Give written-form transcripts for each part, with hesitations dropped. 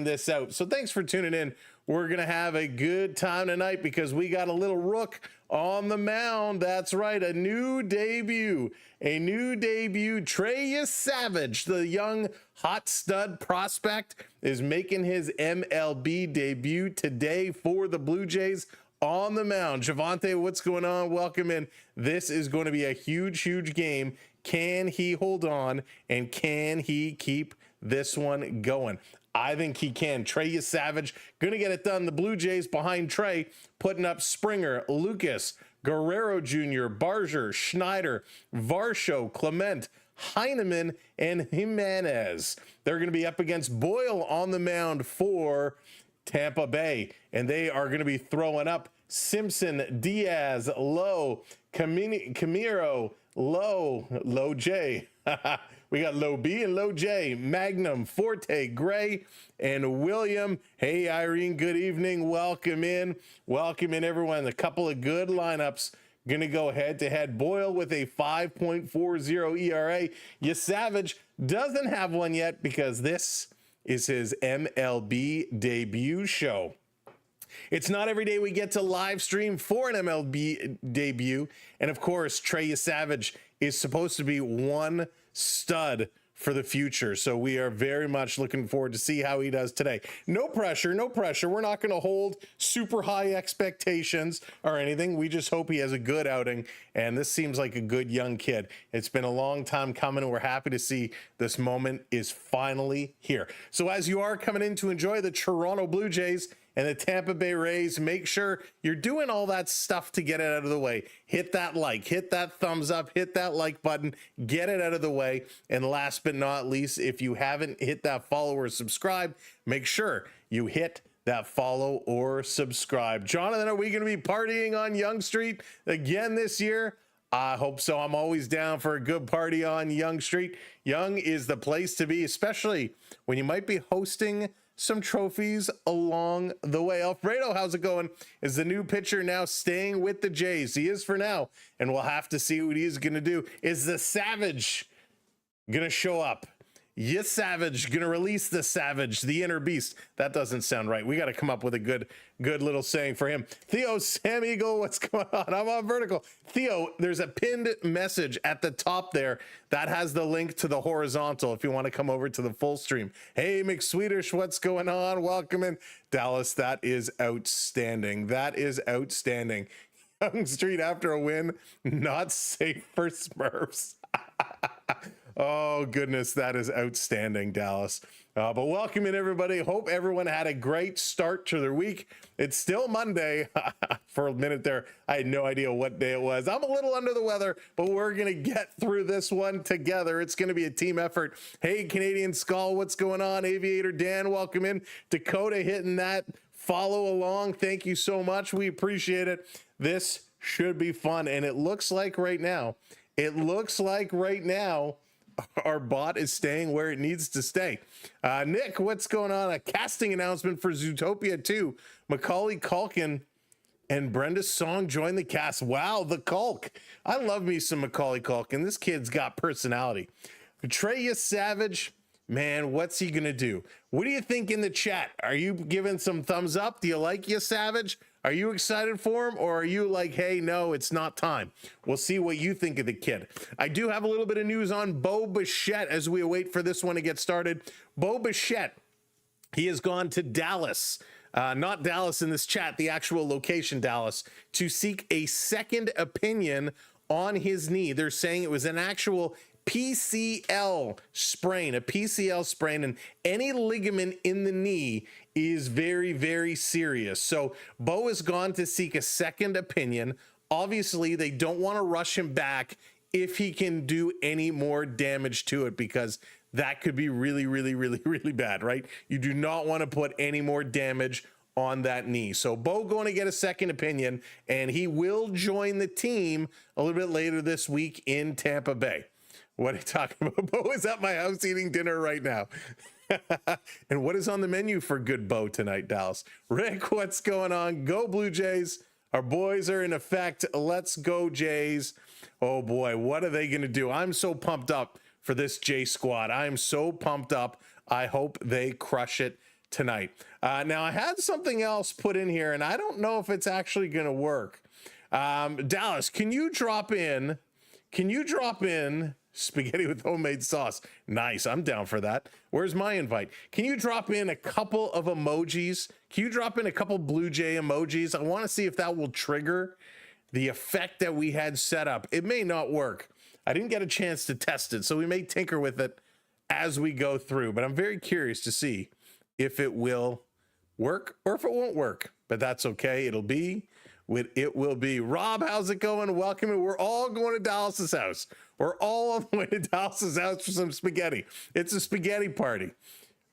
find this out. So thanks for tuning in. We're going to have a good time tonight because we got a little rook on the mound. That's right, a new debut. Trey Savage, the young hot stud prospect, is making his MLB debut today for the Blue Jays on the mound. Javante, what's going on? Welcome in. This is going to be a huge game. Can he hold on, and can he keep this one going? I think he can. Trey Savage going to get it done. The Blue Jays behind Trey putting up Springer, Lucas, Guerrero Jr., Barger, Schneider, Varsho, Clement, Heineman, and Jimenez. They're going to be up against Boyle on the mound for Tampa Bay, and they are going to be throwing up Simpson, Diaz, Lowe, Camiro, Low J. We got Low B and Low J, Magnum, Forte, Gray, and William. Hey, Irene, good evening. Welcome in, everyone. A couple of good lineups. Going to go head-to-head. Boyle with a 5.40 ERA. Savage doesn't have one yet because this is his MLB debut show. It's not every day we get to live stream for an MLB debut. And of course, Trey Savage is supposed to be one stud for the future. So we are very much looking forward to see how he does today. No pressure. We're not going to hold super high expectations or anything. We just hope he has a good outing. And this seems like a good young kid. It's been a long time coming, and we're happy to see this moment is finally here. So as you are coming in to enjoy the Toronto Blue Jays and the Tampa Bay Rays, make sure you're doing all that stuff to get it out of the way. Hit that like, hit that thumbs up, hit that like button, get it out of the way. And last but not least, if you haven't hit that follow or subscribe, make sure you hit that follow or subscribe. Jonathan, are we going to be partying on Yonge Street again this year? I hope so. I'm always down for a good party on Yonge Street. Yonge is the place to be, especially when you might be hosting some trophies along the way. Alfredo, how's it going? Is the new pitcher now staying with the Jays? He is for now, and we'll have to see what he's going to do. Is the Savage going to show up? Yes, Savage going to release the Savage, the inner beast. That doesn't sound right. We got to come up with a good little saying for him. Theo, Sam Eagle, what's going on? I'm on vertical. Theo, there's a pinned message at the top there that has the link to the horizontal if you want to come over to the full stream. Hey, McSwedish, what's going on? Welcome in. Dallas, that is outstanding. Yonge Street after a win, not safe for Smurfs. Oh, goodness, that is outstanding, Dallas. But welcome in, everybody. Hope everyone had a great start to their week. It's still Monday. For a minute there, I had no idea what day it was. I'm a little under the weather, but we're going to get through this one together. It's going to be a team effort. Hey, Canadian Skull, what's going on? Aviator Dan, welcome in. Dakota hitting that follow along. Thank you so much. We appreciate it. This should be fun. And it looks like right now, our bot is staying where it needs to stay. Nick, what's going on? A casting announcement for Zootopia 2. Macaulay Culkin and Brenda Song join the cast. Wow, the Culk. I love me some Macaulay Culkin. This kid's got personality. Trey Savage, man, what's he going to do? What do you think in the chat? Are you giving some thumbs up? Do you like Savage? Are you excited for him, or are you like, hey, no, it's not time? We'll see what you think of the kid. I do have a little bit of news on Bo Bichette as we wait for this one to get started. Bo Bichette, he has gone to Dallas, not Dallas in this chat, the actual location Dallas, to seek a second opinion on his knee. They're saying it was an actual PCL sprain, and any ligament in the knee is very serious. So Bo has gone to seek a second opinion. Obviously, they don't want to rush him back if he can do any more damage to it, because that could be really bad, right? You do not want to put any more damage on that knee. So Bo going to get a second opinion, and he will join the team a little bit later this week in Tampa Bay. What are you talking about? Bo is at my house eating dinner right now. And what is on the menu for good Bo tonight, Dallas? Rick, what's going on? Go Blue Jays. Our boys are in effect. Let's go Jays. Oh boy, what are they going to do? I'm so pumped up for this J squad. I am so pumped up. I hope they crush it tonight. Now, I had something else put in here, and I don't know if it's actually going to work. Dallas, can you drop in spaghetti with homemade sauce? Nice. I'm down for that. Where's my invite? Can you drop in a couple of emojis? Can you drop in a couple Blue Jay emojis? I want to see if that will trigger the effect that we had set up. It may not work. I didn't get a chance to test it, so we may tinker with it as we go through, but I'm very curious to see if it will work or if it won't work, but that's okay. It will be. Rob, how's it going? Welcome. We're all going to Dallas's house. We're all on the way to Dallas's house for some spaghetti. It's a spaghetti party.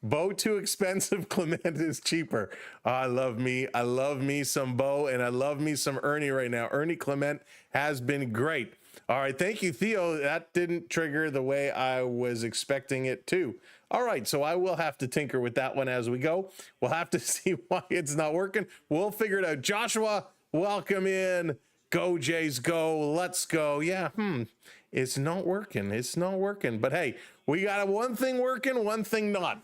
Bo too expensive, Clement is cheaper. I love me some Bo, and I love me some Ernie right now. Ernie Clement has been great. All right, thank you, Theo. That didn't trigger the way I was expecting it to. All right, so I will have to tinker with that one as we go. We'll have to see why it's not working. We'll figure it out. Joshua, welcome in. Go Jays, go. Let's go. Yeah, it's not working. It's not working. But hey, we got one thing working, one thing not.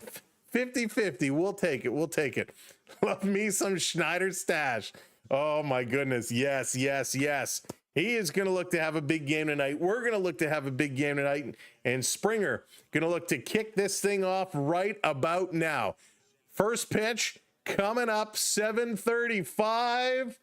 50-50. We'll take it. We'll take it. Love me some Schneider stash. Oh my goodness. Yes, yes, yes. He is going to look to have a big game tonight. We're going to look to have a big game tonight. And Springer going to look to kick this thing off right about now. First pitch coming up, 7:35.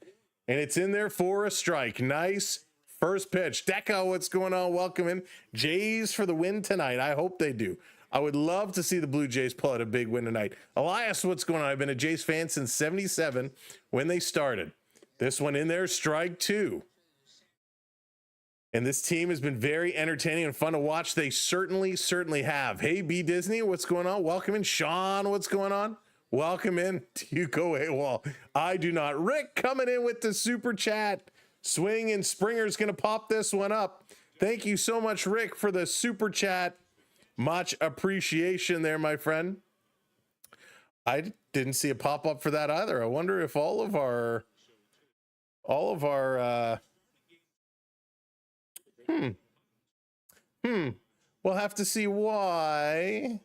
And it's in there for a strike. Nice first pitch. Deco, what's going on? Welcome in. Jays for the win tonight. I hope they do. I would love to see the Blue Jays pull out a big win tonight. Elias, what's going on? I've been a Jays fan since 77 when they started. This one in there, strike two. And this team has been very entertaining and fun to watch. They certainly have. Hey, B Disney, what's going on? Welcome in. Sean, what's going on? Welcome in. You go AWOL. I do not. Rick coming in with the super chat. Swing and Springer's going to pop this one up. Thank you so much, Rick, for the super chat. Much appreciation there, my friend. I didn't see a pop up for that either. I wonder if all of our we'll have to see why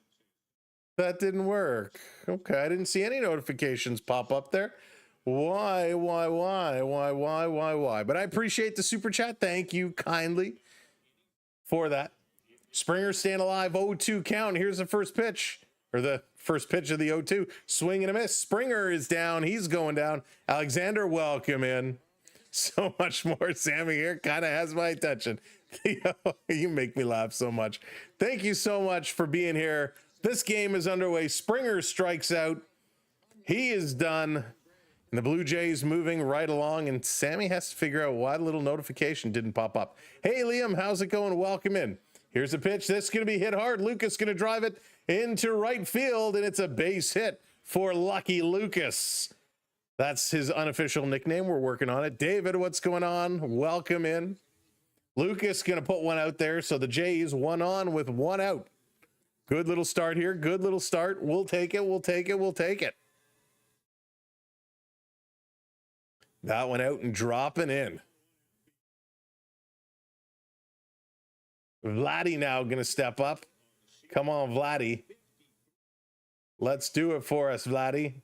that didn't work. Okay, I didn't see any notifications pop up there. Why? But I appreciate the super chat. Thank you kindly for that. Springer staying alive, 0-2 count. Here's the first pitch, or the first pitch of the 0-2. Swing and a miss. Springer is down. He's going down. Alexander, welcome in. So much more. Sammy here kind of has my attention. You make me laugh so much. Thank you so much for being here. This game is underway. Springer strikes out. He is done. And the Blue Jays moving right along. And Sammy has to figure out why the little notification didn't pop up. Hey, Liam, how's it going? Welcome in. Here's a pitch. This is going to be hit hard. Lucas going to drive it into right field. And it's a base hit for Lucky Lucas. That's his unofficial nickname. We're working on it. David, what's going on? Welcome in. Lucas going to put one out there. So the Jays one on with one out. Good little start here. Good little start. We'll take it. We'll take it. We'll take it. That one out and dropping in. Vladdy now going to step up. Come on, Vladdy. Let's do it for us, Vladdy.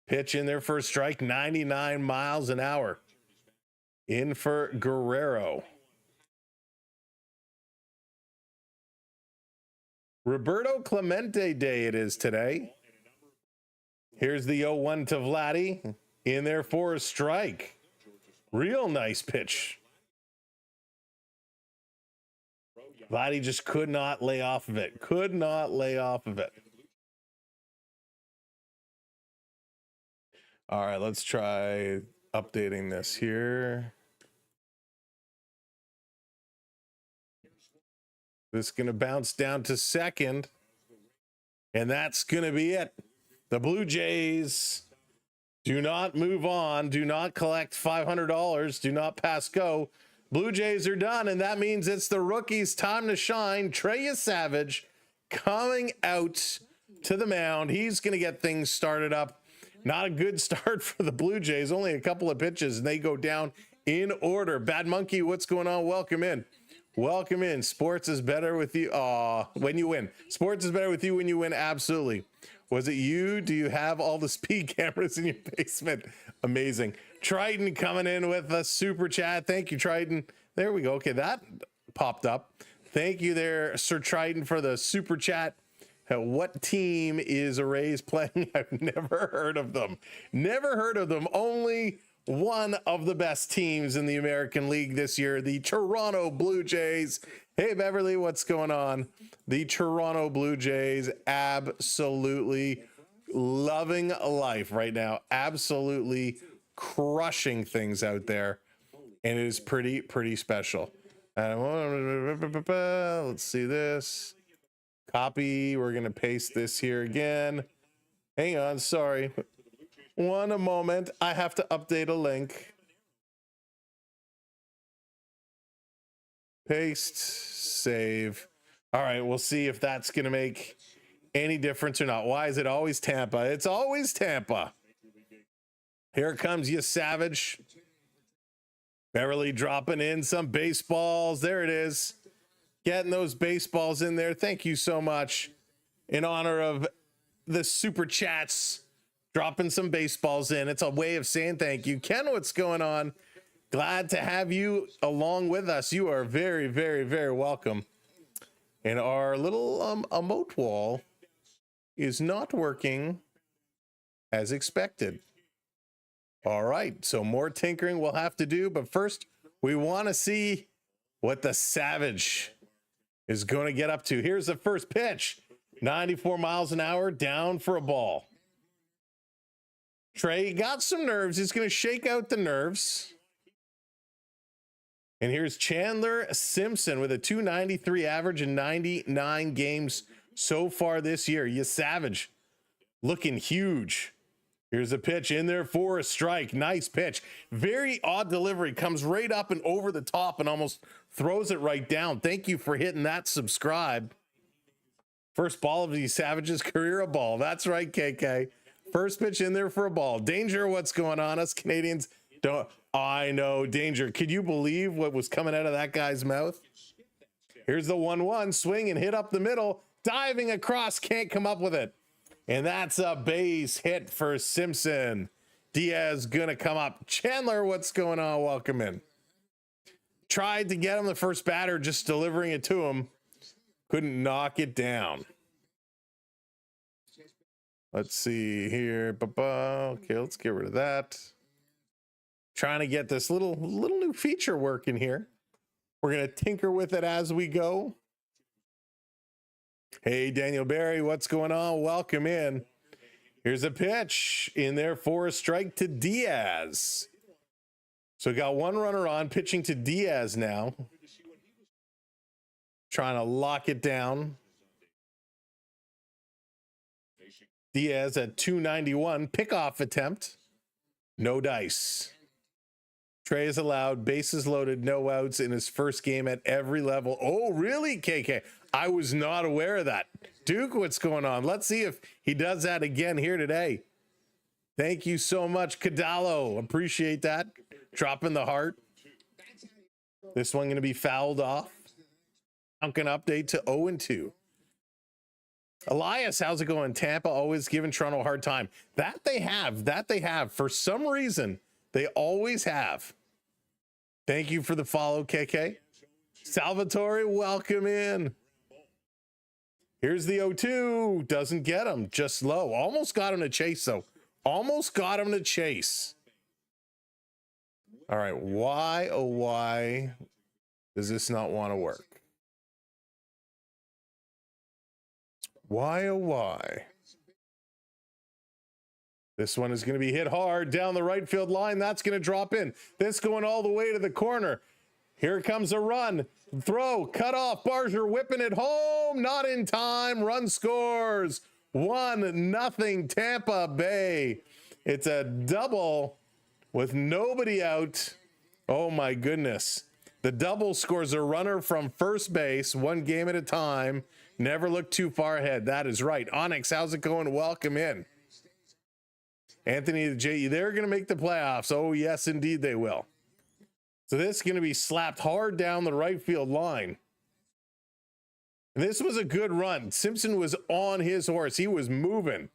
Pitch in there for a strike, 99 miles an hour. In for Guerrero. Roberto Clemente Day it is today. Here's the 0-1 to Vladdy. In there for a strike. Real nice pitch. Vladdy just could not lay off of it. Could not lay off of it. All right, let's try updating this here. This is going to bounce down to second. And that's going to be it. The Blue Jays do not move on. Do not collect $500. Do not pass go. Blue Jays are done, and that means it's the rookie's time to shine. Trey Savage coming out to the mound. He's going to get things started up. Not a good start for the Blue Jays. Only a couple of pitches, and they go down in order. Bad Monkey, what's going on? Welcome in. Welcome in. Sports is better with you when you win. Sports is better with you when you win. Absolutely. Was it you? Do you have all the speed cameras in your basement? Amazing. Triton coming in with a super chat. Thank you, Triton. There we go. Okay, that popped up. Thank you there, Sir Triton, for the super chat. What team is a Rays playing? I've never heard of them. Never heard of them. Only one of the best teams in the American League this year, the Toronto Blue Jays. Hey, Beverly, what's going on? The Toronto Blue Jays absolutely loving life right now. Absolutely crushing things out there. And it is pretty special. Let's see this. Copy. We're going to paste this here again. Hang on. Sorry. One moment. I have to update a link. Paste. Save. All right. We'll see if that's going to make any difference or not. Why is it always Tampa? It's always Tampa. Here comes you, Savage. Beverly dropping in some baseballs. There it is. Getting those baseballs in there. Thank you so much. In honor of the super chats, dropping some baseballs in. It's a way of saying thank you. Ken, what's going on? Glad to have you along with us. You are very, very, very welcome. And our little emote wall is not working as expected. All right, so more tinkering we'll have to do, but first we want to see what the Savage is going to get up to. Here's the first pitch. 94 miles an hour, down for a ball. Trey got some nerves. He's going to shake out the nerves. And here's Chandler Simpson with a 293 average in 99 games so far this year. You Savage looking huge. Here's a pitch in there for a strike. Nice pitch. Very odd delivery. Comes right up and over the top and almost throws it right down. Thank you for hitting that subscribe. First ball of the Savage's career, a ball. That's right, KK. First pitch in there for a ball. Danger, what's going on? Us Canadians don't. I know, Danger. Could you believe what was coming out of that guy's mouth? Here's the 1-1. Swing and hit up the middle. Diving across. Can't come up with it. And that's a base hit for Simpson. Diaz gonna come up. Chandler, what's going on? Welcome in. Tried to get him the first batter, just delivering it to him. Couldn't knock it down. Let's see here. Okay, let's get rid of that. Trying to get this little new feature working here. We're gonna tinker with it as we go. Hey, Daniel Barry, what's going on? Welcome in. Here's a pitch in there for a strike to Diaz. So we got one runner on, pitching to Diaz now. Trying to lock it down. Diaz at 291. Pickoff attempt. No dice. Trey is allowed bases loaded, no outs in his first game at every level. Oh, really, KK? I was not aware of that. Duke, what's going on? Let's see if he does that again here today. Thank you so much, Cadallo. Appreciate that. Dropping the heart. This one going to be fouled off. Duncan update to 0-2. Elias, how's it going? Tampa always giving Toronto a hard time. That they have. For some reason, they always have. Thank you for the follow, KK. Salvatore, welcome in. Here's the 0-2. Doesn't get him. Just low. Almost got him to chase, though. Almost got him to chase. All right. Why, oh, why does this not want to work? Why, oh, why? This one is going to be hit hard down the right field line. That's going to drop in. This going all the way to the corner. Here comes a run. Throw. Cut off. Barger whipping it home. Not in time. Run scores. 1-0 Tampa Bay. It's a double with nobody out. Oh, my goodness. The double scores a runner from first base, one game at a time. Never look too far ahead. That is right. Onyx, how's it going? Welcome in. Anthony the J, they're going to make the playoffs. Oh, yes, indeed they will. So this is going to be slapped hard down the right field line. And this was a good run. Simpson was on his horse. He was moving.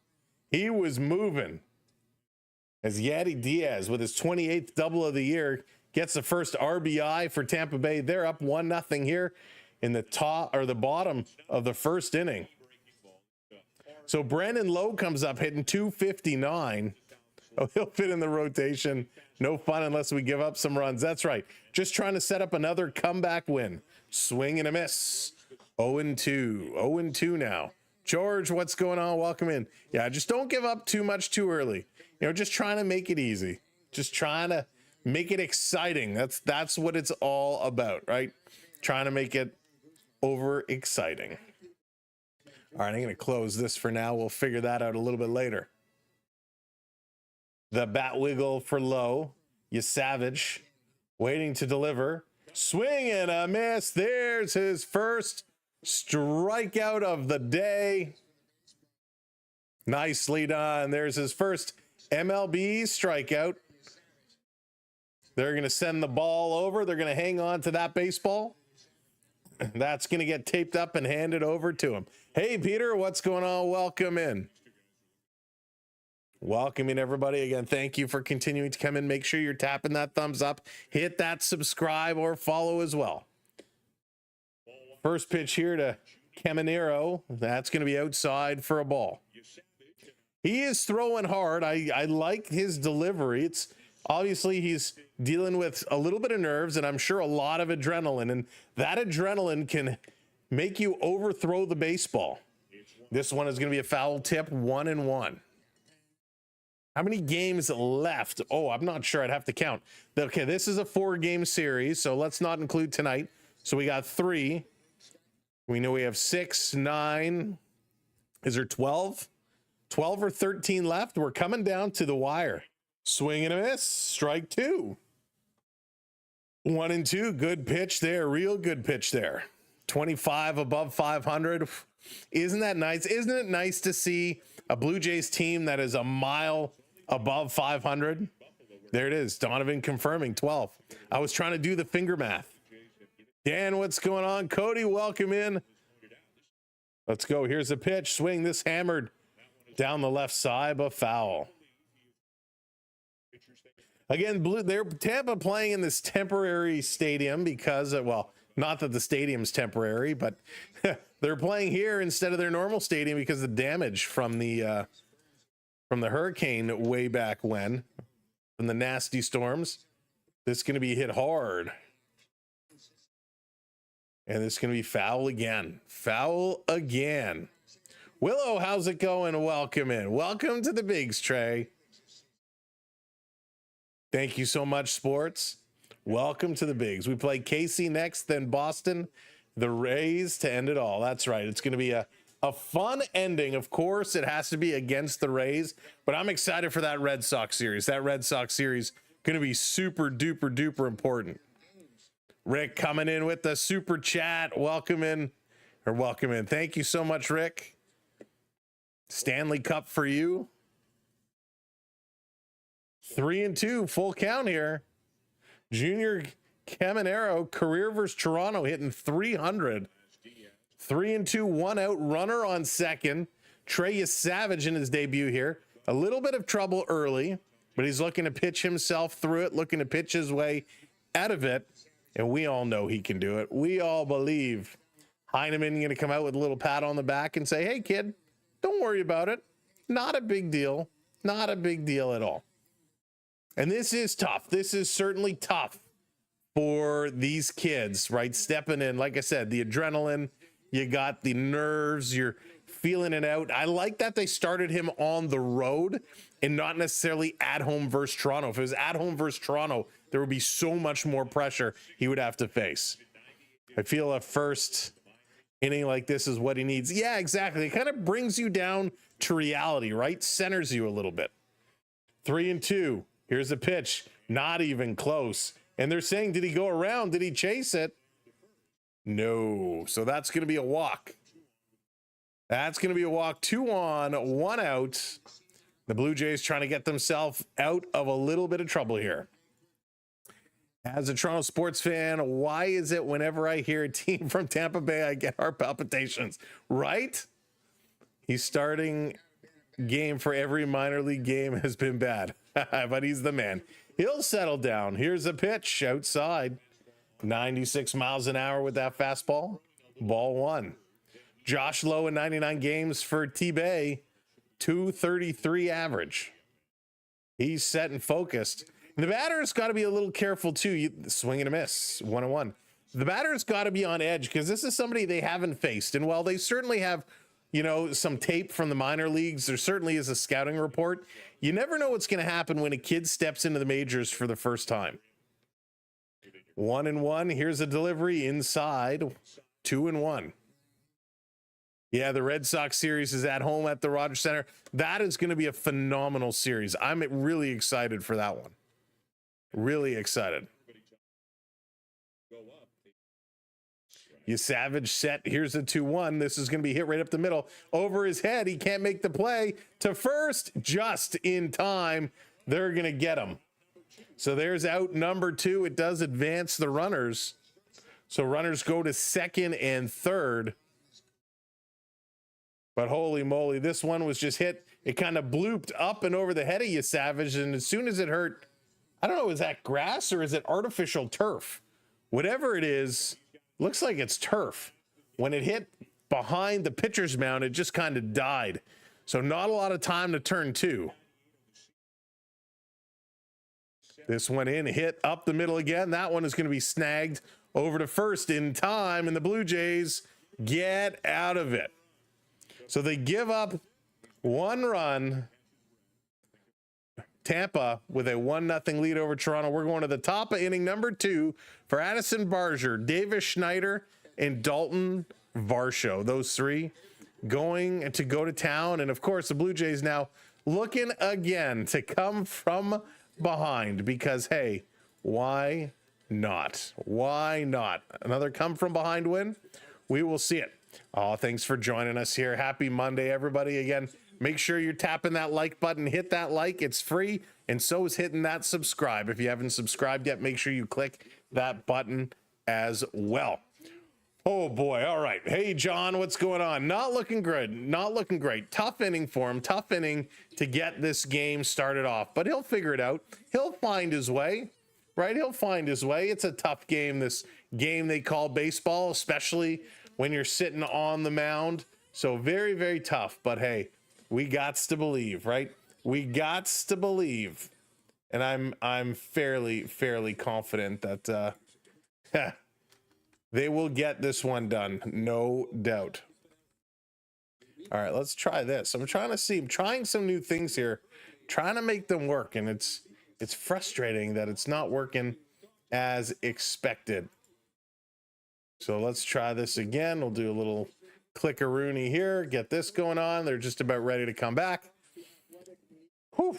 He was moving. As Yadi Diaz, with his 28th double of the year, gets the first RBI for Tampa Bay. They're up 1-0 here in the top or the bottom of the first inning. So Brandon Lowe comes up hitting 259. Oh, he'll fit in the rotation. No fun unless we give up some runs. That's right. Just trying to set up another comeback win. Swing and a miss. 0-2. 0-2 now. George, what's going on? Welcome in. Yeah, just don't give up too much too early. You know, just trying to make it easy. Just trying to make it exciting. That's what it's all about, right? Trying to make it over exciting. All right, I'm going to close this for now. We'll figure that out a little bit later. The bat wiggle for Lowe. Savage waiting to deliver. Swing and a miss. There's his first strikeout of the day. Nicely done. There's his first MLB strikeout. They're going to send the ball over. They're going to hang on to that baseball. That's going to get taped up and handed over to him. Hey, Peter, what's going on? Welcome in. Welcoming everybody again. Thank you for continuing to come in. Make sure you're tapping that thumbs up. Hit that subscribe or follow as well. First pitch here to Caminero. That's going to be outside for a ball. He is throwing hard. I like his delivery. It's obviously he's dealing with a little bit of nerves and I'm sure a lot of adrenaline. And that adrenaline can make you overthrow the baseball. This one is going to be a foul tip, 1-1. How many games left? Oh, I'm not sure. I'd have to count. Okay, this is a 4-game series, so let's not include tonight. So we got 3. We know we have 6, 9. Is there 12? 12 or 13 left. We're coming down to the wire. Swing and a miss. Strike 2. 1-2. Good pitch there. Real good pitch there. 25 above 500. Isn't that nice? Isn't it nice to see a Blue Jays team that is a mile above 500? There it is. Donovan confirming 12. I was trying to do the finger math. Dan, what's going on? Cody, welcome in. Let's go. Here's a pitch. Swing. This hammered down the left side, but foul. Again, they're Tampa playing in this temporary stadium because, well, not that the stadium's temporary, but they're playing here instead of their normal stadium because of the damage from the hurricane way back when, from the nasty storms. This is going to be hit hard. And it's going to be foul again. Foul again. Willow, how's it going? Welcome in. Welcome to the Bigs, Trey. Thank you so much, sports. Welcome to the Bigs. We play KC next, then Boston, the Rays to end it all. That's right. It's going to be a fun ending. Of course, it has to be against the Rays, but I'm excited for that Red Sox series. That Red Sox series going to be super duper duper important. Rick coming in with the super chat. Welcome in. Thank you so much, Rick. Stanley Cup for you. 3-2, full count here. Junior Caminero, career versus Toronto, hitting 300. 3-2, 1 out, runner on second. Trey Savage in his debut here. A little bit of trouble early, but he's looking to pitch himself through it, looking to pitch his way out of it. And we all know he can do it. We all believe. Heineman going to come out with a little pat on the back and say, hey, kid, don't worry about it. Not a big deal. Not a big deal at all. And this is tough. This is certainly tough for these kids, right? Stepping in, like I said, the adrenaline, you got the nerves, you're feeling it out. I like that they started him on the road and not necessarily at home versus Toronto. If it was at home versus Toronto, there would be so much more pressure he would have to face. I feel a first inning like this is what he needs. Yeah, exactly. It kind of brings you down to reality, right? Centers you a little bit. 3-2. Here's a pitch. Not even close. And they're saying, did he go around? Did he chase it? No. So that's going to be a walk. That's going to be a walk. 2 on, 1 out. The Blue Jays trying to get themselves out of a little bit of trouble here. As a Toronto sports fan, why is it whenever I hear a team from Tampa Bay, I get heart palpitations, right? He's starting game for every minor league game has been bad, but he's the man. He'll settle down. Here's a pitch outside. 96 miles an hour with that fastball. Ball one. Josh Lowe in 99 games for T-Bay. 233 average. He's set and focused. And the batter's got to be a little careful too. Swing and a miss. 1-1. The batter's got to be on edge because this is somebody they haven't faced. And while they certainly have, you know, some tape from the minor leagues, there certainly is a scouting report. You never know what's going to happen when a kid steps into the majors for the first time. 1-1. Here's a delivery inside. 2-1. Yeah, the Red Sox series is at home at the Rogers Center. That is going to be a phenomenal series. I'm really excited for that one. Really excited. Savage set. Here's a 2-1. This is going to be hit right up the middle. Over his head. He can't make the play to first just in time. They're going to get him. So there's out number 2. It does advance the runners. So runners go to second and third. But holy moly, this one was just hit. It kind of blooped up and over the head of Savage. And as soon as it hurt, I don't know, is that grass or is it artificial turf? Whatever it is, looks like it's turf. When it hit behind the pitcher's mound, it just kind of died. So not a lot of time to turn to. This one in, hit up the middle again. That one is going to be snagged over to first in time, and the Blue Jays get out of it. So they give up 1 run. Tampa with a 1-0 lead over Toronto. We're going to the top of inning number 2 for Addison Barger, Davis Schneider, and Dalton Varsho. Those 3 going to go to town. And of course, the Blue Jays now looking again to come from behind because, hey, why not? Why not? Another come from behind win? We will see it. Oh, thanks for joining us here. Happy Monday, everybody. Again, make sure you're tapping that like button. Hit that like. It's free. And so is hitting that subscribe. If you haven't subscribed yet, make sure you click that button as well. Oh, boy. All right. Hey, John, what's going on? Not looking good. Not looking great. Tough inning for him. Tough inning to get this game started off. But he'll figure it out. He'll find his way, right? He'll find his way. It's a tough game, this game they call baseball, especially when you're sitting on the mound. So very, very tough. But hey, we gots to believe, right? We gots to believe. And I'm fairly confident that they will get this one done. No doubt. All right, let's try this. I'm trying some new things here, trying to make them work. And it's frustrating that it's not working as expected. So let's try this again. We'll do a little clickaroonie here. Get this going on. They're just about ready to come back. Whew.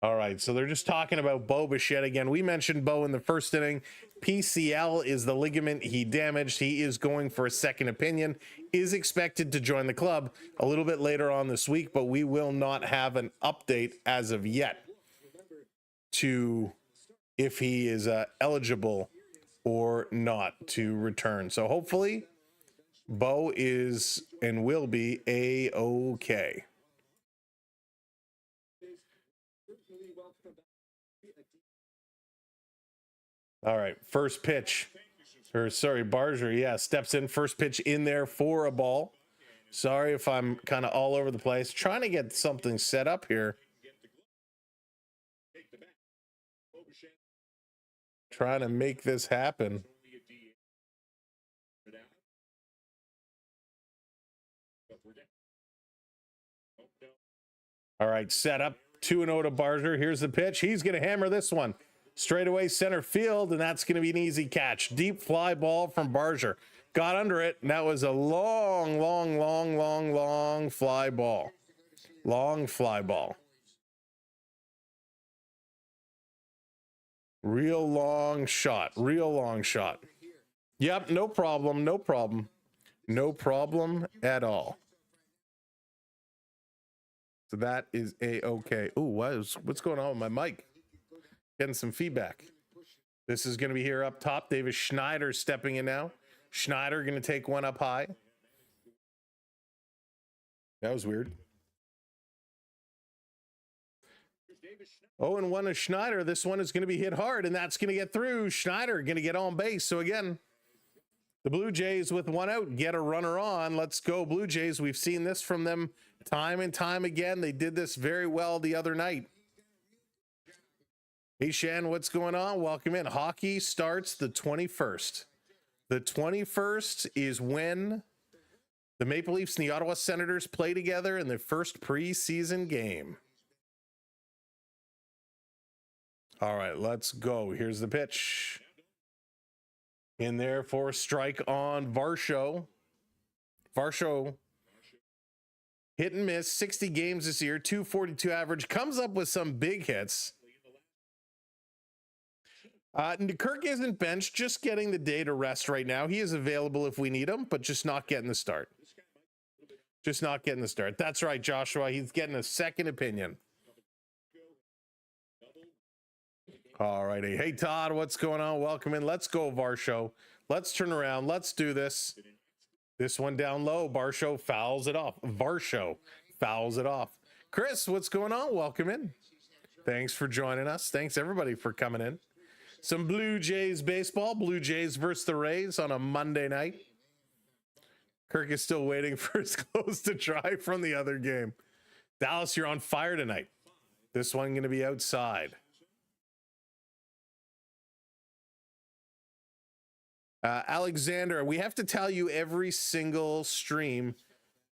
All right, so they're just talking about Bichette again. We mentioned Bo in the first inning. PCL is the ligament he damaged. He is going for a second opinion. Is expected to join the club a little bit later on this week, but we will not have an update as of yet to if he is eligible or not to return. So hopefully Bo is and will be A-okay. All right, first pitch. Barger, yeah, steps in, first pitch in there for a ball. Sorry if I'm kind of all over the place. Trying to get something set up here. Trying to make this happen. All right, set up 2-0 to Barger. Here's the pitch. He's going to hammer this one straight away center field, and that's going to be an easy catch. Deep fly ball from Barger. Got under it, and that was a long fly ball. Long fly ball. Real long shot. Real long shot. Yep, no problem. No problem. No problem at all. So that is A-okay. Ooh, what's going on with my mic? Getting some feedback. This is going to be here up top. Davis Schneider stepping in now. Schneider going to take one up high. That was weird. Oh, and one is Schneider. This one is going to be hit hard, and that's going to get through. Schneider going to get on base. So again, the Blue Jays with one out get a runner on. Let's go Blue Jays. We've seen this from them time and time again. They did this very well the other night. Hey, Shan, what's going on? Welcome in. Hockey starts the 21st. The 21st is when the Maple Leafs and the Ottawa Senators play together in their first preseason game. All right, let's go. Here's the pitch. In there for a strike on Varsho. Varsho hit and miss, 60 games this year, 242 average, comes up with some big hits. Kirk isn't benched, just getting the day to rest right now. He is available if we need him, but just not getting the start. Just not getting the start. That's right, Joshua. He's getting a second opinion. All righty. Hey, Todd, what's going on? Welcome in. Let's go, Varsho. Let's turn around. Let's do this. This one down low. Varsho fouls it off. Varsho fouls it off. Chris, what's going on? Welcome in. Thanks for joining us. Thanks, everybody, for coming in. Some Blue Jays baseball. Blue Jays versus the Rays on a Monday night. Kirk is still waiting for his clothes to dry from the other game. Dallas, you're on fire tonight. This one going to be outside. Alexander, we have to tell you every single stream,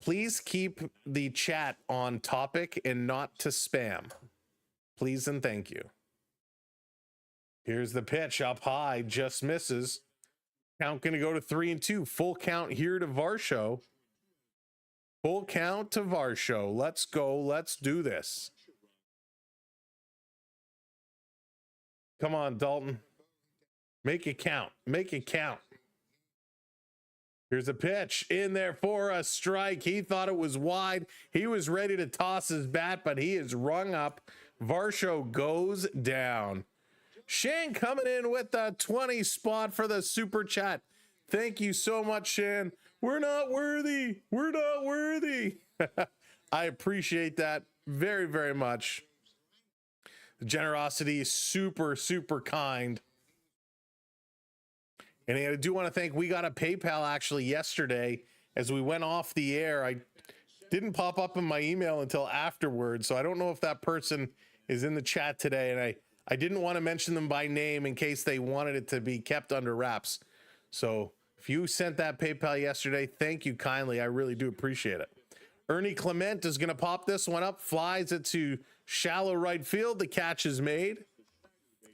please keep the chat on topic and not to spam. Please and thank you. Here's the pitch up high, just misses. Count going to go to 3-2. Full count here to Varsho. Full count to Varsho. Let's go. Let's do this. Come on, Dalton. Make it count. Make it count. Here's a pitch in there for a strike. He thought it was wide. He was ready to toss his bat, but he is rung up. Varsho goes down. Shane coming in with the 20 spot for the super chat. Thank you so much, Shane. We're not worthy. We're not worthy. I appreciate that very, very much. The generosity is super, super kind. And I do want to thank, we got a PayPal actually yesterday as we went off the air. I didn't pop up in my email until afterwards, so I don't know if that person is in the chat today. And I didn't want to mention them by name in case they wanted it to be kept under wraps. So if you sent that PayPal yesterday, thank you kindly. I really do appreciate it. Ernie Clement is going to pop this one up, flies it to shallow right field. The catch is made.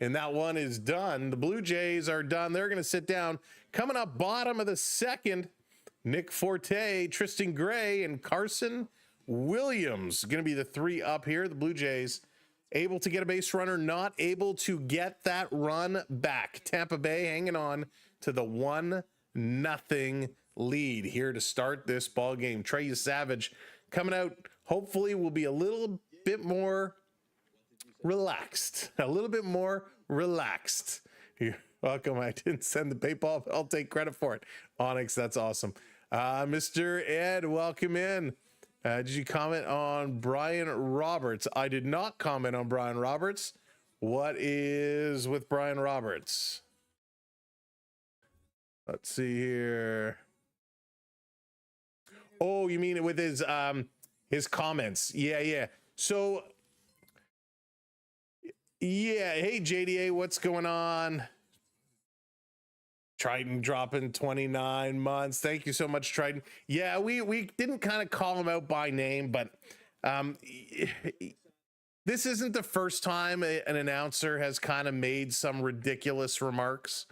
And that one is done. The Blue Jays are done. They're going to sit down. Coming up bottom of the second, Nick Forte, Tristan Gray, and Carson Williams. Going to be the three up here. The Blue Jays able to get a base runner, not able to get that run back. Tampa Bay hanging on to the 1-0 lead here to start this ball game. Trey Savage coming out, hopefully will be a little bit more relaxed. A little bit more relaxed. You're welcome. I didn't send the PayPal, but I'll take credit for it. Onyx, that's awesome. Mr. Ed, welcome in. Did you comment on Brian Roberts? I did not comment on Brian Roberts. What is with Brian Roberts? Let's see here. Oh, you mean with his comments? Yeah. So yeah, hey JDA, what's going on? Triton dropping 29 months. Thank you so much, Triton. Yeah, we didn't kind of call him out by name, but this isn't the first time an announcer has kind of made some ridiculous remarks.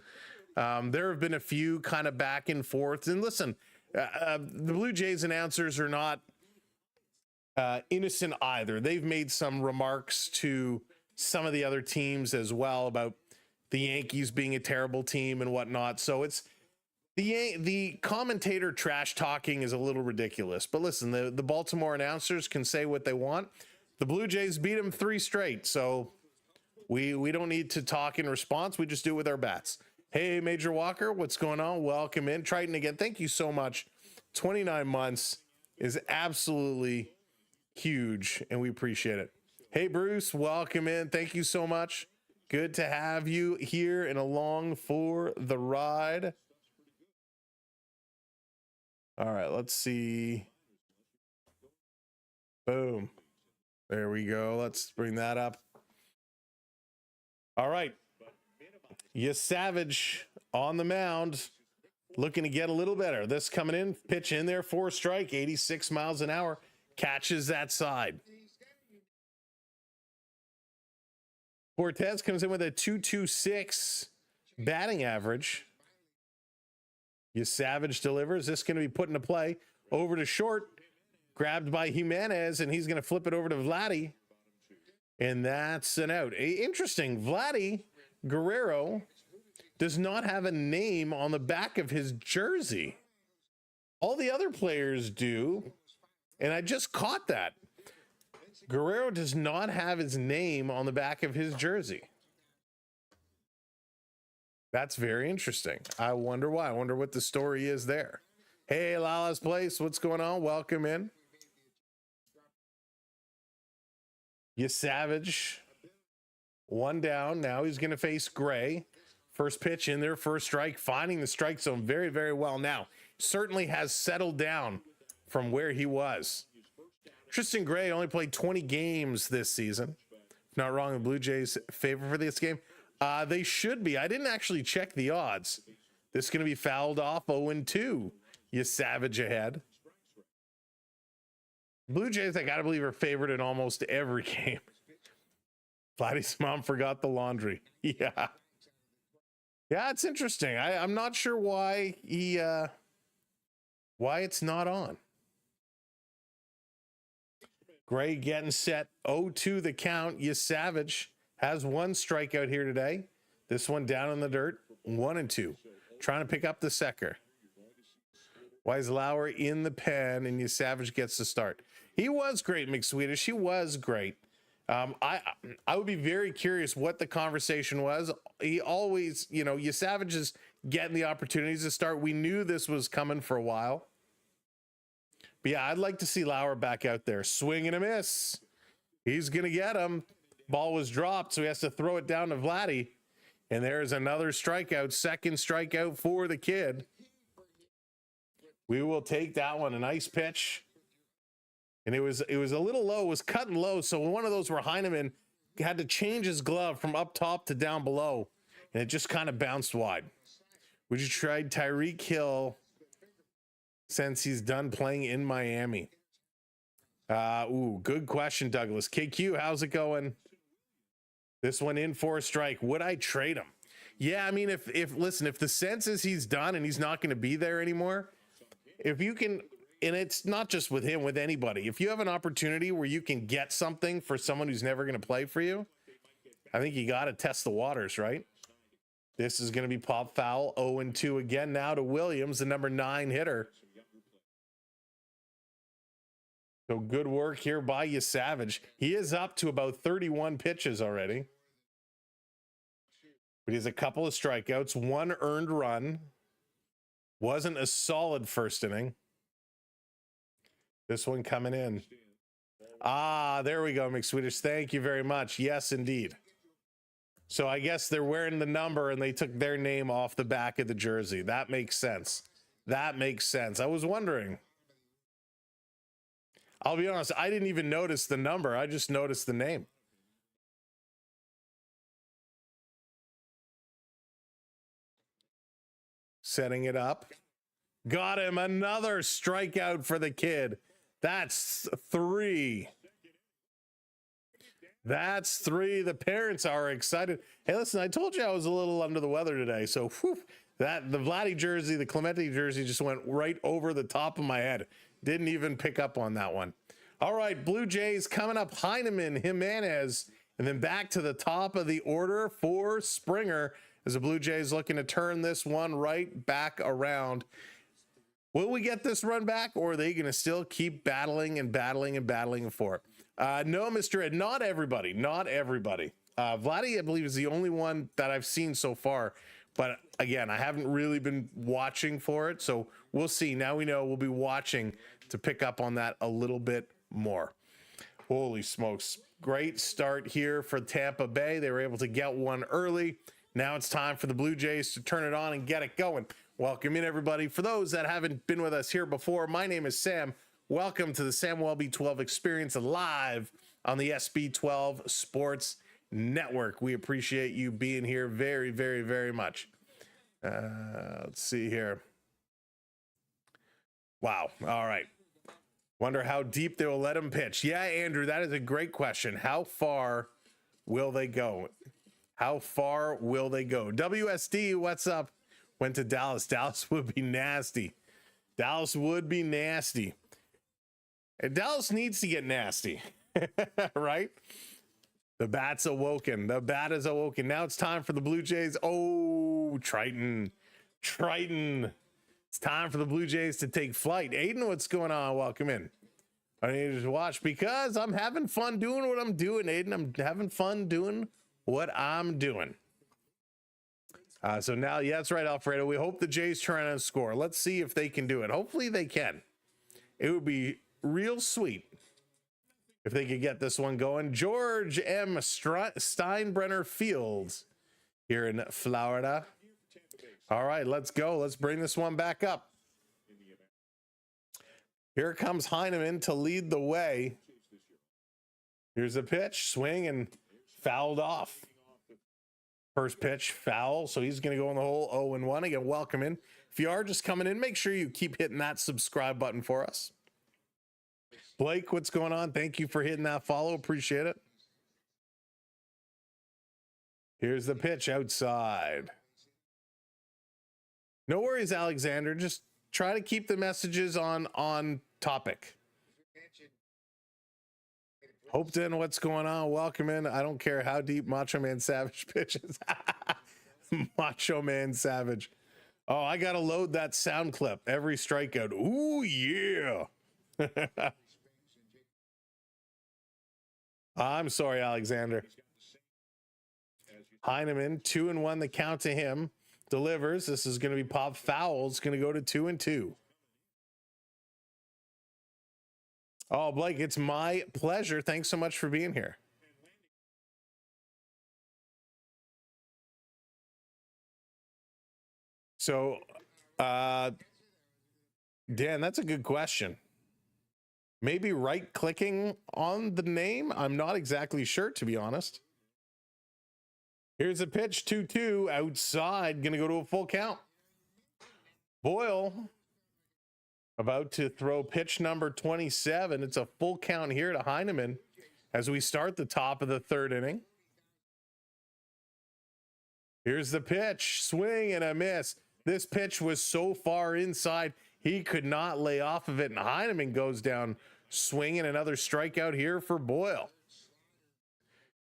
There have been a few kind of back and forth. And listen, the Blue Jays announcers are not innocent either. They've made some remarks to some of the other teams as well about the Yankees being a terrible team and whatnot. So it's the commentator trash talking is a little ridiculous. But listen, the Baltimore announcers can say what they want. The Blue Jays beat them 3 straight. So we don't need to talk in response. We just do it with our bats. Hey, Major Walker, what's going on? Welcome in. Triton again. Thank you so much. 29 months is absolutely huge, and we appreciate it. Hey, Bruce, welcome in. Thank you so much. Good to have you here and along for the ride. All right, let's see. Boom. There we go. Let's bring that up. All right. Savage on the mound, looking to get a little better. This coming in, pitch in there, 4 strike, 86 miles an hour, catches that side. Cortez comes in with a 2.26 batting average. Savage delivers. This is going to be put into play over to short, grabbed by Jimenez, and he's going to flip it over to Vladdy. And that's an out. Interesting. Vladdy Guerrero does not have a name on the back of his jersey. All the other players do. And I just caught that. Guerrero does not have his name on the back of his jersey. That's very interesting. I wonder why. I wonder what the story is there. Hey, Lala's Place, what's going on? Welcome in. Savage, 1 down. Now he's going to face Gray. First pitch in there, first strike, finding the strike zone very, very well now. Certainly has settled down from where he was. Tristan Gray only played 20 games this season. If not wrong, the Blue Jays favorite for this game. They should be. I didn't actually check the odds. This is going to be fouled off 0-2. Savage ahead. Blue Jays, I got to believe, are favored in almost every game. Vladdy's mom forgot the laundry. Yeah. Yeah, it's interesting. I'm not sure why why it's not on. Gray getting set. 0-2 the count. Savage has 1 strikeout here today. This one down in the dirt. 1-2. Trying to pick up the second. Weislauer in the pen, and Savage gets the start. He was great, McSwedish. He was great. I would be very curious what the conversation was. He always, Savage is getting the opportunities to start. We knew this was coming for a while. But yeah, I'd like to see Lauer back out there. Swing and a miss. He's going to get him. Ball was dropped, so he has to throw it down to Vladdy. And there's another strikeout, second strikeout for the kid. We will take that one. A nice pitch. And it was a little low, it was cutting low. So one of those where Heineman had to change his glove from up top to down below. And it just kind of bounced wide. Would you try Tyreek Hill since he's done playing in Miami? Good question, Douglas. KQ, how's it going? This one in for a strike. Would I trade him? Yeah, I mean, if the sense is he's done and he's not going to be there anymore, if you can, and it's not just with him, with anybody, if you have an opportunity where you can get something for someone who's never going to play for you, I think you got to test the waters, right? This is going to be pop foul. 0-2 again now to Williams, the number 9 hitter. So good work here by Savage. He is up to about 31 pitches already. But he has a couple of strikeouts, 1 earned run. Wasn't a solid first inning. This one coming in. There we go, McSwedish. Thank you very much. Yes, indeed. So I guess they're wearing the number and they took their name off the back of the jersey. That makes sense. That makes sense. I was wondering. I'll be honest, I didn't even notice the number. I just noticed the name. Setting it up. Got him. Another strikeout for the kid. That's 3. That's 3. The parents are excited. Hey, listen, I told you I was a little under the weather today. So the Vladdy jersey, the Clemente jersey just went right over the top of my head. Didn't even pick up on that one. All right, Blue Jays coming up. Heineman, Jimenez, and then back to the top of the order for Springer as the Blue Jays looking to turn this one right back around. Will we get this run back, or are they going to still keep battling and battling and battling for it? No, Mr. Ed, not everybody. Not everybody. Vladdy, I believe, is the only one that I've seen so far. But again, I haven't really been watching for it. So we'll see. Now we know, we'll be watching to pick up on that a little bit more. Holy smokes. Great start here for Tampa Bay. They were able to get one early. Now it's time for the Blue Jays to turn it on and get it going. Welcome in, everybody. For those that haven't been with us here before, my name is Sam. Welcome to the Sam B12 Experience live on the SB12 Sports Network. We appreciate you being here very, very, very much. Let's see here. Wow. All right. Wonder how deep they will let him pitch. Yeah, Andrew, that is a great question. How far will they go? How far will they go? WSD, what's up? Went to Dallas. Dallas would be nasty. Dallas would be nasty. And Dallas needs to get nasty, right? The bat's awoken. The bat is awoken. Now it's time for the Blue Jays. Oh, Triton. It's time for the Blue Jays to take flight. Aiden, what's going on? Welcome in. I need to watch because I'm having fun doing what I'm doing, Aiden. I'm having fun doing what I'm doing. So now, yeah, that's right, Alfredo. We hope the Jays turn around and score. Let's see if they can do it. Hopefully they can. It would be real sweet if they could get this one going. George M. Steinbrenner Field here in Florida. All right, let's go. Let's bring this one back up. Here comes Heineman to lead the way. Here's a pitch, swing, and fouled off. First pitch, foul. So he's going to go in the hole 0-1. Again, welcome in. If you are just coming in, make sure you keep hitting that subscribe button for us. Blake, what's going on? Thank you for hitting that follow. Appreciate it. Here's the pitch outside. No worries, Alexander. Just try to keep the messages on topic. Hoped-in, what's going on? Welcome in. I don't care how deep Macho Man Savage pitches. Macho Man Savage. Oh, I got to load that sound clip. Every strikeout. Ooh, yeah. I'm sorry, Alexander. Heineman, 2-1, the count to him. Delivers. This is going to be pop foul. It's going to go to 2-2. Oh, Blake, it's my pleasure. Thanks so much for being here. So, Dan, that's a good question. Maybe right-clicking on the name? I'm not exactly sure, to be honest. Here's a pitch, 2-2, outside, going to go to a full count. Boyle about to throw pitch number 27. It's a full count here to Heineman as we start the top of the third inning. Here's the pitch, swing and a miss. This pitch was so far inside, he could not lay off of it, and Heineman goes down swinging. Another strikeout here for Boyle.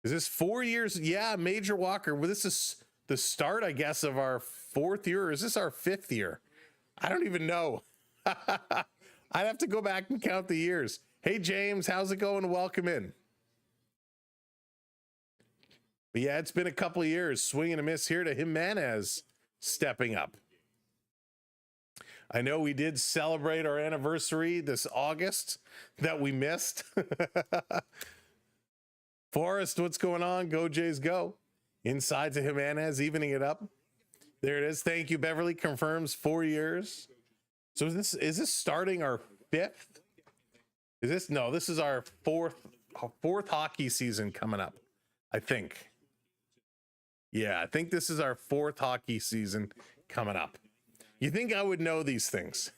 Is this 4 years? Yeah, Major Walker. Well, this is the start, I guess, of our fourth year. Or is this our fifth year? I don't even know. I'd have to go back and count the years. Hey, James, how's it going? Welcome in. But yeah, it's been a couple of years. Swing and a miss here to Jimenez stepping up. I know we did celebrate our anniversary this August that we missed. Forrest, what's going on? Go Jays, go. Inside to Jimenez, evening it up. There it is. Thank you, Beverly. Confirms 4 years. So is this starting our fifth? Is this? No, this is our fourth hockey season coming up, I think. Yeah, I think this is our fourth hockey season coming up. You think I would know these things?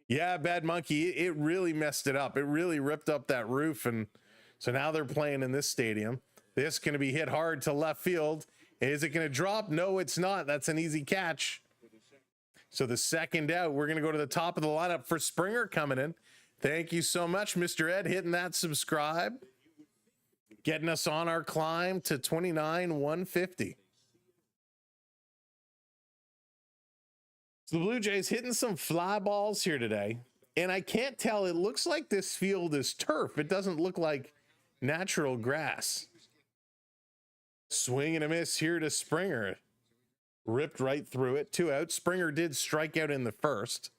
Yeah, Bad Monkey, it really messed it up. It really ripped up that roof, and so now they're playing in this stadium. This is going to be hit hard to left field. Is it going to drop? No, it's not. That's an easy catch. So the second out, we're going to go to the top of the lineup for Springer coming in. Thank you so much, Mr. Ed, hitting that subscribe. Getting us on our climb to 29,150. So the Blue Jays hitting some fly balls here today. And I can't tell. It looks like this field is turf. It doesn't look like natural grass. Swing and a miss here to Springer. Ripped right through it. 2 outs. Springer did strike out in the first.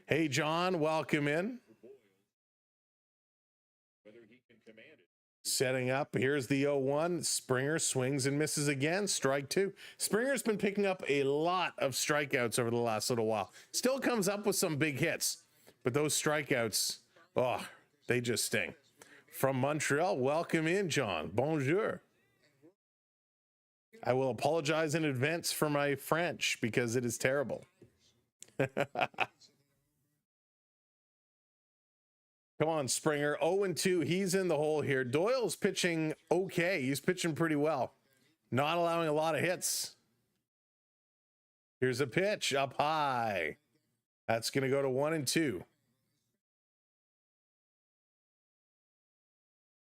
Hey, John, welcome in. Setting up, here's the 0-1. Springer swings and misses again. Strike two. Springer's been picking up a lot of strikeouts over the last little while. Still comes up with some big hits, but those strikeouts, oh, they just sting. From Montreal, welcome in, John. Bonjour. I will apologize in advance for my French because it is terrible. Come on, Springer. 0-2. He's in the hole here. Doyle's pitching okay. He's pitching pretty well. Not allowing a lot of hits. Here's a pitch up high. That's going to go to 1-2.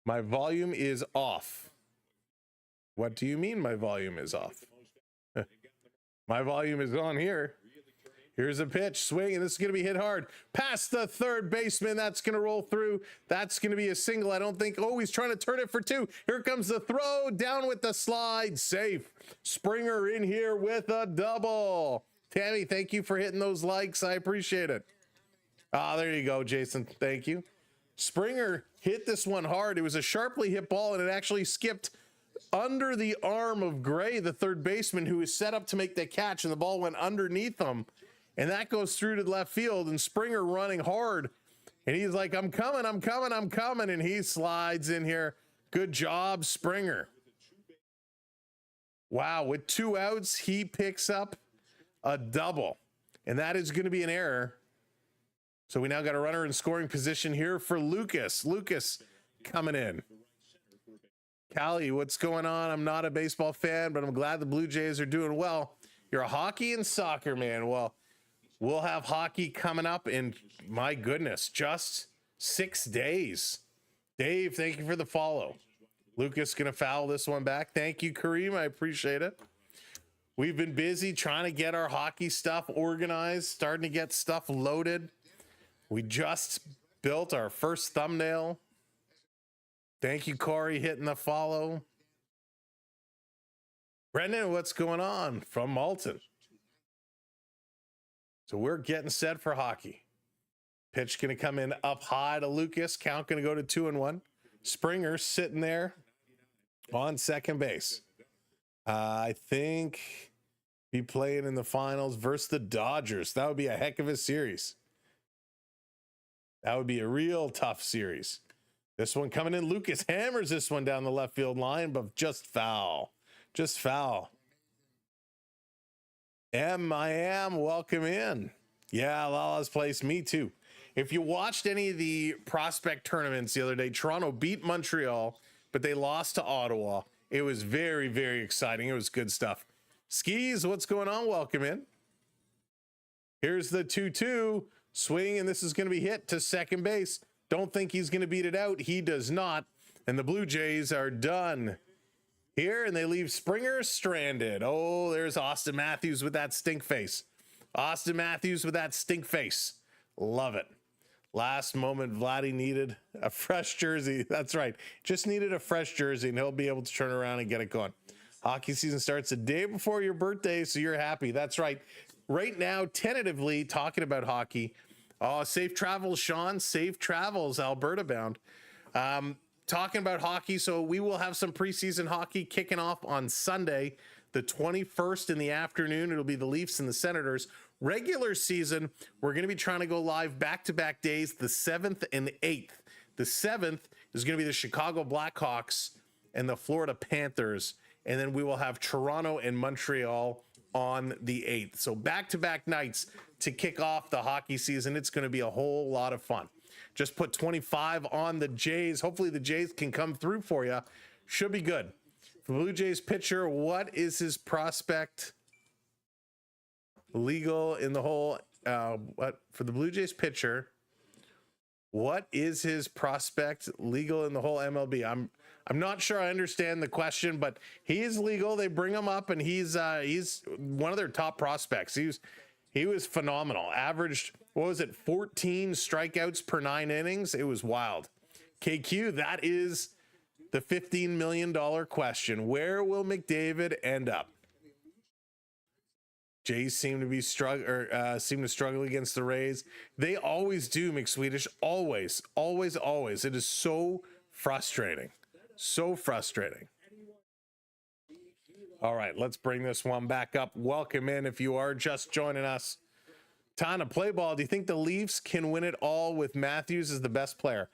My volume is off. What do you mean my volume is off? My volume is on here. Here's a pitch, swing, and this is going to be hit hard. Past the third baseman, that's going to roll through. That's going to be a single. I don't think, oh, he's trying to turn it for two. Here comes the throw, down with the slide, safe. Springer in here with a double. Tammy, thank you for hitting those likes. I appreciate it. Ah, there you go, Jason. Thank you. Springer hit this one hard. It was a sharply hit ball, and it actually skipped under the arm of Gray, the third baseman, who was set up to make the catch, and the ball went underneath him. And that goes through to left field, and Springer running hard. And he's like, I'm coming, I'm coming, I'm coming. And he slides in here. Good job, Springer. Wow, with 2 outs, he picks up a double. And that is going to be an error. So we now got a runner in scoring position here for Lucas. Lucas coming in. Callie, what's going on? I'm not a baseball fan, but I'm glad the Blue Jays are doing well. You're a hockey and soccer man. Well, we'll have hockey coming up in, my goodness, just 6 days. Dave, thank you for the follow. Lucas going to foul this one back. Thank you, Kareem. I appreciate it. We've been busy trying to get our hockey stuff organized, starting to get stuff loaded. We just built our first thumbnail. Thank you, Corey, hitting the follow. Brendan, what's going on from Malton? So we're getting set for hockey. Pitch going to come in up high to Lucas. Count going to go to 2-1. Springer sitting there on second base. I think be playing in the finals versus the Dodgers. That would be a heck of a series. That would be a real tough series. This one coming in. Lucas hammers this one down the left field line, but just foul. Just foul. I am. Welcome in. Yeah, Lala's place. Me too. If you watched any of the prospect tournaments the other day, Toronto beat Montreal, but they lost to Ottawa. It was very, very exciting. It was good stuff. Skis, what's going on? Welcome in. Here's the 2-2 swing, and this is going to be hit to second base. Don't think he's going to beat it out. He does not. And the Blue Jays are done here, and they leave Springer stranded. Oh, there's Austin Matthews with that stink face. Austin Matthews with that stink face. Love it. Last moment, Vladdy needed a fresh jersey. That's right. Just needed a fresh jersey, and he'll be able to turn around and get it going. Hockey season starts the day before your birthday, so you're happy. That's right. Right now, tentatively talking about hockey. Oh, safe travels, Sean. Safe travels, Alberta bound. Talking about hockey, so we will have some preseason hockey kicking off on Sunday, the 21st in the afternoon. It'll be the Leafs and the Senators. Regular season, we're going to be trying to go live back-to-back days, the 7th and 8th. The 7th is going to be the Chicago Blackhawks and the Florida Panthers, and then we will have Toronto and Montreal on the 8th. So back-to-back nights to kick off the hockey season. It's going to be a whole lot of fun. Just put 25 on the Jays. Hopefully the Jays can come through for you. Should be good. The Blue Jays pitcher, what is his prospect legal in the whole what for the Blue Jays pitcher? What is his prospect legal in the whole MLB? I'm not sure I understand the question, but he is legal. They bring him up, and he's one of their top prospects. He was phenomenal. Averaged, what was it, 14 strikeouts per 9 innings? It was wild. KQ, that is the $15 million question. Where will McDavid end up? Jays seem to struggle against the Rays. They always do, McSwedish. Always, always, always. It is so Frustrating. So frustrating. All right, let's bring this one back up. Welcome in if you are just joining us. Time to play ball. Do you think the Leafs can win it all with Matthews as the best player?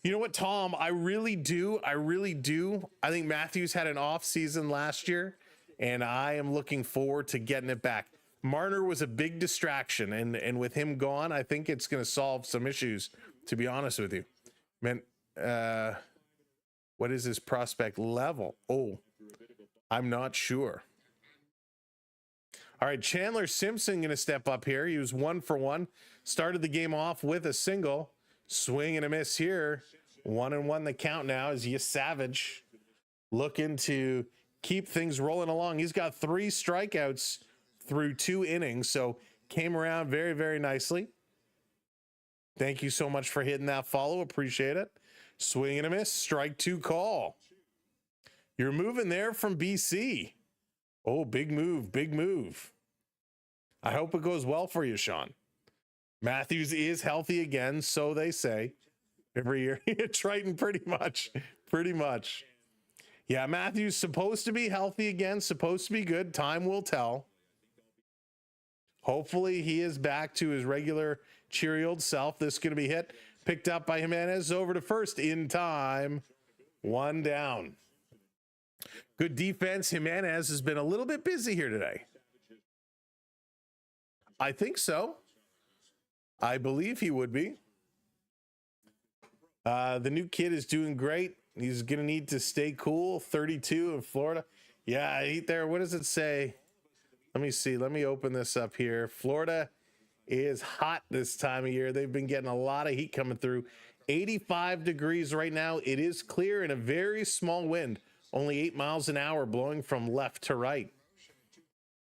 You know what, Tom? I really do. I really do. I think Matthews had an off season last year, and I am looking forward to getting it back. Marner was a big distraction, and with him gone, I think it's going to solve some issues, to be honest with you. Man, what is his prospect level? Oh, I'm not sure. All right, Chandler Simpson going to step up here. He was 1 for 1. Started the game off with a single. Swing and a miss here. 1-1 the count now as Savage looking to keep things rolling along. He's got 3 strikeouts through 2 innings, so came around very, very nicely. Thank you so much for hitting that follow. Appreciate it. Swing and a miss. Strike 2 call. You're moving there from BC. Oh, big move, big move. I hope it goes well for you, Sean. Matthews is healthy again, so they say. Every year. Triton, pretty much. Pretty much. Yeah, Matthews supposed to be healthy again, supposed to be good. Time will tell. Hopefully he is back to his regular cheery old self. This is going to be hit. Picked up by Jimenez over to first in time. 1 down. Good defense. Jimenez has been a little bit busy here today. I think so. I believe he would be. The new kid is doing great. He's going to need to stay cool. 32 in Florida. Yeah, heat there. What does it say? Let me see. Let me open this up here. Florida is hot this time of year. They've been getting a lot of heat coming through. 85 degrees right now. It is clear and a very small wind. Only 8 miles an hour blowing from left to right.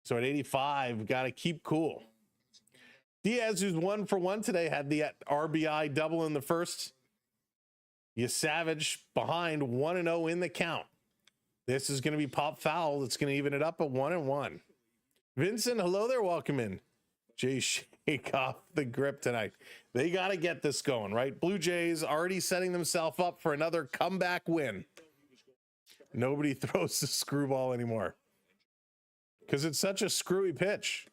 So at 85, got to keep cool. Diaz, who's 1 for 1 today, had the RBI double in the first. Savage behind 1-0 in the count. This is going to be pop foul. That's going to even it up at 1-1. Vincent, hello there. Welcome in. Jay, shake off the grip tonight. They got to get this going, right? Blue Jays already setting themselves up for another comeback win. Nobody throws the screwball anymore because it's such a screwy pitch.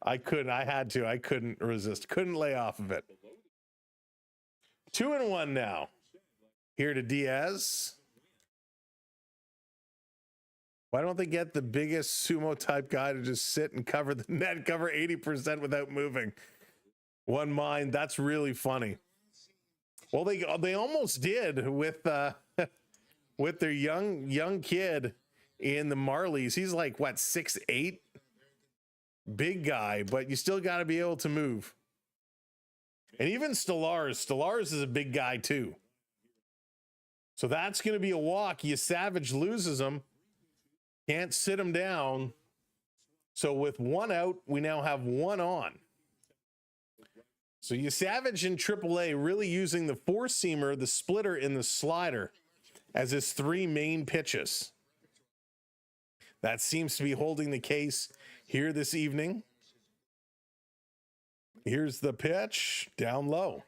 I couldn't resist. Couldn't lay off of it. 2-1 now. Here to Diaz. Why don't they get the biggest sumo type guy to just sit and cover the net, cover 80% without moving? One mind. That's really funny. Well, they almost did with with their young kid in the Marlies. He's like what, 6'8", big guy, but you still got to be able to move. And even Stellaris is a big guy too. So that's going to be a walk. Savage loses him. Can't sit him down. So with 1 out, we now have 1 on. So Savage in AAA really using the four-seamer, the splitter, and the slider as his 3 main pitches. That seems to be holding the case here this evening. Here's the pitch down low.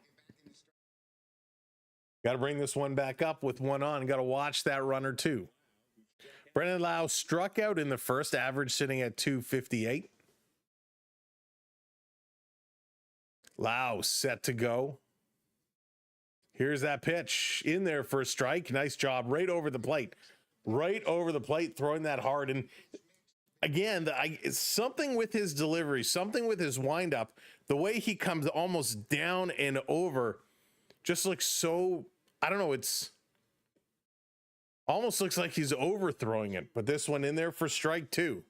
Got to bring this one back up with 1 on. Got to watch that runner too. Brendan Lau struck out in the first, average sitting at 258. Lau set to go. Here's that pitch in there for a strike. Nice job right over the plate. Right over the plate, throwing that hard. And again, it's something with his delivery, something with his windup. The way he comes almost down and over just looks so, I don't know, it's almost looks like he's overthrowing it. But this one in there for strike 2.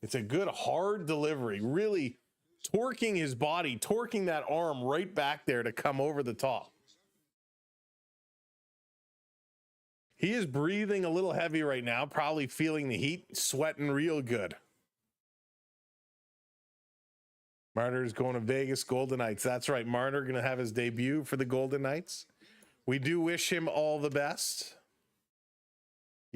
It's a good hard delivery, really torquing his body, torquing that arm right back there to come over the top. He is breathing a little heavy right now, probably feeling the heat, sweating real good. Marner's going to Vegas Golden Knights. That's right. Marner going to have his debut for the Golden Knights. We do wish him all the best.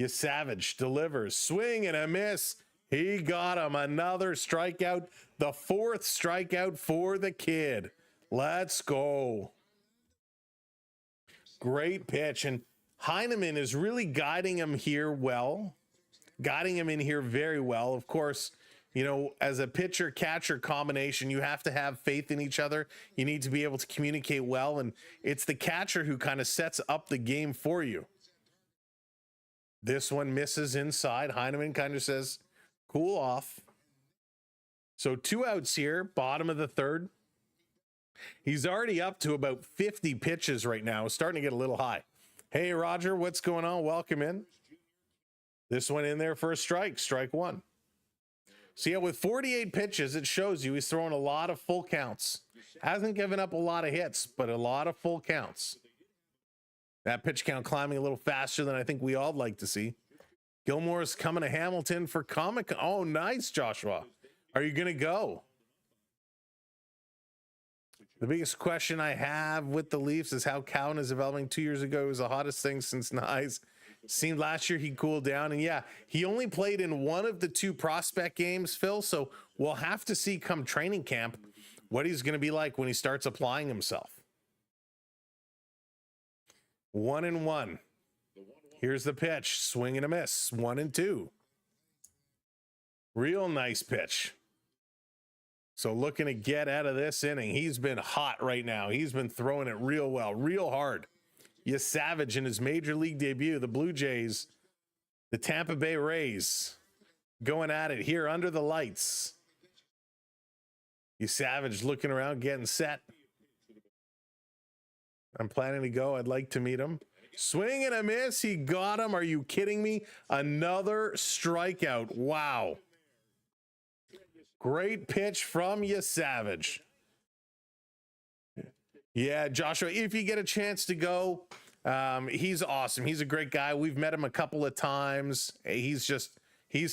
Savage delivers. Swing and a miss. He got him. Another strikeout. The 4th strikeout for the kid. Let's go. Great pitch. And Heineman is really guiding him here well, guiding him in here very well. Of course, you know, as a pitcher catcher combination, you have to have faith in each other. You need to be able to communicate well. And it's the catcher who kind of sets up the game for you. This one misses inside. Heineman kind of says, cool off. So 2 outs here, bottom of the third. He's already up to about 50 pitches right now, starting to get a little high. Hey, Roger, what's going on? Welcome in. This one in there for a strike, strike one. So yeah, with 48 pitches, it shows you he's throwing a lot of full counts. Hasn't given up a lot of hits, but a lot of full counts. That pitch count climbing a little faster than I think we all like to see. Gilmore's coming to Hamilton for comic. Oh, nice, Joshua. Are you going to go? The biggest question I have with the Leafs is how Cowan is developing. 2 years ago, it was the hottest thing since Nyes. Seemed last year he cooled down. And yeah, he only played in one of the 2 prospect games, Phil. So we'll have to see come training camp what he's going to be like when he starts applying himself. 1-1. Here's the pitch. Swing and a miss. 1-2. Real nice pitch. So looking to get out of this inning. He's been hot right now. He's been throwing it real well, real hard. Savage in his major league debut. The Blue Jays, the Tampa Bay Rays, going at it here under the lights. Savage looking around, getting set. I'm planning to go. I'd like to meet him. Swing and a miss. He got him. Are you kidding me? Another strikeout. Wow. Great pitch from Savage. Yeah, Joshua, if you get a chance to go, he's awesome. He's a great guy. We've met him a couple of times. He's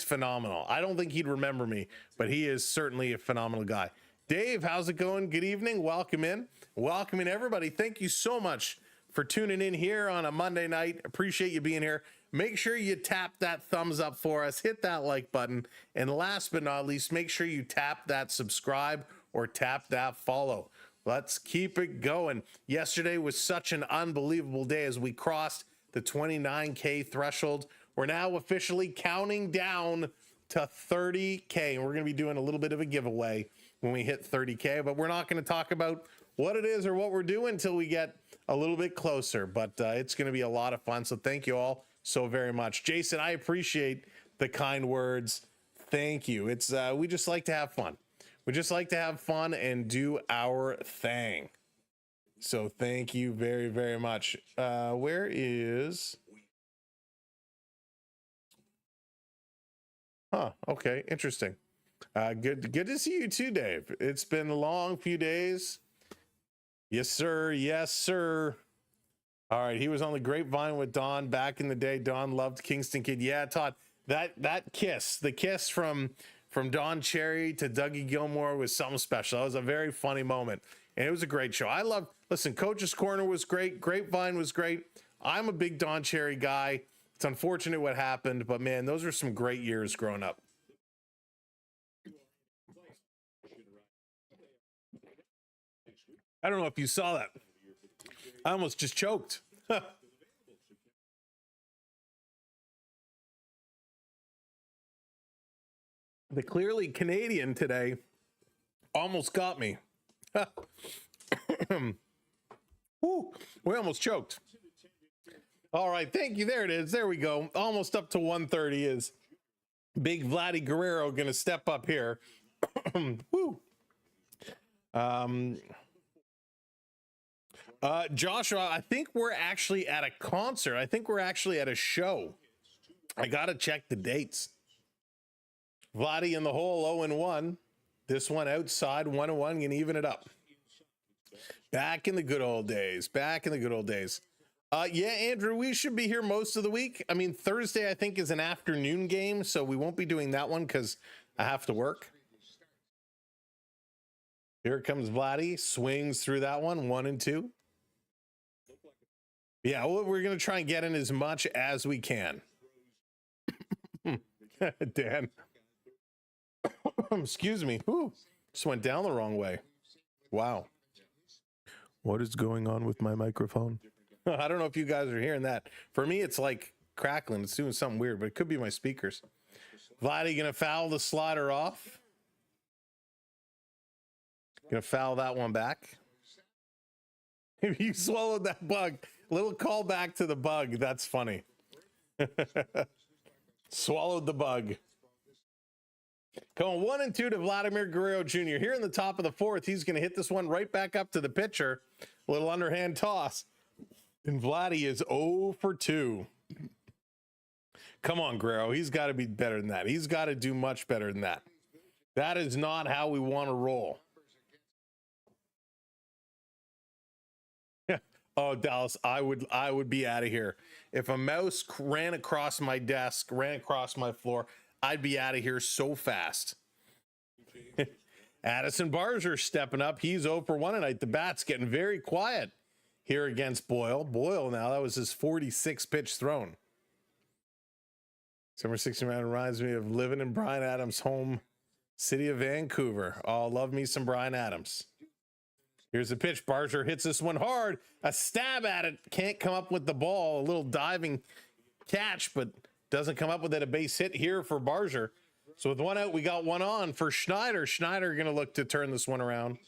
phenomenal. I don't think he'd remember me, but he is certainly a phenomenal guy. Dave, how's it going? Good evening. Welcome in. Welcome in, everybody. Thank you so much for tuning in here on a Monday night. Appreciate you being here. Make sure you tap that thumbs up for us. Hit that like button. And last but not least, make sure you tap that subscribe or tap that follow. Let's keep it going. Yesterday was such an unbelievable day as we crossed the 29K threshold. We're now officially counting down to 30K. And we're going to be doing a little bit of a giveaway when we hit 30K, but we're not going to talk about what it is or what we're doing until we get a little bit closer, but it's going to be a lot of fun. So thank you all so very much. Jason, I appreciate the kind words. Thank you. It's we just like to have fun. We just like to have fun and do our thing. So thank you very, very much. Where is... Huh, okay, interesting. Good to see you too, Dave. It's been a long few days. Yes, sir. Yes, sir. All right, he was on the grapevine with Don back in the day. Don loved Kingston Kid. Yeah, Todd, that kiss, the kiss from Don Cherry to Dougie Gilmore was something special. That was a very funny moment, and it was a great show. Listen, Coach's Corner was great. Grapevine was great. I'm a big Don Cherry guy. It's unfortunate what happened, but man, those were some great years growing up. I don't know if you saw that. I almost just choked. The clearly Canadian today almost got me. Woo, we almost choked. All right, thank you. There it is. There we go. Almost up to 130 is Big Vladdy Guerrero going to step up here. Woo. Joshua, I think we're actually at a concert. I think we're actually at a show. I got to check the dates. Vladdy in the hole 0-1. This one outside 1-1, going to even it up. Back in the good old days. Back in the good old days. Yeah, Andrew, we should be here most of the week. I mean, Thursday, I think, is an afternoon game, so we won't be doing that one because I have to work. Here comes Vladdy. Swings through that one. 1-2. Yeah, well, we're going to try and get in as much as we can. Dan. Excuse me. Ooh, just went down the wrong way. Wow. What is going on with my microphone? I don't know if you guys are hearing that. For me, it's like crackling. It's doing something weird, but it could be my speakers. Vladdy gonna foul the slider off. Gonna foul that one back. If you swallowed that bug, little call back to the bug. That's funny. Swallowed the bug. Going 1-2 to Vladimir Guerrero Jr. Here in the top of the fourth, he's going to hit this one right back up to the pitcher. Little underhand toss. And Vladdy is 0 for 2. Come on, Guerrero. He's got to be better than that. He's got to do much better than that. That is not how we want to roll. Oh, Dallas, I would be out of here. If a mouse ran across my desk, ran across my floor, I'd be out of here so fast. Addison Barger stepping up. He's 0 for 1 tonight. The bat's getting very quiet here against Boyle. Boyle now, that was his 46th pitch thrown. Summer 69 reminds me of living in Bryan Adams' home city of Vancouver. Oh, love me some Bryan Adams. Here's the pitch. Barger hits this one hard. A stab at it. Can't come up with the ball. A little diving catch, but doesn't come up with it. A base hit here for Barger. So with one out, we got one on for Schneider. Schneider going to look to turn this one around.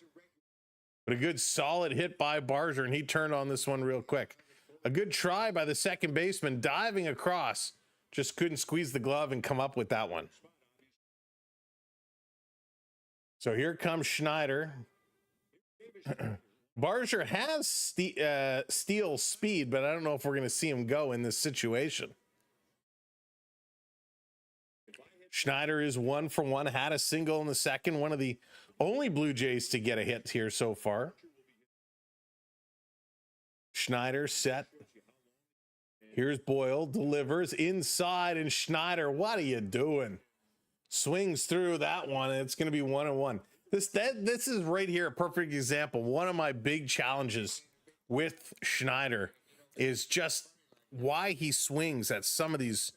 But a good solid hit by Barger, and he turned on this one real quick. A good try by the second baseman, diving across. Just couldn't squeeze the glove and come up with that one. So here comes Schneider. Barger has steal speed, but I don't know if we're going to see him go in this situation. Schneider is 1 for 1, had a single in the second, one of the only Blue Jays to get a hit here so far. Schneider set. Here's Boyle, delivers inside, and Schneider, what are you doing? Swings through that one, and it's going to be 1-1. This is right here a perfect example. One of my big challenges with Schneider is just why he swings at some of these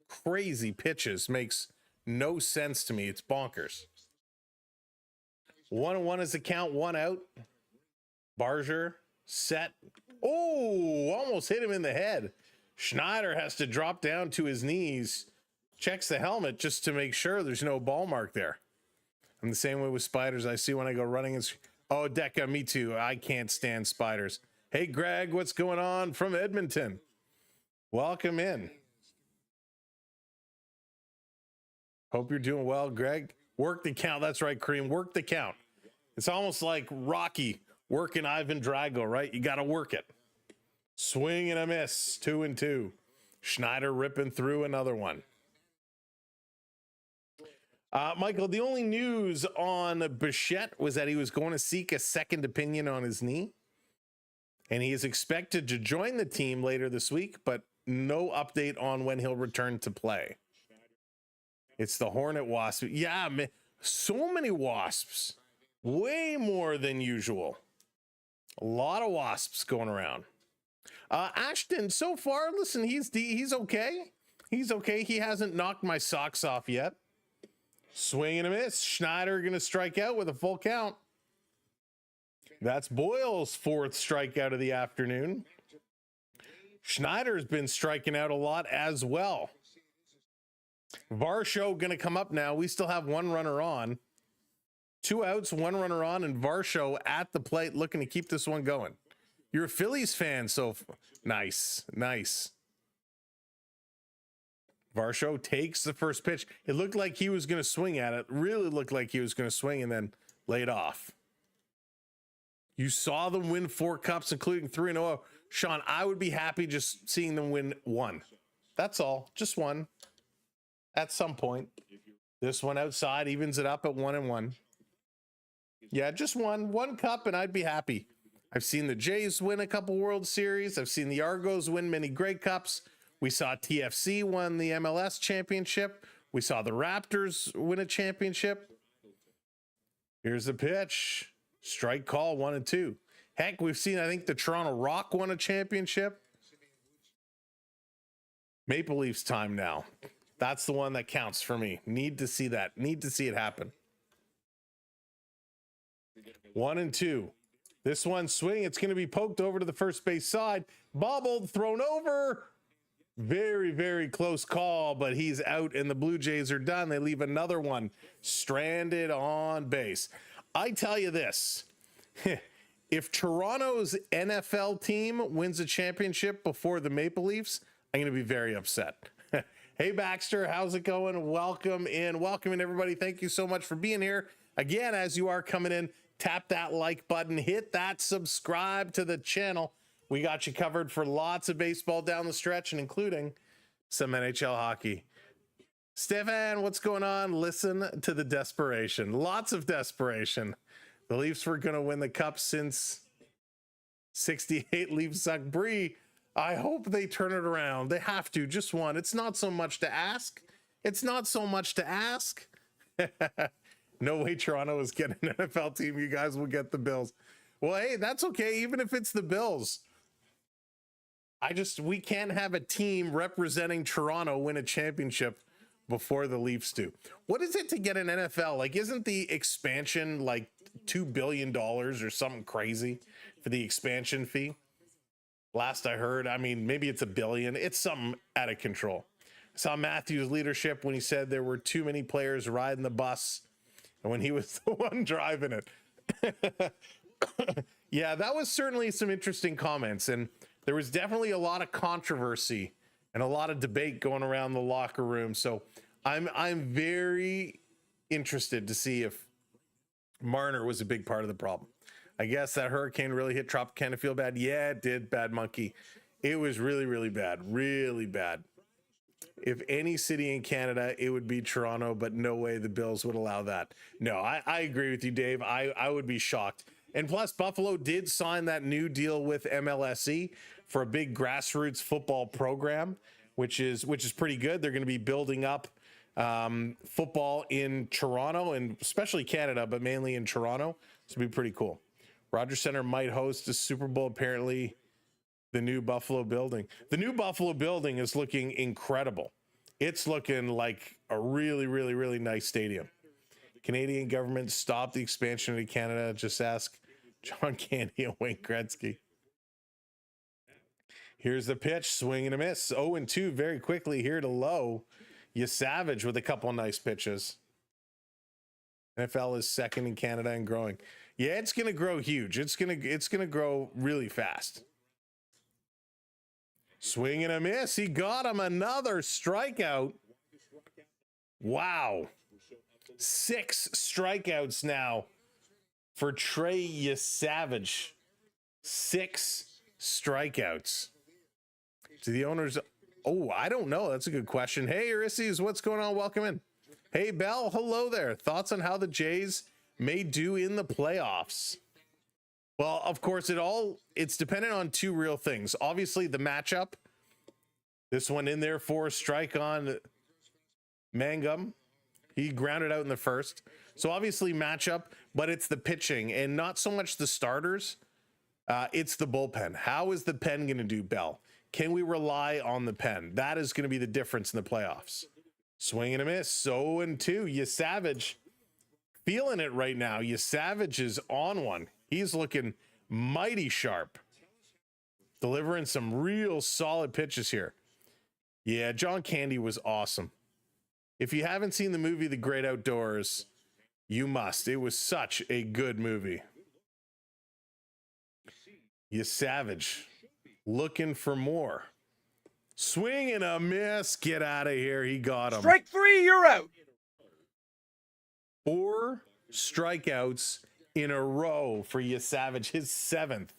crazy pitches makes no sense to me. It's bonkers. 1-1 is the count, one out. Barger set. Oh, almost hit him in the head. Schneider has to drop down to his knees, checks the helmet just to make sure there's no ball mark there. I'm the same way with spiders. I see when I go running. Oh, Decca, me too. I can't stand spiders. Hey, Greg, what's going on from Edmonton? Welcome in. Hope you're doing well, Greg. Work the count. That's right, Kareem. Work the count. It's almost like Rocky working Ivan Drago, right? You got to work it. Swing and a miss. 2-2. Schneider ripping through another one. Michael, the only news on Bichette was that he was going to seek a second opinion on his knee. And he is expected to join the team later this week, but no update on when he'll return to play. It's the Hornet Wasp. Yeah, man, so many wasps. Way more than usual. A lot of wasps going around. Ashton, so far, listen, he's okay. He's okay. He hasn't knocked my socks off yet. Swing and a miss. Schneider going to strike out with a full count. That's Boyle's 4th strikeout of the afternoon. Schneider's been striking out a lot as well. Varsho going to come up now. We still have one runner on. 2 outs, 1 runner on, and Varsho at the plate looking to keep this one going. You're a Phillies fan, so nice, nice. Varsho takes the first pitch. It looked like he was going to swing at it. Really looked like he was going to swing and then laid off. You saw them win 4 cups, including 3-0. Sean, I would be happy just seeing them win 1. That's all. Just 1. At some point. This one outside evens it up at 1-1. Yeah, just 1. 1 cup and I'd be happy. I've seen the Jays win a couple World Series. I've seen the Argos win many Grey Cups. We saw TFC won the MLS championship. We saw the Raptors win a championship. Here's the pitch. Strike call, 1-2. Heck, we've seen, I think, the Toronto Rock won a championship. Maple Leafs time now. That's the one that counts for me. Need to see that. Need to see it happen. 1-2. This one swing, it's going to be poked over to the first base side. Bobbled, thrown over. Very, very close call, but he's out and the Blue Jays are done. They leave another one stranded on base. I tell you this, if Toronto's NFL team wins a championship before the Maple Leafs, I'm going to be very upset. Hey, Baxter, how's it going? Welcome in, everybody. Thank you so much for being here. Again, as you are coming in, tap that like button, hit that subscribe to the channel. We got you covered for lots of baseball down the stretch, and including some NHL hockey. Stefan, what's going on? Listen to the desperation. Lots of desperation. The Leafs were going to win the cup since 68. Leafs suck. Bree, I hope they turn it around. They have to. Just one. It's not so much to ask. It's not so much to ask. No way Toronto is getting an NFL team. You guys will get the Bills. Well, hey, that's okay. Even if it's the Bills. We can't have a team representing Toronto win a championship before the Leafs do. What is it to get an NFL? Like, isn't the expansion like $2 billion or something crazy for the expansion fee? Last I heard, I mean, maybe it's $1 billion. It's something out of control. I saw Matthew's leadership when he said there were too many players riding the bus and when he was the one driving it. Yeah, that was certainly some interesting comments, and there was definitely a lot of controversy and a lot of debate going around the locker room. So I'm very interested to see if Marner was a big part of the problem. I guess that hurricane really hit Tropicana Field bad. Yeah, it did, Bad Monkey. It was really, really bad, really bad. If any city in Canada, it would be Toronto, but no way the Bills would allow that. No, I agree with you, Dave. I would be shocked. And plus, Buffalo did sign that new deal with MLSE for a big grassroots football program, which is pretty good. They're going to be building up football in Toronto and especially Canada, but mainly in Toronto. So it'll be pretty cool. Rogers Center might host a Super Bowl, apparently. The new Buffalo building. The new Buffalo building is looking incredible. It's looking like a really, really, really nice stadium. Canadian government stopped the expansion to Canada. Just ask John Candy and Wayne Gretzky. Here's the pitch, swing and a miss. 0-2 very quickly here to Low. Savage with a couple of nice pitches. NFL is second in Canada and growing. Yeah, it's going to grow huge. It's going to grow really fast. Swing and a miss. He got him. Another strikeout. Wow. 6 strikeouts now for Trey Savage. 6 strikeouts. To the owners. Oh, I don't know. That's a good question. Hey, Eurices, what's going on? Welcome in. Hey, Bell. Hello there. Thoughts on how the Jays may do in the playoffs? Well, of course, it's dependent on 2 real things. Obviously, the matchup. This one in there for a strike on Mangum. He grounded out in the first. So obviously matchup, but it's the pitching and not so much the starters. It's the bullpen. How is the pen going to do, Bell? Can we rely on the pen? That is going to be the difference in the playoffs. Swing and a miss. 0-2. Savage feeling it right now. Savage is on one. He's looking mighty sharp. Delivering some real solid pitches here. Yeah, John Candy was awesome. If you haven't seen the movie The Great Outdoors, you must. It was such a good movie. Savage looking for more. Swing and a miss. Get out of here. He got him. Strike 3, you're out. 4 strikeouts in a row for Savage, his 7th.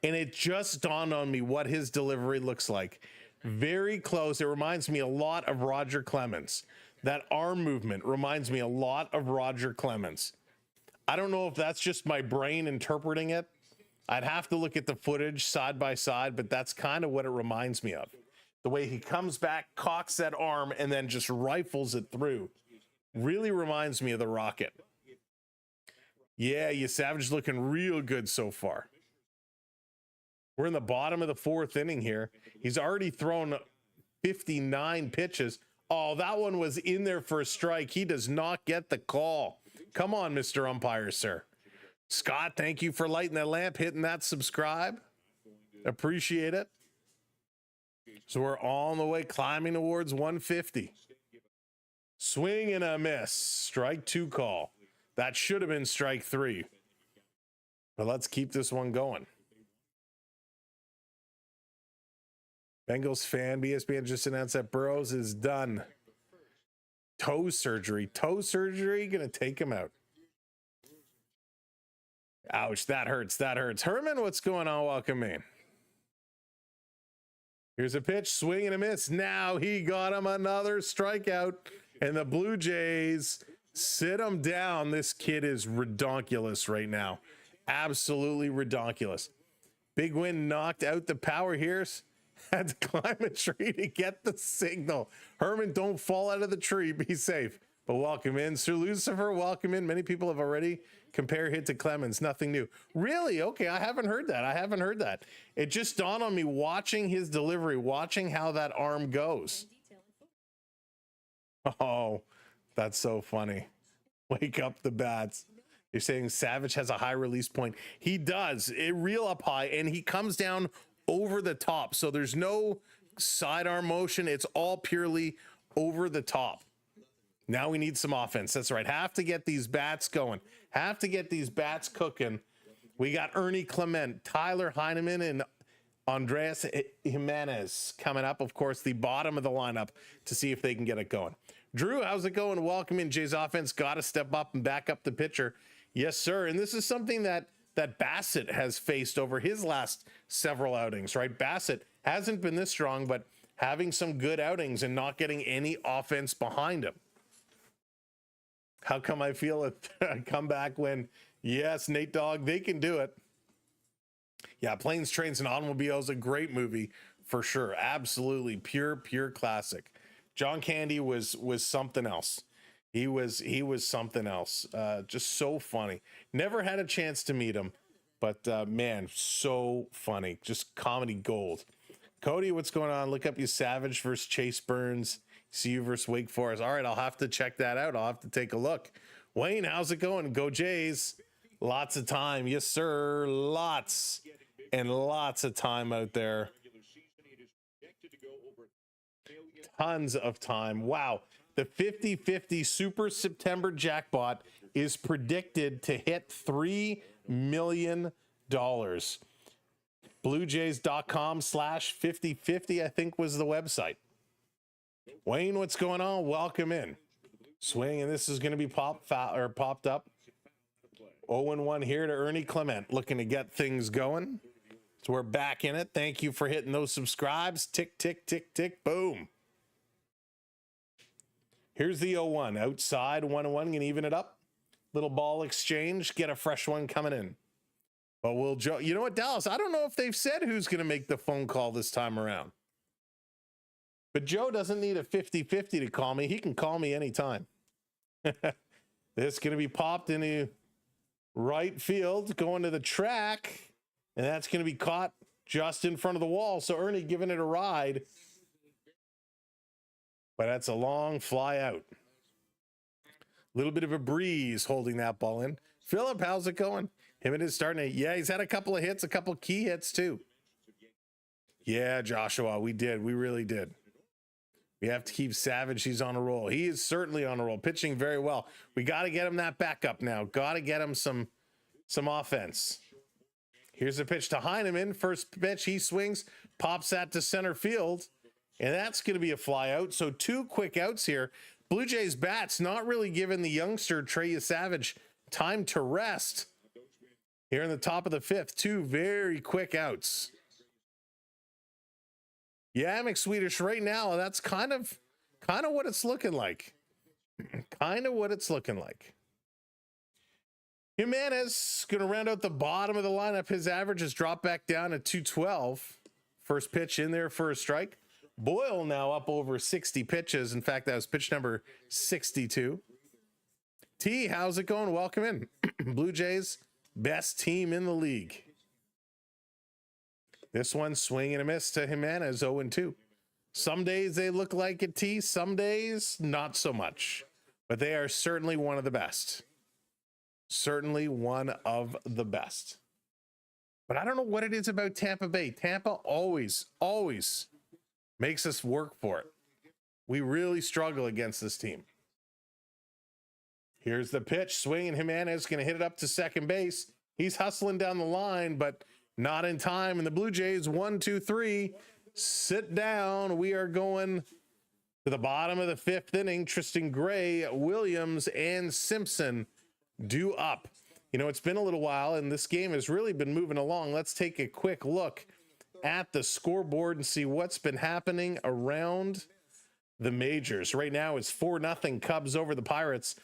And it just dawned on me what his delivery looks like. Very close. It reminds me a lot of Roger Clemens. That arm movement reminds me a lot of Roger Clemens. I don't know if that's just my brain interpreting it. I'd have to look at the footage side by side, but that's kind of what it reminds me of. The way he comes back, cocks that arm, and then just rifles it through. Really reminds me of the Rocket. Yeah, Savage looking real good so far. We're in the bottom of the 4th inning here. He's already thrown 59 pitches. Oh, that one was in there for a strike. He does not get the call. Come on, Mr. Umpire, sir. Scott, thank you for lighting that lamp, hitting that subscribe. Appreciate it. So we're on the way, climbing towards 150. Swing and a miss. Strike 2 call. That should have been strike 3. But let's keep this one going. Bengals fan, BSBN just announced that Burrows is done. Toe surgery. Toe surgery, gonna take him out. Ouch, that hurts. That hurts. Herman, what's going on? Welcome in. Here's a pitch, swing and a miss. Now he got him another strikeout, and the Blue Jays sit him down. This kid is redonkulous right now. Absolutely redonkulous. Big win knocked out the power here. Had to climb a tree to get the signal. Herman, don't fall out of the tree. Be safe. But welcome in. Sir Lucifer, welcome in. Many people have already compared hit to Clemens. Nothing new. Really? Okay, I haven't heard that. I haven't heard that. It just dawned on me watching his delivery, watching how that arm goes. Oh, that's so funny. Wake up the bats. You're saying Savage has a high release point. He does. It real up high, and he comes down over the top. So there's no sidearm motion. It's all purely over the top. Now we need some offense. That's right. Have to get these bats going. Have to get these bats cooking. We got Ernie Clement, Tyler Heineman, and Andres Jimenez coming up. Of course, the bottom of the lineup to see if they can get it going. Drew, how's it going? Welcome in. Jay's offense got to step up and back up the pitcher. Yes, sir. And this is something that Bassett has faced over his last several outings, right? Bassett hasn't been this strong, but having some good outings and not getting any offense behind him. How come I feel a comeback when, yes, Nate Dogg, they can do it. Yeah, Planes, Trains, and Automobiles, a great movie for sure. Absolutely pure classic. John Candy was something else. He was something else. Just so funny. Never had a chance to meet him, but man, so funny. Just comedy gold. Cody, what's going on? Look up you Savage versus Chase Burns. CU versus Wake Forest. All right, I'll have to check that out. I'll have to take a look. Wayne, how's it going? Go Jays. Lots of time. Yes, sir. Lots and lots of time out there. Tons of time. Wow. The 50-50 Super September jackpot is predicted to hit $3 million. BlueJays.com/5050, I think, was the website. Wayne, what's going on? Welcome in. Swing, and this is going to be popped up. 0-1 here to Ernie Clement, looking to get things going. So we're back in it. Thank you for hitting those subscribes. Tick, tick, tick, tick, boom. Here's the 0-1. Outside, 1-1, can even it up. Little ball exchange, get a fresh one coming in. But we'll, you know what, Dallas, I don't know if they've said who's going to make the phone call this time around. But Joe doesn't need a 50-50 to call me. He can call me anytime. This is going to be popped into right field, going to the track, and that's going to be caught just in front of the wall. So Ernie giving it a ride. But that's a long fly out. A little bit of a breeze holding that ball in. Philip, how's it going? Him and his starting to, yeah, he's had a couple of hits, a couple key hits too. Yeah, Joshua, we did. We really did. We have to keep Savage. He's on a roll. He is certainly on a roll, pitching very well. We got to get him that backup now. Got to get him some offense. Here's a pitch to Heineman. First pitch, he swings, pops that to center field, and that's going to be a fly out. So 2 quick outs here. Blue Jays bats not really giving the youngster Trey Savage time to rest. Here in the top of the 5th, 2 very quick outs. Yeah, McSwedish, right now, that's kind of what it's looking like. Kind of what it's looking like. Jimenez going to round out the bottom of the lineup. His average has dropped back down to 212. First pitch in there for a strike. Boyle now up over 60 pitches. In fact, that was pitch number 62. T, how's it going? Welcome in. Blue Jays, best team in the league. This one, swing and a miss to Jimenez, 0-2. Some days they look like a T, some days not so much. But they are certainly one of the best. Certainly one of the best. But I don't know what it is about Tampa Bay. Tampa always makes us work for it. We really struggle against this team. Here's the pitch. Swinging. Jimenez going to hit it up to second base. He's hustling down the line, but not in time. And the Blue Jays, 1, 2, 3, sit down. We are going to the bottom of the fifth inning. Tristan Gray, Williams, and Simpson due up. You know, it's been a little while, and this game has really been moving along. Let's take a quick look at the scoreboard and see what's been happening around the majors. Right now, it's 4-0 Cubs over the Pirates.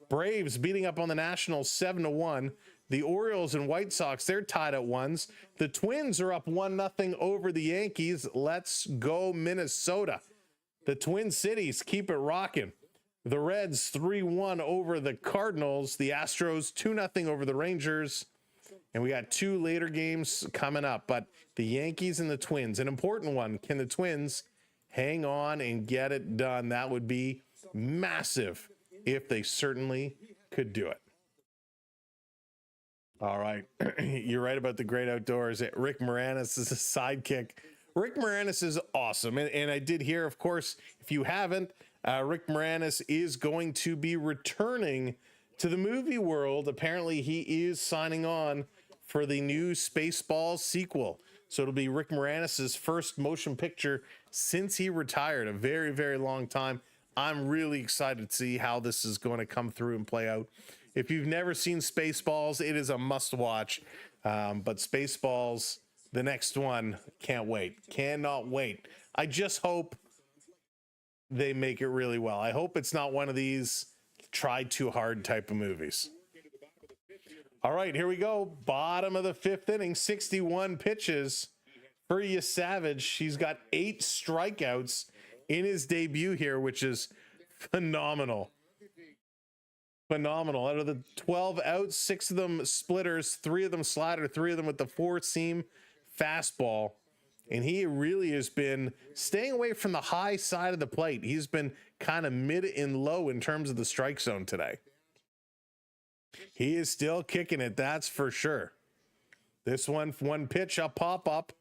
Braves beating up on the Nationals 7-1. The Orioles and White Sox, they're tied at ones. The Twins are up 1-0 over the Yankees. Let's go, Minnesota. The Twin Cities keep it rocking. The Reds 3-1 over the Cardinals. The Astros 2-0 over the Rangers. And we got 2 later games coming up. But the Yankees and the Twins, an important one. Can the Twins hang on and get it done? That would be massive if they certainly could do it. All right. You're right about the great outdoors. Rick Moranis is a sidekick. Rick Moranis is awesome. And I did hear, of course, if you haven't, Rick Moranis is going to be returning to the movie world. Apparently, he is signing on for the new Spaceballs sequel. So it'll be Rick Moranis' first motion picture since he retired, a very, very long time. I'm really excited to see how this is going to come through and play out. If you've never seen Spaceballs, it is a must-watch. But Spaceballs, the next one, can't wait. Cannot wait. I just hope they make it really well. I hope it's not one of these try too hard type of movies. All right, here we go. Bottom of the fifth inning, 61 pitches for Savage. He's got 8 strikeouts in his debut here, which is phenomenal. Phenomenal. Out of the 12 outs, 6 of them splitters, 3 of them slider, 3 of them with the 4-seam fastball. And he really has been staying away from the high side of the plate. He's been kind of mid and low in terms of the strike zone today. He is still kicking it, that's for sure. This one pitch, a pop-up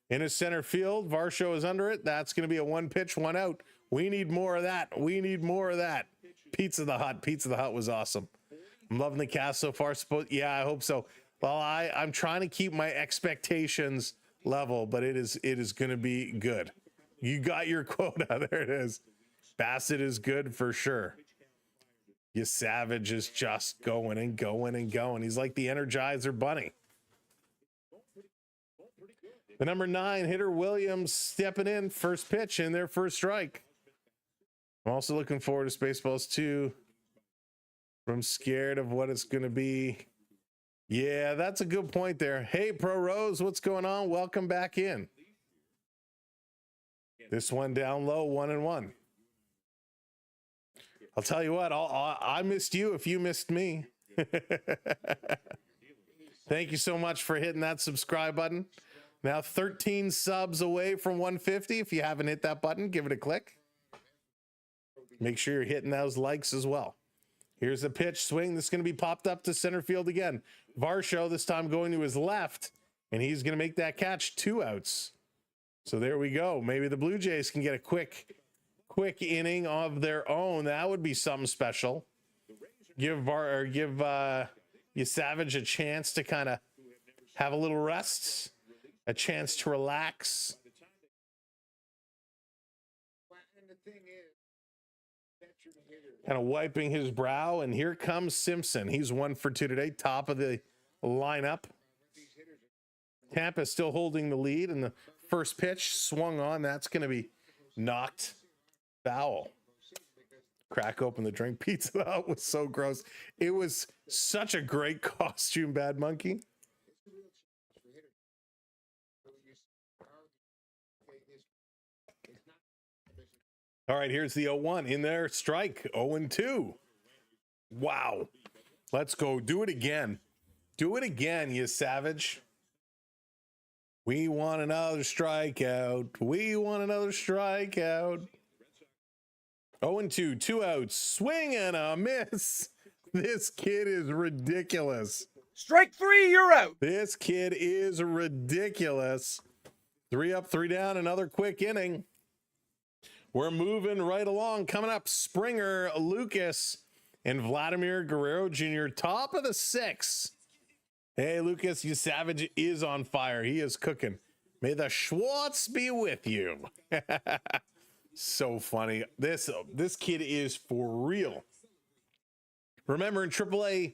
in his center field. Varsho is under it. That's going to be a 1 pitch, 1 out. We need more of that. We need more of that. Pizza the Hut. Pizza the Hut was awesome. I'm loving the cast so far. Yeah, I hope so. Well, I'm trying to keep my expectations level, but it is going to be good. You got your quota. There it is. Bassett is good for sure. Savage is just going and going and going. He's like the Energizer Bunny. The number 9 hitter Williams stepping in, first pitch in their first strike. I'm also looking forward to Spaceballs 2. I'm scared of what it's going to be. Yeah, that's a good point there. Hey, Pro Rose, what's going on? Welcome back in. This one down low, 1-1. I'll tell you what, I missed you if you missed me. Thank you so much for hitting that subscribe button. Now 13 subs away from 150. If you haven't hit that button, give it a click. Make sure you're hitting those likes as well. Here's the pitch swing. This is going to be popped up to center field again. Varsho this time going to his left, and he's going to make that catch. 2 outs. So there we go. Maybe the Blue Jays can get a quick inning of their own. That would be something special. Give Savage a chance to kind of have a little rest, a chance to relax. Kind of wiping his brow, and here comes Simpson. He's 1 for 2 today, top of the lineup. Tampa still holding the lead, and the first pitch swung on. That's going to be knocked foul. Crack open the drink. Pizza Hut was so gross. It was such a great costume, Bad Monkey. All right, here's the 0-1 in there. Strike 0-2. Wow. Let's go. Do it again. Do it again, Savage. We want another strikeout. We want another strikeout. 0-2, 2 outs. Swing and a miss This kid is ridiculous. Strike three, you're out. This kid is ridiculous. 3 up, 3 down, another quick inning. We're moving right along. Coming up, Springer, Lucas, and Vladimir Guerrero Jr. Top of the 6th. Hey, Lucas, you Savage is on fire. He is cooking. May the Schwartz be with you. So funny. This kid is for real. Remember, in AAA,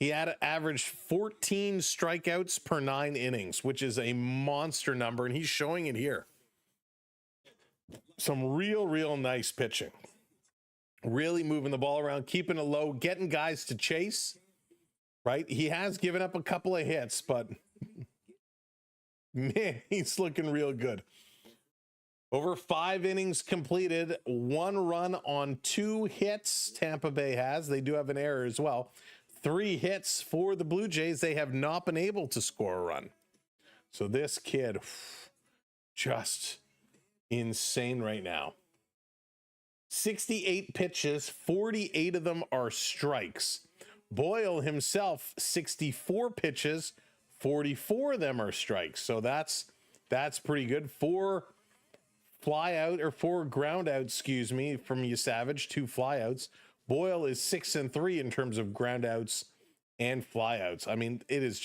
he had averaged 14 strikeouts per 9 innings, which is a monster number, and he's showing it here. Some real nice pitching. Really moving the ball around, keeping it low, getting guys to chase, right? He has given up a couple of hits, but man, he's looking real good. Over 5 innings completed, 1 run on 2 hits. Tampa Bay has. They do have an error as well. 3 hits for the Blue Jays. They have not been able to score a run. So this kid, just insane right now. 68 pitches, 48 of them are strikes. Boyle himself, 64 pitches, 44 of them are strikes. So that's pretty good. 4 ground outs, excuse me, from you Savage, 2 flyouts. Boyle is 6-3 in terms of ground outs and flyouts. I mean, he's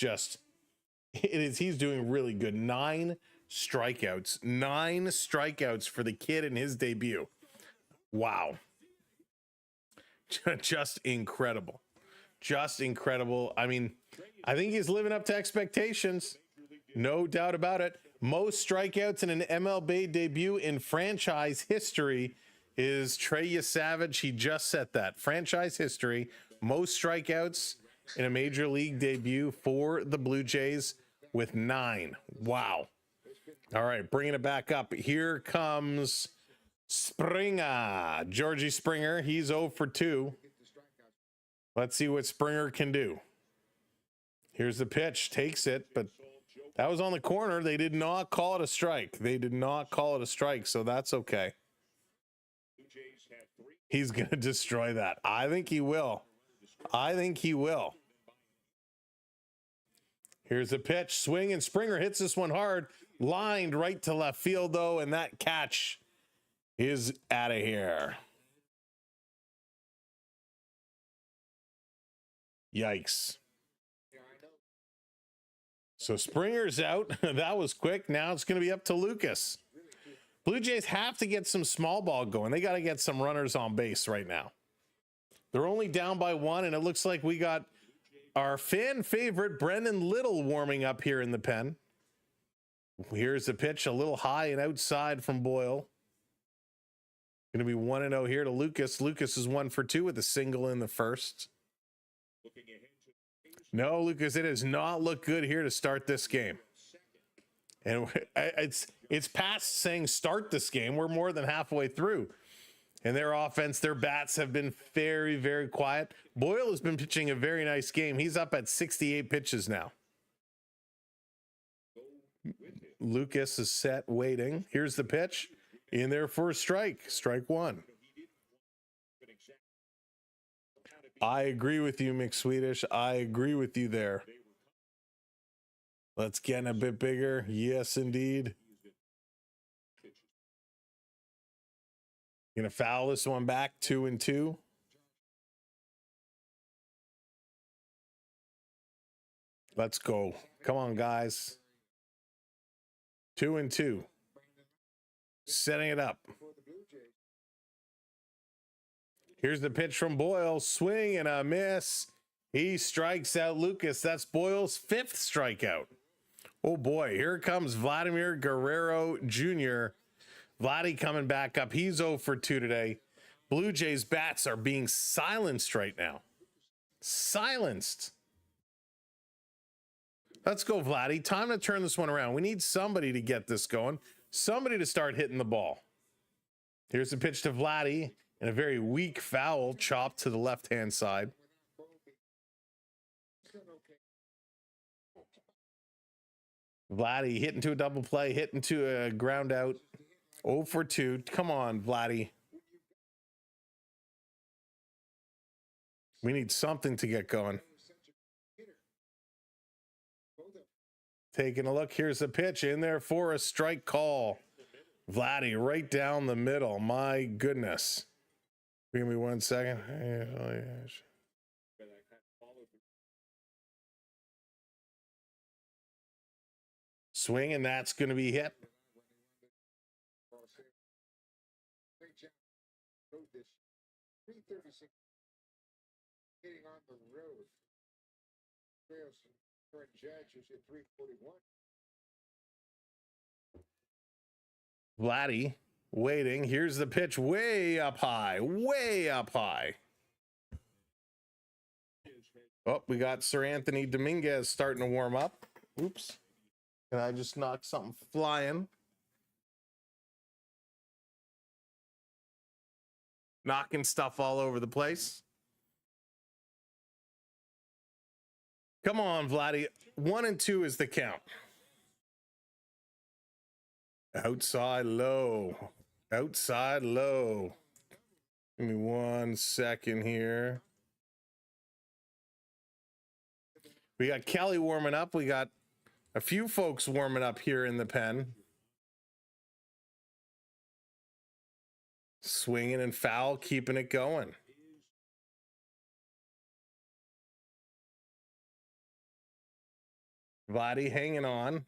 doing really good. 9 strikeouts for the kid in his debut. Wow. Just incredible. I mean, I think he's living up to expectations. No doubt about it. Most strikeouts in an MLB debut in franchise history is Trey Savage. He just set that. Franchise history. Most strikeouts in a major league debut for the Blue Jays with 9. Wow. All right, bringing it back up. Here comes Springer. Georgie Springer. He's 0 for 2. Let's see what Springer can do. Here's the pitch. Takes it, but that was on the corner. They did not call it a strike. So that's okay. He's going to destroy that. I think he will. Here's the pitch. Swing, and Springer hits this one hard. Lined right to left field, though, and that catch is out of here. Yikes. So Springer's out. That was quick. Now it's going to be up to Lucas. Blue Jays have to get some small ball going. They got to get some runners on base right now. They're only down by 1, and it looks like we got our fan favorite Brendan Little warming up here in the pen. Here's the pitch, a little high and outside from Boyle. Going to be 1-0 here to Lucas. Lucas is 1 for 2 with a single in the first. No, Lucas, it does not look good here to start this game. And it's past saying start this game. We're more than halfway through. And their offense, their bats have been very quiet. Boyle has been pitching a very nice game. He's up at 68 pitches now. Lucas is set, waiting. Here's the pitch. In there for a strike. Strike 1. I agree with you, McSwedish. I agree with you there. Let's get a bit bigger. Yes, indeed. Gonna foul this one back. 2-2. Let's go. Come on, guys. 2-2. Setting it up. Here's the pitch from Boyle. Swing and a miss. He strikes out Lucas. That's Boyle's 5th strikeout. Oh boy, here comes Vladimir Guerrero Jr. Vladdy coming back up. He's 0 for 2 today. Blue Jays bats are being silenced right now. Silenced. Let's go, Vladdy. Time to turn this one around. We need somebody to get this going. Somebody to start hitting the ball. Here's the pitch to Vladdy, and a very weak foul chopped to the left-hand side. Vladdy hitting to a double play, hitting to a ground out. 0 for 2. Come on, Vladdy. We need something to get going. Taking a look. Here's the pitch in there for a strike call. Vladdy right down the middle. My goodness. Give me 1 second. Swing, and that's going to be hit. Hitting on the road. Current judge is at 341. Vladdy waiting. Here's the pitch way up high. Way up high. Oh, we got Sir Anthony Dominguez starting to warm up. Oops. And I just knocked something flying. Knocking stuff all over the place. Come on, Vladdy. 1 and 2 is the count. Outside low. Outside low. Give me 1 second here. We got Kelly warming up. We got a few folks warming up here in the pen. Swinging and foul, keeping it going. Vladdy hanging on.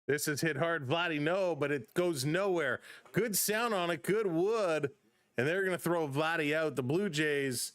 This is hit hard. Vladdy, no, but it goes nowhere. Good sound on it. Good wood. And they're going to throw Vladdy out. The Blue Jays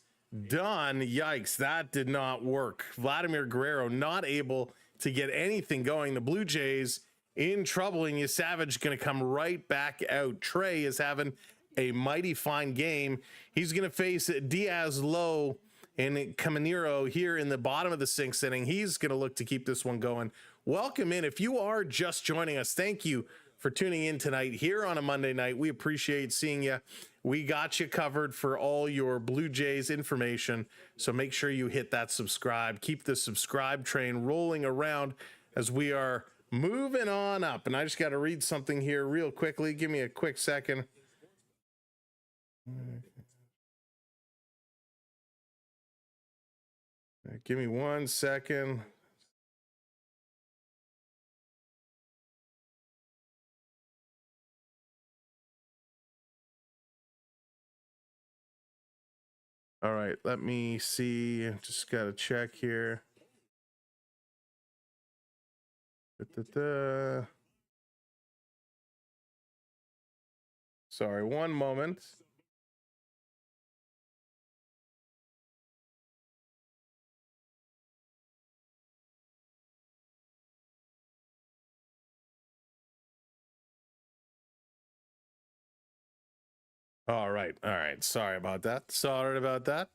done. Yikes, that did not work. Vladimir Guerrero not able to get anything going. The Blue Jays in trouble, and Savage going to come right back out. Trey is having a mighty fine game. He's going to face Diaz low and Caminero here in the bottom of the 6th inning. He's going to look to keep this one going. Welcome in. If you are just joining us, thank you for tuning in tonight here on a Monday night. We appreciate seeing you. We got you covered for all your Blue Jays information. So make sure you hit that subscribe. Keep the subscribe train rolling around as we are moving on up. And I just got to read something here real quickly. Give me a quick second. Give me 1 second. All right, let me see. Just got to check here. Sorry, one moment. All right. Sorry about that.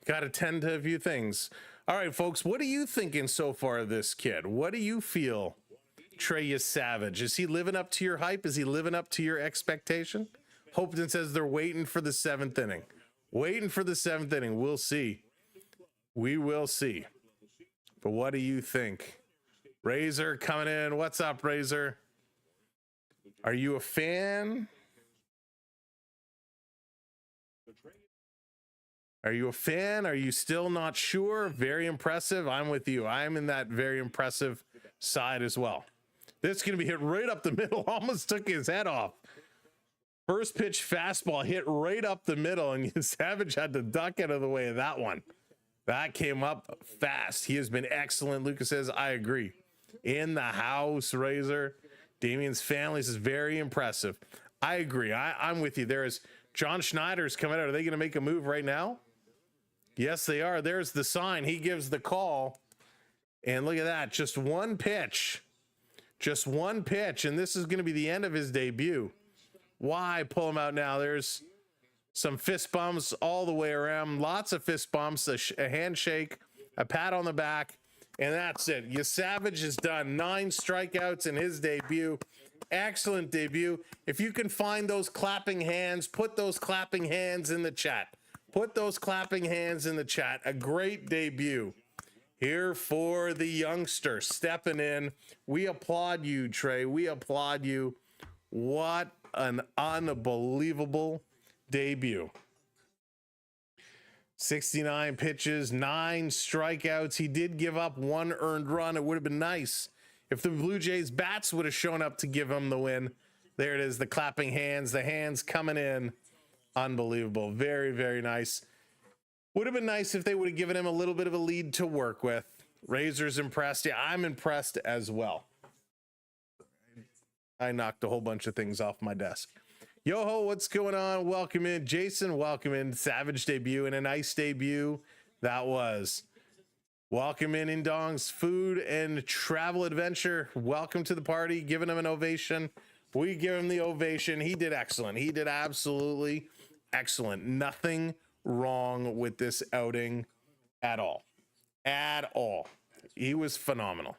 Got to tend to a few things. All right, folks, what are you thinking so far of this kid? What do you feel, Trey Savage? Is he living up to your hype? Is he living up to your expectation? Hopeton says they're waiting for the 7th inning. Waiting for the 7th inning. We'll see. We will see. But what do you think? Razor coming in. What's up, Razor? Are you a fan? Are you a fan? Are you still not sure? Very impressive. I'm with you. I'm in that very impressive side as well. This is going to be hit right up the middle. Almost took his head off. First pitch fastball hit right up the middle, and Savage had to duck out of the way of that one. That came up fast. He has been excellent. Lucas says, I agree. In the house, Razor. Damien's family is very impressive. I agree. I'm with you. There is John Schneider's coming out. Are they going to make a move right now? Yes, they are. There's the sign. He gives the call. And look at that. Just one pitch. Just one pitch. And this is going to be the end of his debut. Why pull him out now? There's some fist bumps all the way around. Lots of fist bumps, a handshake, a pat on the back. And that's it. Savage has done 9 strikeouts in his debut. Excellent debut. If you can find those clapping hands, put those clapping hands in the chat. Put those clapping hands in the chat. A great debut here for the youngster stepping in. We applaud you, Trey. We applaud you. What an unbelievable debut. 69 pitches, 9 strikeouts. He did give up 1 earned run. It would have been nice if the Blue Jays bats would have shown up to give him the win. There it is, the clapping hands, the hands coming in. Unbelievable. Very, very nice. Would have been nice if they would have given him a little bit of a lead to work with. Razor's impressed. Yeah, I'm impressed as well. I knocked a whole bunch of things off my desk. Yo-ho, what's going on? Welcome in. Jason, welcome in. Savage debut and a nice debut. That was. Welcome in Dong's food and travel adventure. Welcome to the party. Giving him an ovation. We give him the ovation. He did excellent. He did absolutely excellent. Nothing wrong with this outing at all. At all. He was phenomenal.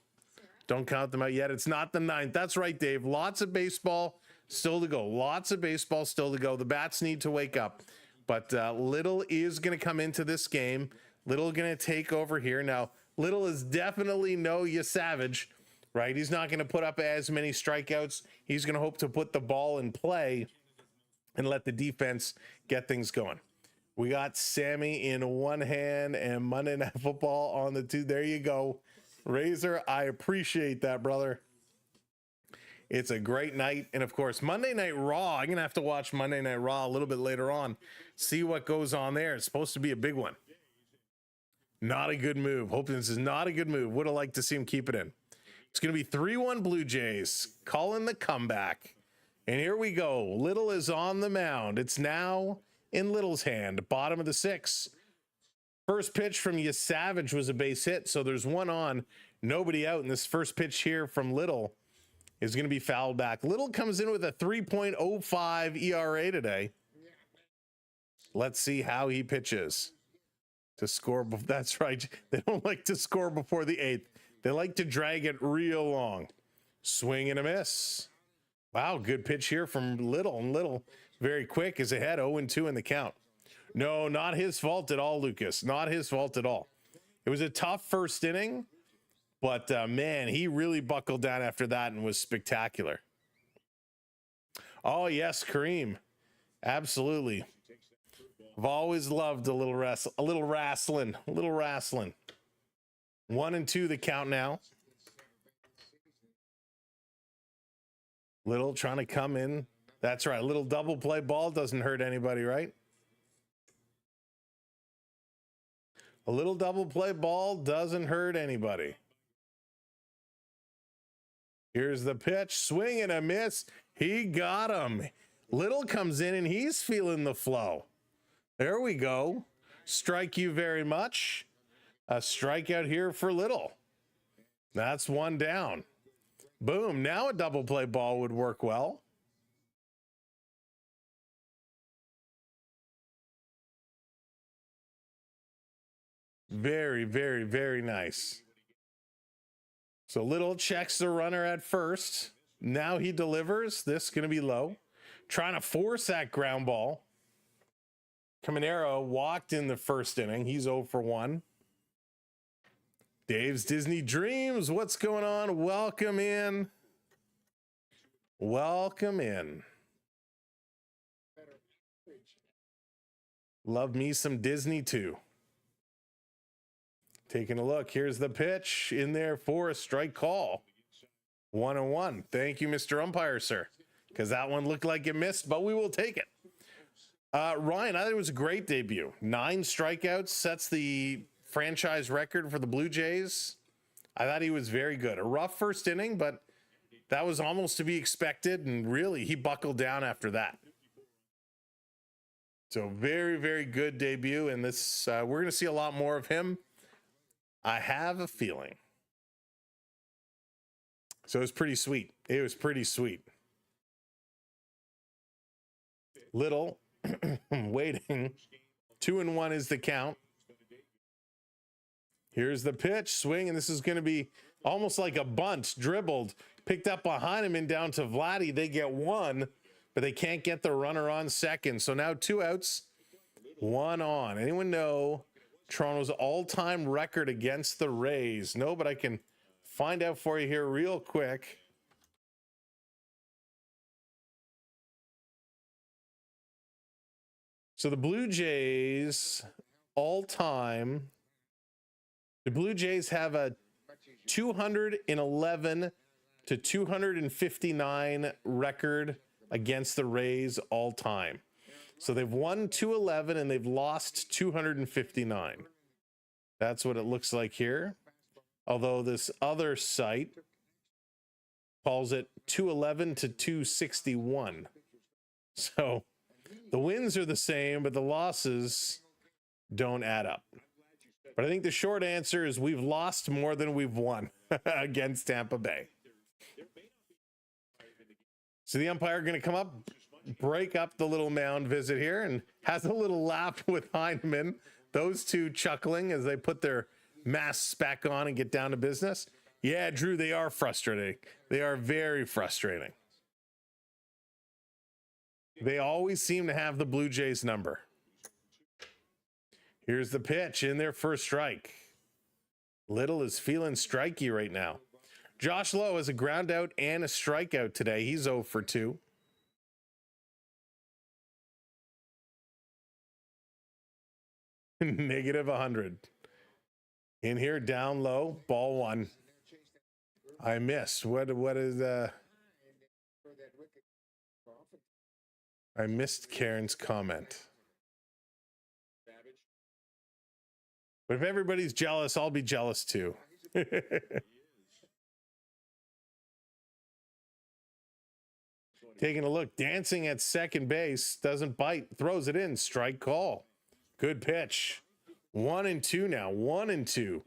Don't count them out yet. It's not the 9th. That's right, Dave. Lots of baseball still to go. Lots of baseball still to go. The bats need to wake up. But Little is going to come into this game. Little going to take over here. Now, Little is definitely no Savage, right? He's not going to put up as many strikeouts. He's going to hope to put the ball in play and let the defense get things going. We got Sammy in one hand and Monday Night Football on the 2. There you go. Razor, I appreciate that, brother. It's a great night. And of course, Monday Night Raw. I'm going to have to watch Monday Night Raw a little bit later on. See what goes on there. It's supposed to be a big one. Not a good move. Hoping this is not a good move. Would have liked to see him keep it in. It's going to be 3-1 Blue Jays. Calling the comeback. And here we go. Little is on the mound. It's now in Little's hand. Bottom of the 6th. First pitch from Savage was a base hit, so there's 1 on, nobody out, and this first pitch here from Little is going to be fouled back. Little comes in with a 3.05 ERA today. Let's see how he pitches to score. That's right. They don't like to score before the 8th. They like to drag it real long. Swing and a miss. Wow, good pitch here from Little, and Little very quick is ahead, 0-2 in the count. No, not his fault at all, Lucas. Not his fault at all. It was a tough first inning, but man, he really buckled down after that and was spectacular. Oh, yes, Kareem. Absolutely. I've always loved a little wrestling. 1-2 the count now. Little trying to come in. That's right. Little double play ball doesn't hurt anybody, right? A little double play ball doesn't hurt anybody. Here's the pitch. Swing and a miss. He got him. Little comes in and he's feeling the flow. There we go. Strike you very much. A strikeout here for Little. That's 1 down. Boom. Now a double play ball would work well. Very, very, very nice. So Little checks the runner at first. Now he delivers. This is going to be low. Trying to force that ground ball. Caminero walked in the first inning. He's 0 for 1. Dave's Disney Dreams. What's going on? Welcome in. Welcome in. Love me some Disney too. Taking a look. Here's the pitch in there for a strike call. 1-1. Thank you, Mr. Umpire, sir. Because that one looked like it missed, but we will take it. Ryan, I thought it was a great debut. 9 strikeouts, sets the franchise record for the Blue Jays. I thought he was very good. A rough first inning, but that was almost to be expected, and really, he buckled down after that. So very, very good debut, and this we're going to see a lot more of him. I have a feeling. So it was pretty sweet. It was pretty sweet. Little waiting. 2-1 is the count. Here's the pitch, swing, and this is going to be almost like a bunt, dribbled, picked up behind him and down to Vladdy. They get 1, but they can't get the runner on second. So now 2 outs, 1 on. Anyone know Toronto's all-time record against the Rays? No, but I can find out for you here real quick. So the Blue Jays all time, the Blue Jays have a 211 to 259 record against the Rays all time. So they've won 211 and they've lost 259. That's what it looks like here. Although this other site calls it 211 to 261. So the wins are the same, but the losses don't add up. But I think the short answer is we've lost more than we've won against Tampa Bay. So the umpire going to come up, break up the little mound visit here, and has a little laugh with Heineman. Those two chuckling as they put their masks back on and get down to business. Yeah, Drew, they are frustrating. They are very frustrating. They always seem to have the Blue Jays number. Here's the pitch in their first strike. Little is feeling strikey right now. Josh Lowe has a ground out and a strikeout today. He's 0 for 2. Negative 100. In here, down low, ball 1. I missed. What is I missed Karen's comment. But if everybody's jealous, I'll be jealous too. Taking a look, dancing at second base, doesn't bite, throws it in, strike call. Good pitch. 1-2 now, 1-2.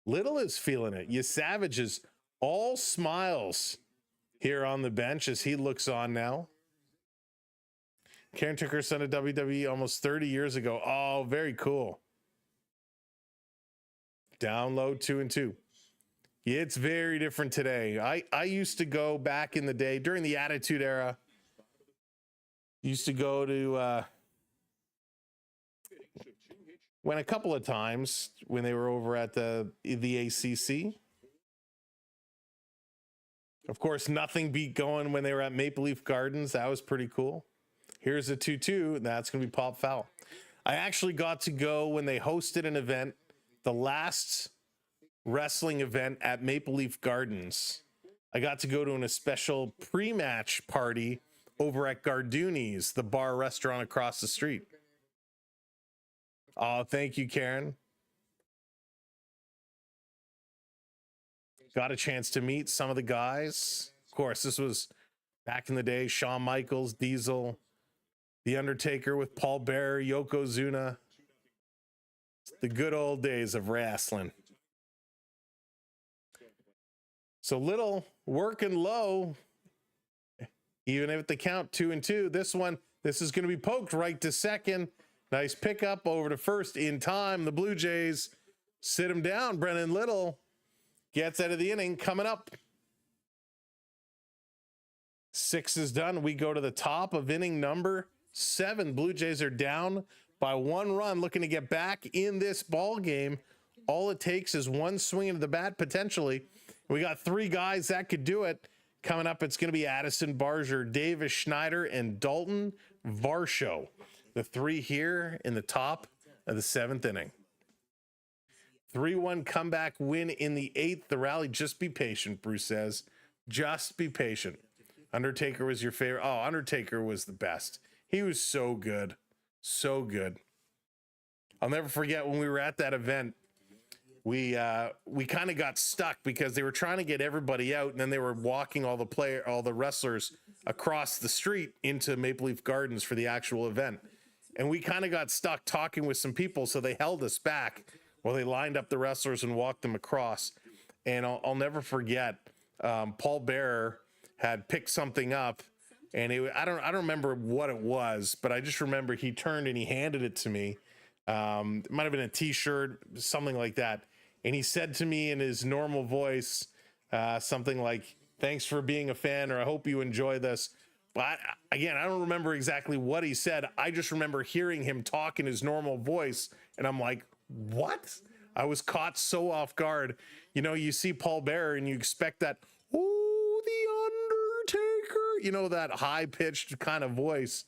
Little is feeling it. Savage is all smiles here on the bench as he looks on now. Karen took her son to WWE almost 30 years ago. Oh, very cool. Down low, 2-2. It's very different today. I used to go back in the day during the Attitude Era. Used to go to went a couple of times when they were over at the ACC. Of course, nothing beat going when they were at Maple Leaf Gardens. That was pretty cool. Here's a 2-2. That's going to be pop foul. I actually got to go when they hosted an event, the last wrestling event at Maple Leaf Gardens. I got to go to a special pre-match party over at Garduni's, the bar restaurant across the street. Oh, thank you, Karen. Got a chance to meet some of the guys. Of course, this was back in the day. Shawn Michaels, Diesel, The Undertaker with Paul Bearer, Yokozuna. The good old days of wrestling. So Little working low, even if the count 2-2. This is going to be poked right to second. Nice pickup over to first in time. The Blue Jays sit him down. Brennan Little gets out of the inning. Coming up, 6 is done. We go to the top of inning number 7. Blue Jays are down by 1 run, looking to get back in this ball game. All it takes is one swing of the bat, potentially. We got 3 guys that could do it. Coming up, it's going to be Addison Barger, Davis Schneider, and Dalton Varsho. The 3 here in the top of the 7th inning. 3-1 comeback win in the 8th. The rally, just be patient, Bruce says. Just be patient. Undertaker was your favorite. Oh, Undertaker was the best. He was so good. So good. I'll never forget when we were at that event. We kind of got stuck because they were trying to get everybody out, and then they were walking all the wrestlers across the street into Maple Leaf Gardens for the actual event. And we kind of got stuck talking with some people, so they held us back while they lined up the wrestlers and walked them across. And I'll never forget, Paul Bearer had picked something up, and I don't remember what it was, but I just remember he turned and he handed it to me. It might have been a T-shirt, something like that. And he said to me in his normal voice, something like, "Thanks for being a fan," or "I hope you enjoy this." But again, I don't remember exactly what he said. I just remember hearing him talk in his normal voice, and I'm like, what? I was caught so off guard. You know, you see Paul Bearer and you expect that, "Oh, the Undertaker," you know, that high-pitched kind of voice.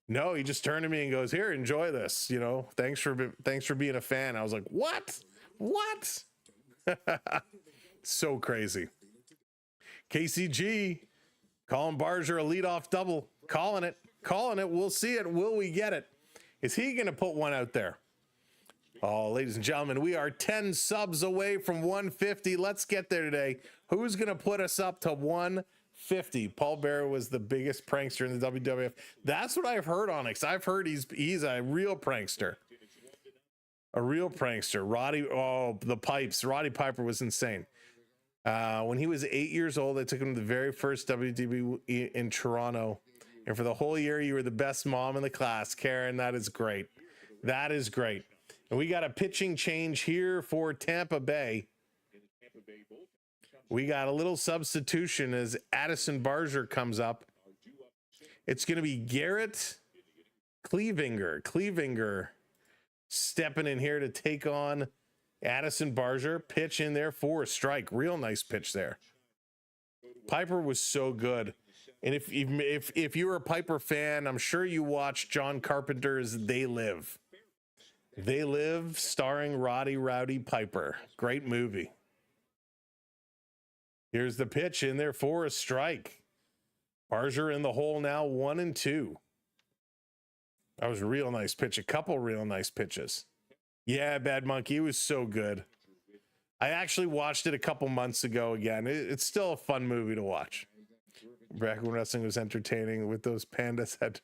No, he just turned to me and goes, "Here, enjoy this. You know, thanks for being a fan." I was like, "What? What?" So crazy. KCG calling Barger a leadoff double. Calling it. We'll see it. Will we get it? Is he going to put one out there? Oh, ladies and gentlemen, we are 10 subs away from 150. Let's get there today. Who's going to put us up to 150? Paul Bearer was the biggest prankster in the WWF. That's what I've heard, Onyx. I've heard he's a real prankster. A real prankster. The pipes. Roddy Piper was insane. When he was 8 years old, I took him to the very first WDB in Toronto. And for the whole year, you were the best mom in the class. Karen, that is great. That is great. And we got a pitching change here for Tampa Bay. We got a little substitution as Addison Barger comes up. It's going to be Garrett Clevinger stepping in here to take on Addison Barger. Pitch in there for a strike. Real nice pitch there. Piper was so good. And if you're a Piper fan, I'm sure you watched John Carpenter's They Live. They Live, starring Roddy Rowdy Piper. Great movie. Here's the pitch in there for a strike. Barger in the hole now, 1-2. That was a real nice pitch. A couple real nice pitches. Yeah, Bad Monkey. It was so good. I actually watched it a couple months ago again. It's still a fun movie to watch. Back when wrestling was entertaining with those pandas head.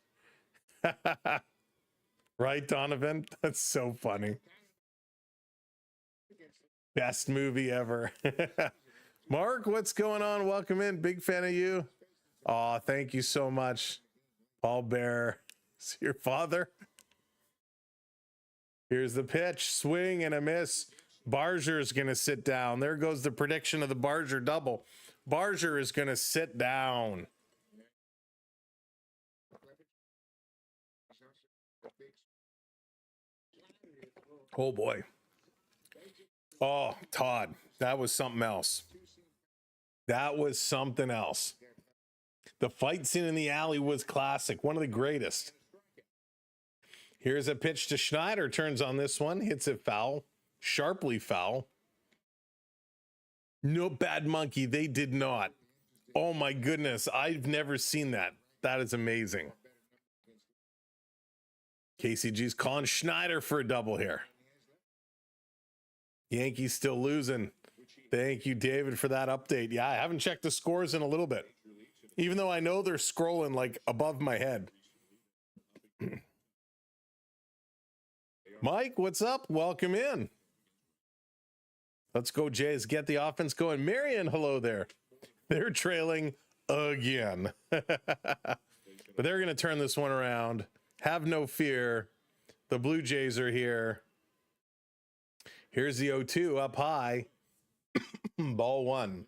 Right, Donovan? That's so funny. Best movie ever. Mark, what's going on? Welcome in. Big fan of you. Oh, thank you so much. Paul Bear. Is your father? Here's the pitch. Swing and a miss. Barger is going to sit down. There goes the prediction of the Barger double. Barger is going to sit down. Oh, boy. Oh, Todd, that was something else. That was something else. The fight scene in the alley was classic. One of the greatest. Here's a pitch to Schneider. Turns on this one. Hits it foul. Sharply foul. No, Bad Monkey. They did not. Oh, my goodness. I've never seen that. That is amazing. KCG's calling Schneider for a double here. Yankees still losing. Thank you, David, for that update. Yeah, I haven't checked the scores in a little bit, even though I know they're scrolling like above my head. Mike, what's up? Welcome in. Let's go, Jays. Get the offense going. Marion, hello there. They're trailing again. But they're going to turn this one around. Have no fear. The Blue Jays are here. Here's the 0-2 up high. Ball one.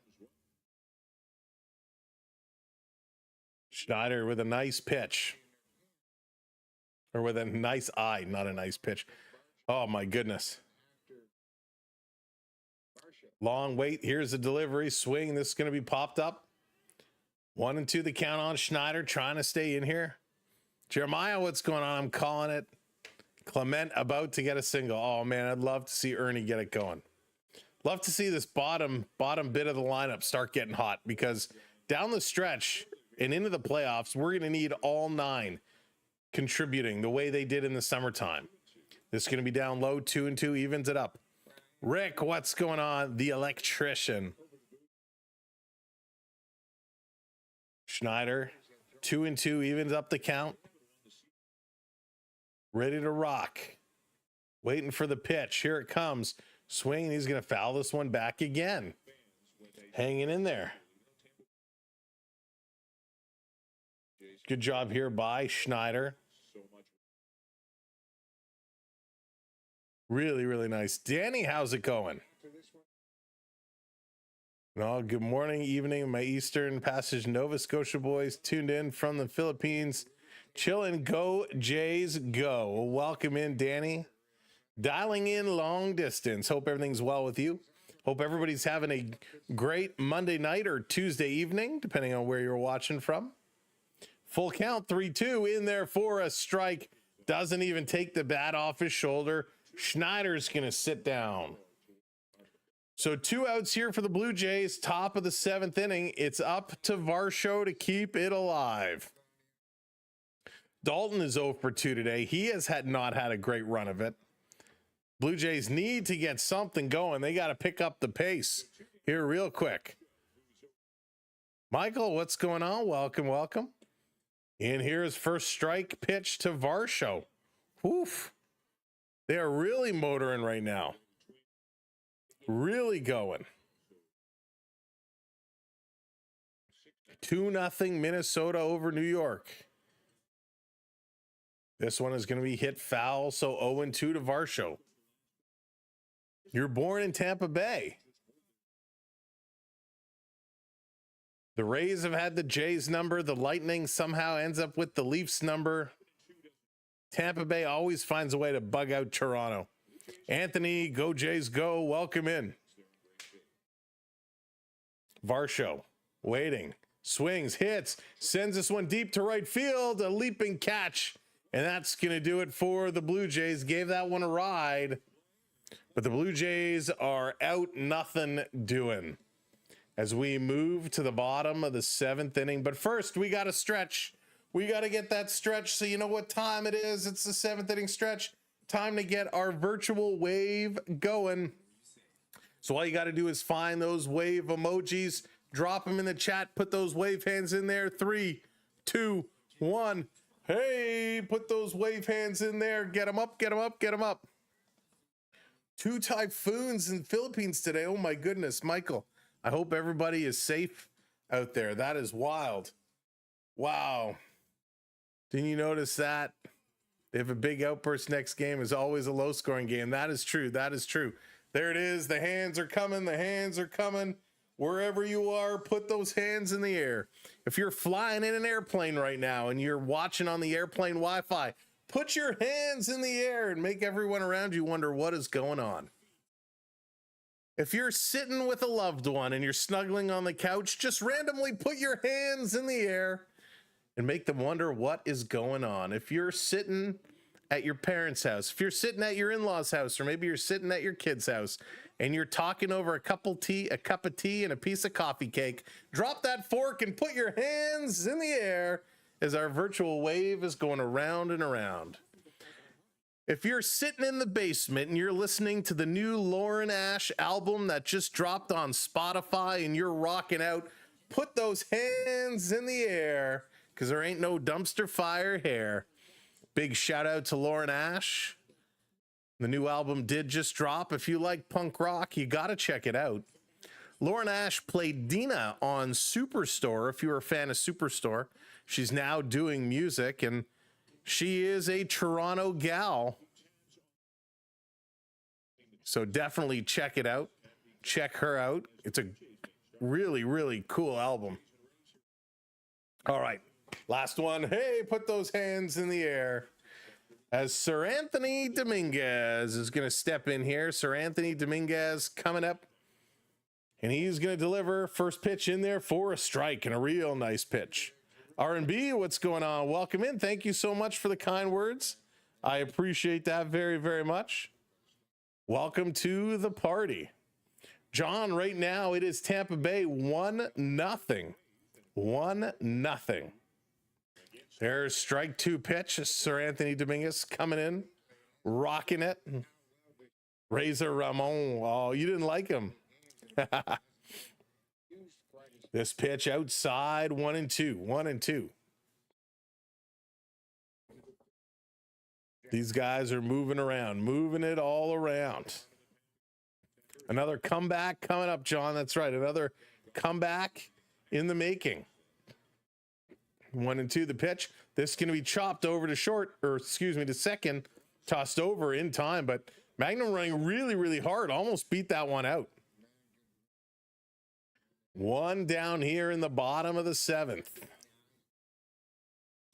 Schneider with a nice pitch. Or with a nice eye, not a nice pitch. Oh, my goodness. Long wait. Here's the delivery. Swing. This is going to be popped up. 1-2 the count on Schneider, trying to stay in here. Jeremiah, what's going on? I'm calling it. Clement about to get a single. Oh, man, I'd love to see Ernie get it going. Love to see this bottom bit of the lineup start getting hot, because down the stretch and into the playoffs, we're going to need all 9 contributing the way they did in the summertime. This is going to be down low. 2-2 evens it up. Rick, what's going on? The electrician. Schneider, 2-2 evens up the count. Ready to rock. Waiting for the pitch. Here it comes. Swing. He's going to foul this one back again. Hanging in there. Good job here by Schneider. Really, really nice. Danny, how's it going? No, good morning, evening, my Eastern Passage Nova Scotia boys tuned in from the Philippines. Chilling. Go Jays, go. Welcome in, Danny. Dialing in long distance. Hope everything's well with you. Hope everybody's having a great Monday night or Tuesday evening, depending on where you're watching from. Full count, 3-2 in there for a strike. Doesn't even take the bat off his shoulder. Schneider's going to sit down. So 2 outs here for the Blue Jays. Top of the 7th inning. It's up to Varsho to keep it alive. Dalton is 0 for 2 today. He has not had a great run of it. Blue Jays need to get something going. They got to pick up the pace here real quick. Michael, what's going on? Welcome, welcome. And here's first strike pitch to Varsho. Oof. They are really motoring right now. Really going. 2-0 Minnesota over New York. This one is going to be hit foul, so 0-2 to Varsho. You're born in Tampa Bay. The Rays have had the Jays number. The Lightning somehow ends up with the Leafs number. Tampa Bay always finds a way to bug out Toronto. Anthony, go Jays, go. Welcome in. Varsho, waiting. Swings, hits, sends this one deep to right field. A leaping catch. And that's going to do it for the Blue Jays. Gave that one a ride. But the Blue Jays are out nothing doing as we move to the bottom of the 7th inning. But first, we got to stretch. We got to get that stretch so you know what time it is. It's the 7th inning stretch. Time to get our virtual wave going. So all you got to do is find those wave emojis, drop them in the chat, put those wave hands in there. 3, 2, 1. Hey, put those wave hands in there. Get them up, get them up, get them up. 2 typhoons in Philippines today. Oh my goodness, Michael. I hope everybody is safe out there. That is wild. Wow. Didn't you notice that? They have a big outburst next game. Is always a low scoring game. That is true. That is true. There it is. The hands are coming. The hands are coming. Wherever you are, put those hands in the air. If you're flying in an airplane right now and you're watching on the airplane Wi-Fi, put your hands in the air and make everyone around you wonder what is going on. If you're sitting with a loved one and you're snuggling on the couch, just randomly put your hands in the air and make them wonder what is going on. If you're sitting at your parents' house, if you're sitting at your in-laws' house, or maybe you're sitting at your kid's house and you're talking over a cup of tea and a piece of coffee cake, drop that fork and put your hands in the air as our virtual wave is going around and around. If you're sitting in the basement and you're listening to the new Lauren Ash album that just dropped on Spotify and you're rocking out, put those hands in the air because there ain't no dumpster fire here. Big shout out to Lauren Ash. The new album did just drop. If you like punk rock, you got to check it out. Lauren Ash played Dina on Superstore. If you're a fan of Superstore, she's now doing music, and she is a Toronto gal. So definitely check it out. Check her out. It's a really, really cool album. All right, last one. Hey, put those hands in the air. As Sir Anthony Dominguez is going to step in here. Sir Anthony Dominguez coming up. And he's going to deliver first pitch in there for a strike and a real nice pitch. R&B, what's going on? Welcome in. Thank you so much for the kind words. I appreciate that very, very much. Welcome to the party. John, right now it is Tampa Bay 1-0. 1-0. There's strike 2 pitch. Sir Anthony Dominguez coming in, rocking it. Razor Ramon. Oh, you didn't like him. This pitch outside, 1-2. 1-2. These guys are moving around, moving it all around. Another comeback coming up, John. That's right. Another comeback in the making. 1-2 the pitch. This is going to be chopped over to short, or excuse me, to second, tossed over in time, but Magnum running really, really hard, almost beat that one out. One down here in the bottom of the 7th.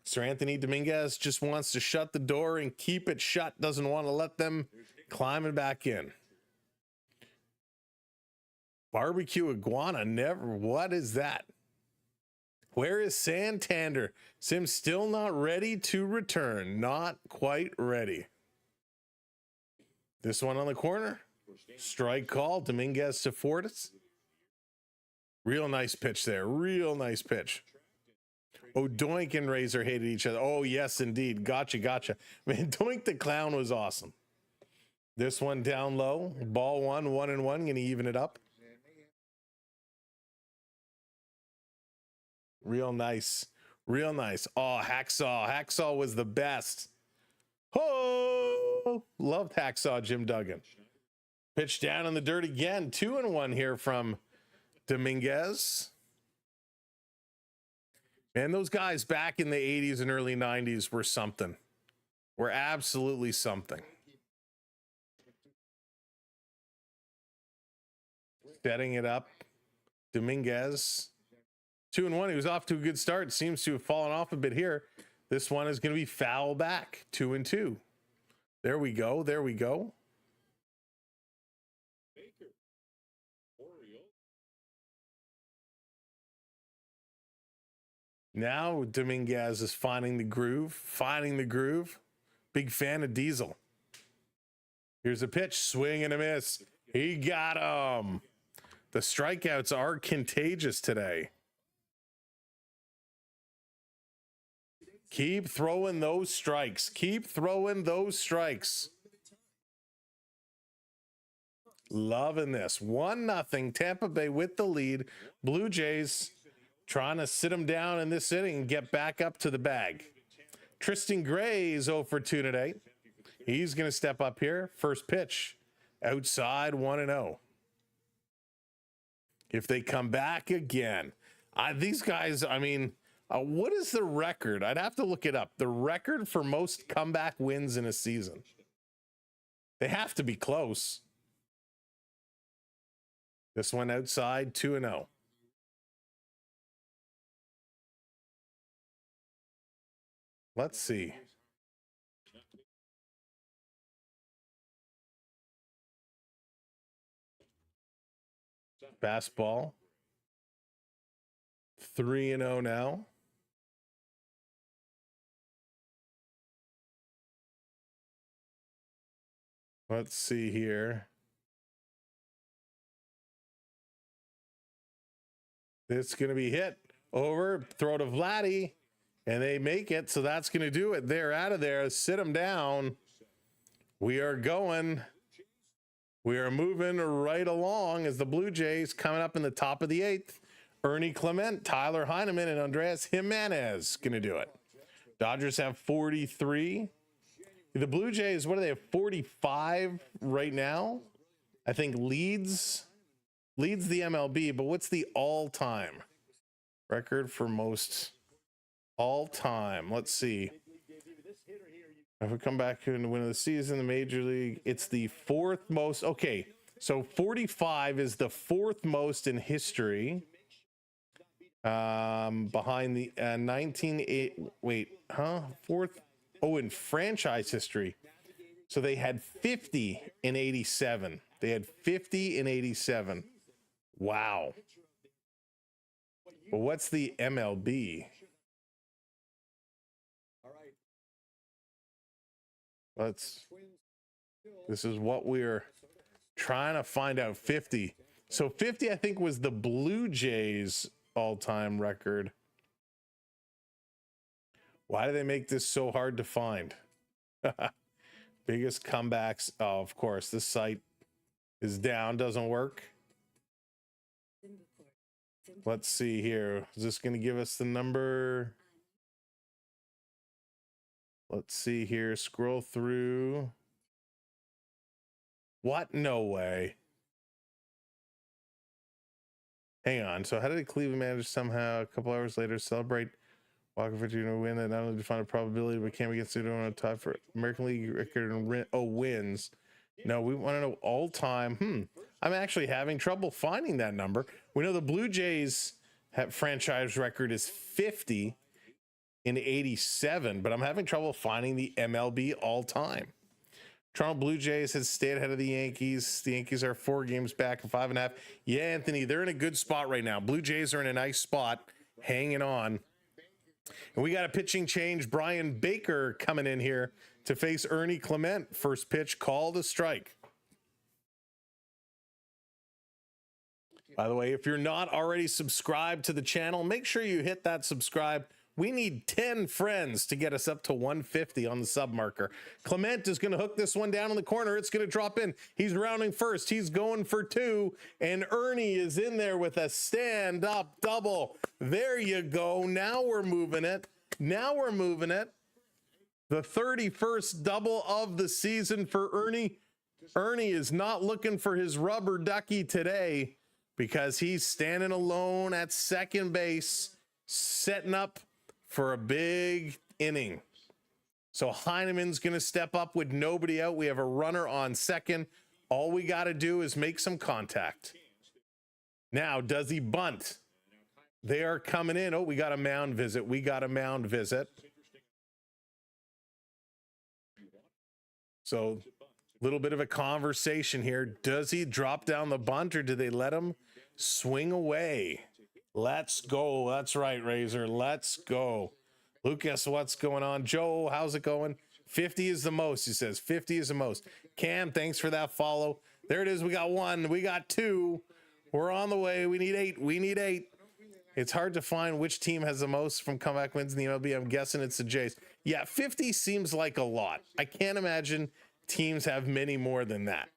Sir Anthony Dominguez just wants to shut the door and keep it shut, doesn't want to let them climbing back in. Barbecue iguana, never, what is that? Where is Santander? Sim's still not ready to return. Not quite ready. This one on the corner. Strike call. Dominguez to Fortis. Real nice pitch there. Real nice pitch. Oh, Doink and Razor hated each other. Oh, yes, indeed. Gotcha, gotcha. Man, Doink the Clown was awesome. This one down low. Ball 1-1-1. Going to even it up. Real nice. Real nice. Oh, Hacksaw. Hacksaw was the best. Oh, loved Hacksaw, Jim Duggan. Pitch down in the dirt again. 2-1 here from Dominguez. And those guys back in the 80s and early 90s were something. Were absolutely something. Setting it up. Dominguez. 2-1. He was off to a good start. Seems to have fallen off a bit here. This one is going to be foul back. 2-2. There we go. There we go. Now Dominguez is finding the groove. Finding the groove. Big fan of Diesel. Here's a pitch. Swing and a miss. He got him. The strikeouts are contagious today. Keep throwing those strikes. Keep throwing those strikes. Loving this. 1-0. Tampa Bay with the lead. Blue Jays trying to sit them down in this inning and get back up to the bag. Tristan Gray is 0 for 2 today. He's going to step up here. First pitch. Outside 1-0. If they come back again. These guys, I mean... what is the record? I'd have to look it up. The record for most comeback wins in a season. They have to be close. This one outside, 2-0. Let's see. Fastball. 3-0 now. Let's see here. It's going to be hit over, throw to Vladdy, and they make it. So that's going to do it. They're out of there. Sit them down. We are going. We are moving right along as the Blue Jays coming up in the top of the 8th. Ernie Clement, Tyler Heineman, and Andres Jimenez going to do it. Dodgers have 43. The Blue Jays, what do they have? 45 right now. I think leads the MLB, but what's the all-time record for most all-time? Let's see. If we come back to the win of the season, the Major League, it's the 4th most. Okay, so 45 is the 4th most in history. Behind the 4th. Oh, in franchise history. So they had 50 in 87. They had 50 in 87. Wow. Well, what's the MLB? This is what we're trying to find out. 50. So 50, I think, was the Blue Jays all-time record. Why do they make this so hard to find? Biggest comebacks. Oh, of course, this site is down, doesn't work. Let's see here. Is this going to give us the number? Let's see here. Scroll through. What? No way. Hang on. So how did Cleveland manage somehow a couple hours later celebrate Walker for to win that not only defined a probability but came against the on tie for American League record and wins? No, we want to know all time. I'm actually having trouble finding that number. We know the Blue Jays franchise record is 50 in 87, but I'm having trouble finding the MLB all time. Toronto Blue Jays has stayed ahead of the Yankees. The Yankees are 4 games back at 5.5. Yeah, Anthony, they're in a good spot right now. Blue Jays are in a nice spot hanging on. And we got a pitching change. Brian Baker coming in here to face Ernie Clement. First pitch, called a strike. By the way, if you're not already subscribed to the channel, make sure you hit that subscribe. We need 10 friends to get us up to 150 on the sub marker. Clement is going to hook this one down in the corner. It's going to drop in. He's rounding first. He's going for two. And Ernie is in there with a stand-up double. There you go. Now we're moving it. Now we're moving it. The 31st double of the season for Ernie. Ernie is not looking for his rubber ducky today, because he's standing alone at second base, setting up for a big inning. So Heineman's going to step up with nobody out. We have a runner on second. All we got to do is make some contact. Now, does he bunt? They are coming in. Oh, we got a mound visit. We got a mound visit. So a little bit of a conversation here. Does he drop down the bunt, or do they let him swing away? Let's go. That's right, Razor. Let's go. Lucas, what's going on? Joe, how's it going? 50 is the most, he says. 50 is the most. Cam, thanks for that follow. There it is. We got one. We got two. We're on the way. We need 8. We need 8. It's hard to find which team has the most from comeback wins in the MLB. I'm guessing it's the Jays. Yeah, 50 seems like a lot. I can't imagine teams have many more than that.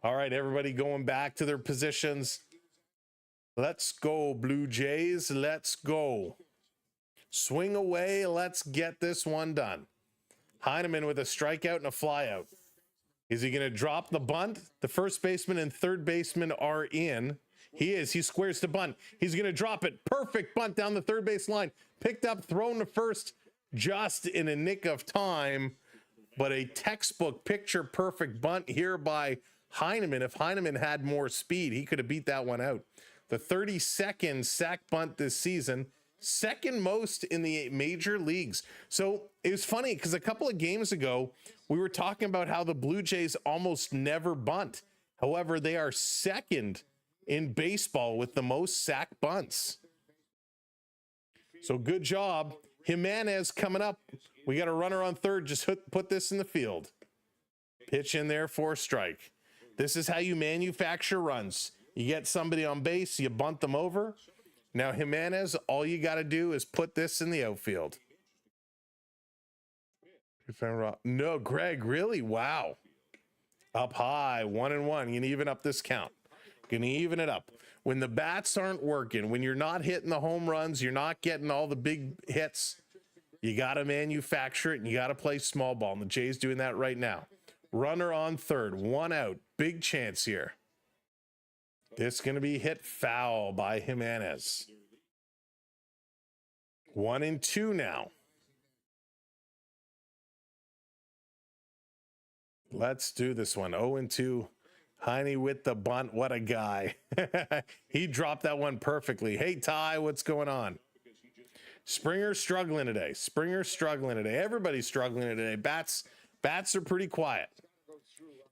All right, everybody going back to their positions. Let's go, Blue Jays. Let's go. Swing away. Let's get this one done. Heineman with a strikeout and a flyout. Is he going to drop the bunt? The first baseman and third baseman are in. He is. He squares to bunt. He's going to drop it. Perfect bunt down the third base line. Picked up, thrown to first just in a nick of time. But a textbook picture perfect bunt here by Heineman. If Heineman had more speed, he could have beat that one out. The 32nd sack bunt this season, second most in the major leagues. So it was funny because a couple of games ago, we were talking about how the Blue Jays almost never bunt. However, they are second in baseball with the most sack bunts. So good job. Jimenez coming up. We got a runner on third. Just put this in the field. Pitch in there for a strike. This is how you manufacture runs. You get somebody on base, you bunt them over. Now Jimenez, all you got to do is put this in the outfield. No, Greg, really? Wow. Up high, 1-1. You can even up this count. Gonna even it up. When the bats aren't working, when you're not hitting the home runs, you're not getting all the big hits, you got to manufacture it and you got to play small ball. And the Jays doing that right now. Runner on third, one out. Big chance here. This going to be hit foul by Jimenez. 1-2 now. Let's do this one. 0-2. Heine with the bunt. What a guy. He dropped that one perfectly. Hey, Ty, what's going on? Springer's struggling today. Springer's struggling today. Everybody's struggling today. Bats are pretty quiet.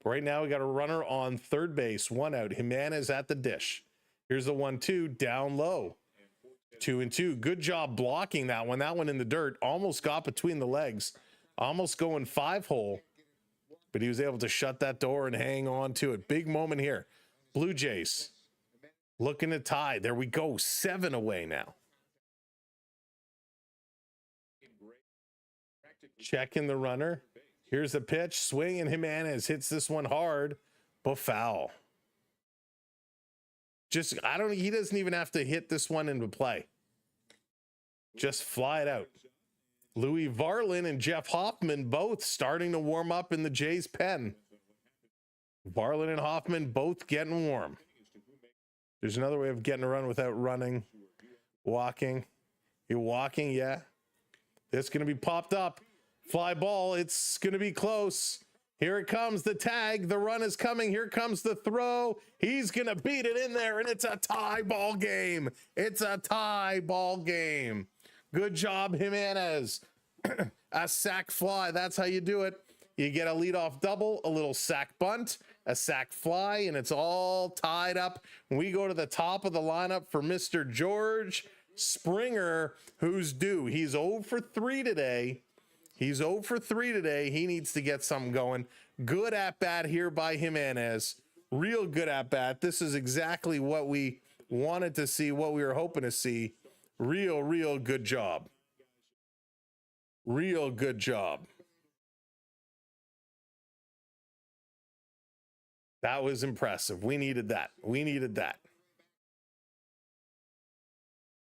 Right now, we got a runner on third base. One out. Jimenez at the dish. Here's the 1-2 down low. 2-2. Good job blocking that one. That one in the dirt. Almost got between the legs. Almost going 5-hole. But he was able to shut that door and hang on to it. Big moment here. Blue Jays looking to tie. There we go. 7 away now. Checking the runner. Here's the pitch. Swing, and Jimenez hits this one hard, but foul. He doesn't even have to hit this one into play. Just fly it out. Louis Varlin and Jeff Hoffman both starting to warm up in the Jays pen. Varlin and Hoffman both getting warm. There's another way of getting a run without running. Walking. You're walking, yeah. It's going to be popped up. Fly ball. It's going to be close. Here it comes. The tag. The run is coming. Here comes the throw. He's going to beat it in there, and it's a tie ball game. It's a tie ball game. Good job, Jimenez. A sack fly. That's how you do it. You get a leadoff double, a little sack bunt, a sack fly, and it's all tied up. We go to the top of the lineup for Mr. George Springer, who's due. He's 0 for 3 today. He's 0 for 3 today. He needs to get something going. Good at bat here by Jimenez. Real good at bat. This is exactly what we wanted to see, what we were hoping to see. Real good job. Real good job. That was impressive. We needed that. We needed that.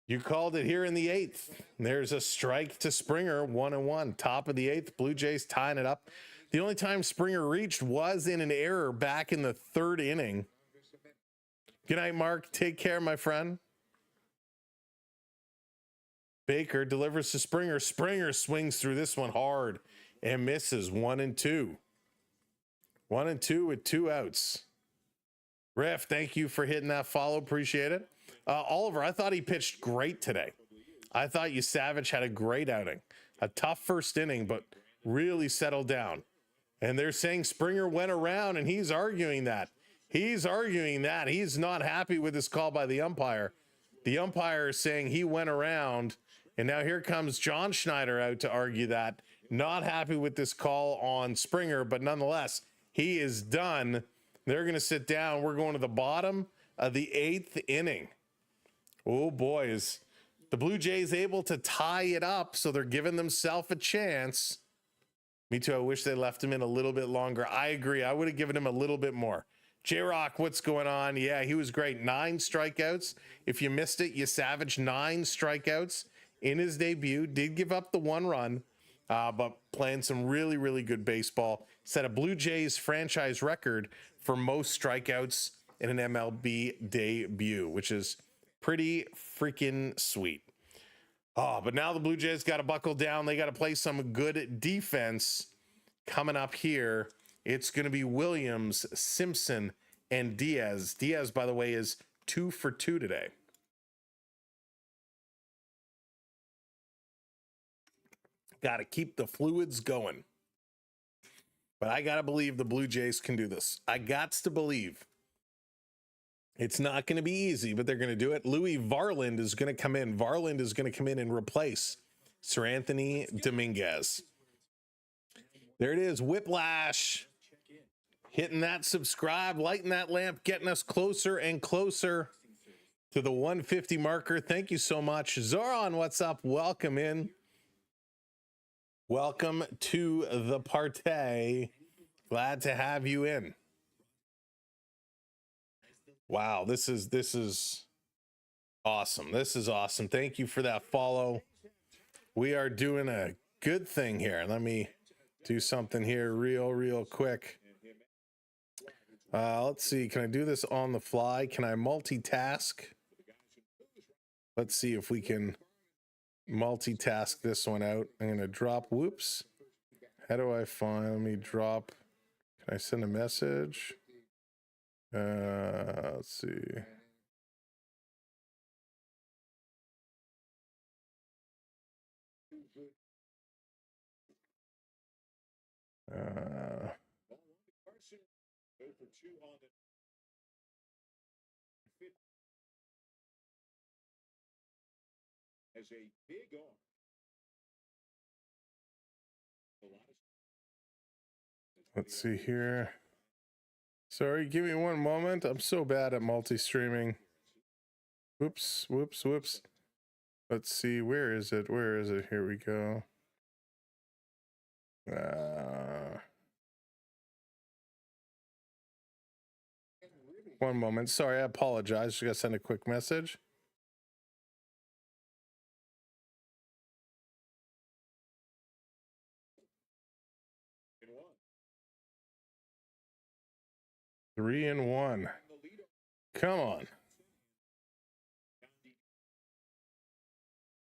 You called it here in the 8th. There's a strike to Springer, 1-1. Top of the 8th, Blue Jays tying it up. The only time Springer reached was in an error back in the 3rd inning. Good night, Mark. Take care, my friend. Baker delivers to Springer. Springer swings through this one hard and misses. 1-2. 1-2 with 2 outs. Riff, thank you for hitting that follow. Appreciate it. Oliver, I thought he pitched great today. I thought Savage had a great outing. A tough first inning, but really settled down. And they're saying Springer went around, and he's arguing that. He's arguing that. He's not happy with this call by the umpire. The umpire is saying he went around, and now here comes John Schneider out to argue that. Not happy with this call on Springer, but nonetheless, he is done. They're going to sit down. We're going to the bottom of the 8th inning. Oh, boys. The Blue Jays able to tie it up, so they're giving themselves a chance. Me too. I wish they left him in a little bit longer. I agree. I would have given him a little bit more. J-Rock, what's going on? Yeah, he was great. 9 strikeouts. If you missed it, Savage 9 strikeouts in his debut. Did give up the 1 run, but playing some really good baseball. Set a Blue Jays franchise record for most strikeouts in an MLB debut, which is pretty freaking sweet. Oh, but now the Blue Jays got to buckle down. They got to play some good defense coming up here. It's going to be Williams, Simpson, and Diaz. Diaz, by the way, is 2 for 2 today. Got to keep the fluids going. But I got to believe the Blue Jays can do this. I got to believe. It's not going to be easy, but they're going to do it. Louis Varland is going to come in. Varland is going to come in and replace Sir Anthony Dominguez. There it is. Whiplash. Hitting that subscribe, lighting that lamp, getting us closer and closer to the 150 marker. Thank you so much. Zoran, what's up? Welcome in. Welcome to the party. Glad to have you in. Wow, this is awesome. This is awesome. Thank you for that follow. We are doing a good thing here. Let me do something here real quick. Let's see. Can I do this on the fly? Can I multitask? Let's see if we can multitask this one out. I'm going to drop. Whoops. How do I find? Let me drop. Can I send a message? Let's see. As a big arm. Let's see here. Sorry, give me one moment. I'm so bad at multi-streaming. Whoops. Let's see. Where is it? Here we go. One moment. Sorry, I apologize. Just gotta send a quick message. Three and one. Come on.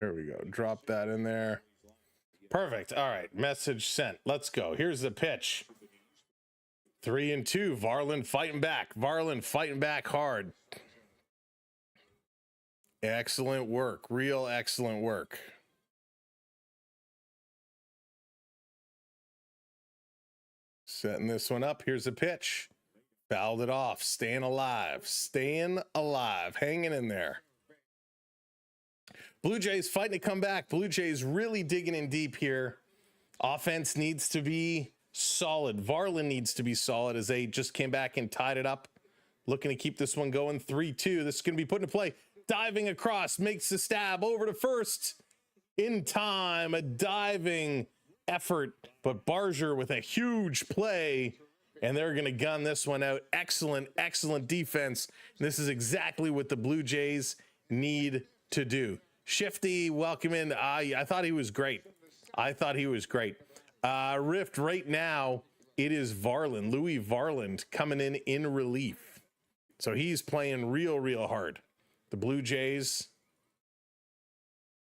There we go. Drop that in there. Perfect. All right. Message sent. Let's go. Here's the pitch. 3-2. Varland fighting back. Varland fighting back hard. Excellent work. Real excellent work. Setting this one up. Here's the pitch. Fouled it off. Staying alive. Hanging in there. Blue Jays fighting to come back. Blue Jays really digging in deep here. Offense needs to be solid. Varland needs to be solid as they just came back and tied it up. Looking to keep this one going 3-2. This is going to be put into play. Diving across, makes the stab over to first. In time, a diving effort, but Barger with a huge play, and they're going to gun this one out. Excellent, excellent defense. This is exactly what the Blue Jays need to do. Shifty, welcome in. I thought he was great. Rift right now, it is Varland, Louis Varland, coming in relief. So he's playing real hard. The Blue Jays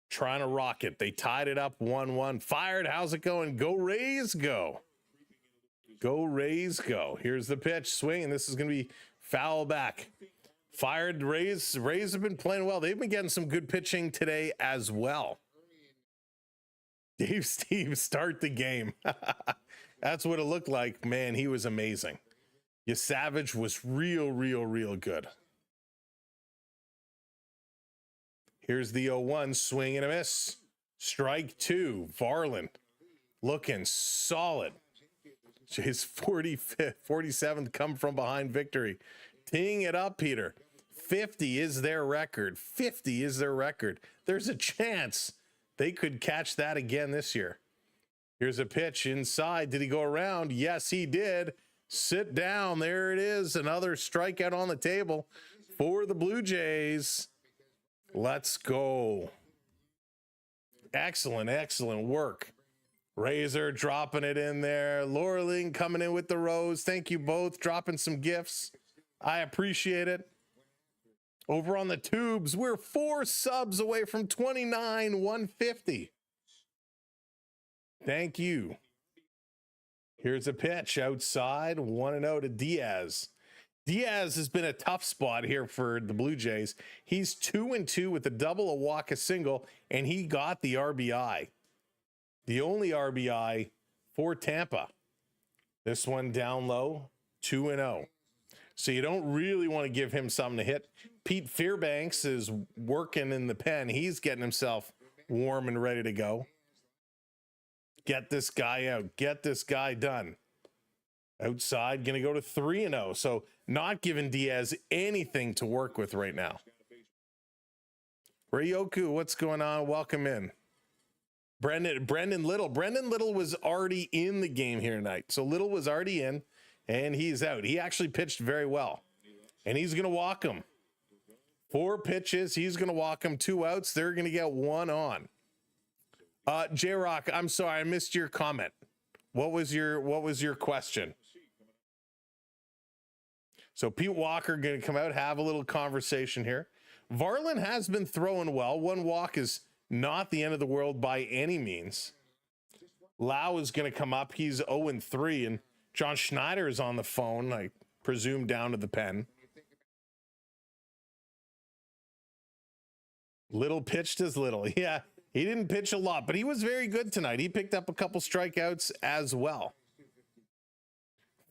trying to rock it. They tied it up 1-1. Fired. How's it going? Go Rays, go. Go Rays, go. Here's the pitch. Swing, and this is going to be foul back. Fired. Rays have been playing well. They've been getting some good pitching today as well. Dave Steve, start the game. That's what it looked like. Man, he was amazing. Savage was real good. Here's the 0-1, swing and a miss. Strike two, Varland looking solid. His 47th come from behind victory. Teeing it up, Peter. 50 is their record. 50 is their record. There's a chance they could catch that again this year. Here's a pitch inside. Did he go around? Yes, he did. Sit down. There it is. Another strikeout on the table for the Blue Jays. Let's go. Excellent work. Razor dropping it in there. Laurelling coming in with the rose. Thank you both. Dropping some gifts. I appreciate it. Over on the tubes, we're 4 subs away from 29,150. Thank you. Here's a pitch outside. 1-0 to Diaz. Diaz has been a tough spot here for the Blue Jays. He's 2-2 with a double, a walk, a single, and he got the RBI. The only RBI for Tampa. This one down low, 2-0. So you don't really want to give him something to hit. Pete Fairbanks is working in the pen. He's getting himself warm and ready to go. Get this guy out. Get this guy done. Outside, going to go to 3-0. So not giving Diaz anything to work with right now. Ryoku, what's going on? Welcome in. Brendan Little. Brendan Little was already in the game here tonight. So Little was already in, and he's out. He actually pitched very well. And he's going to walk him. 4 pitches. He's going to walk him. 2 outs. They're going to get 1 on. J-Rock, I'm sorry. I missed your comment. What was your question? So Pete Walker going to come out, have a little conversation here. Varland has been throwing well. 1 walk is not the end of the world by any means. Lau is going to come up. He's 0-3, and John Schneider is on the phone, I presume down to the pen. Little pitched as Little. Yeah, he didn't pitch a lot, but he was very good tonight. He picked up a couple strikeouts as well.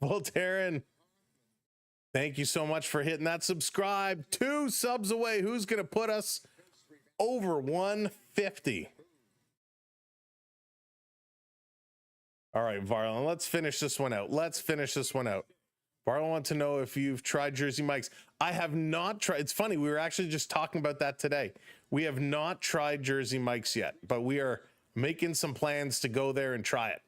Voltaren, thank you so much for hitting that subscribe. 2 subs away. Who's going to put us over 150? All right, Varland, let's finish this one out. Varland wants to know if you've tried Jersey Mike's. I have not tried. It's funny. We were actually just talking about that today. We have not tried Jersey Mike's yet, but we are making some plans to go there and try it.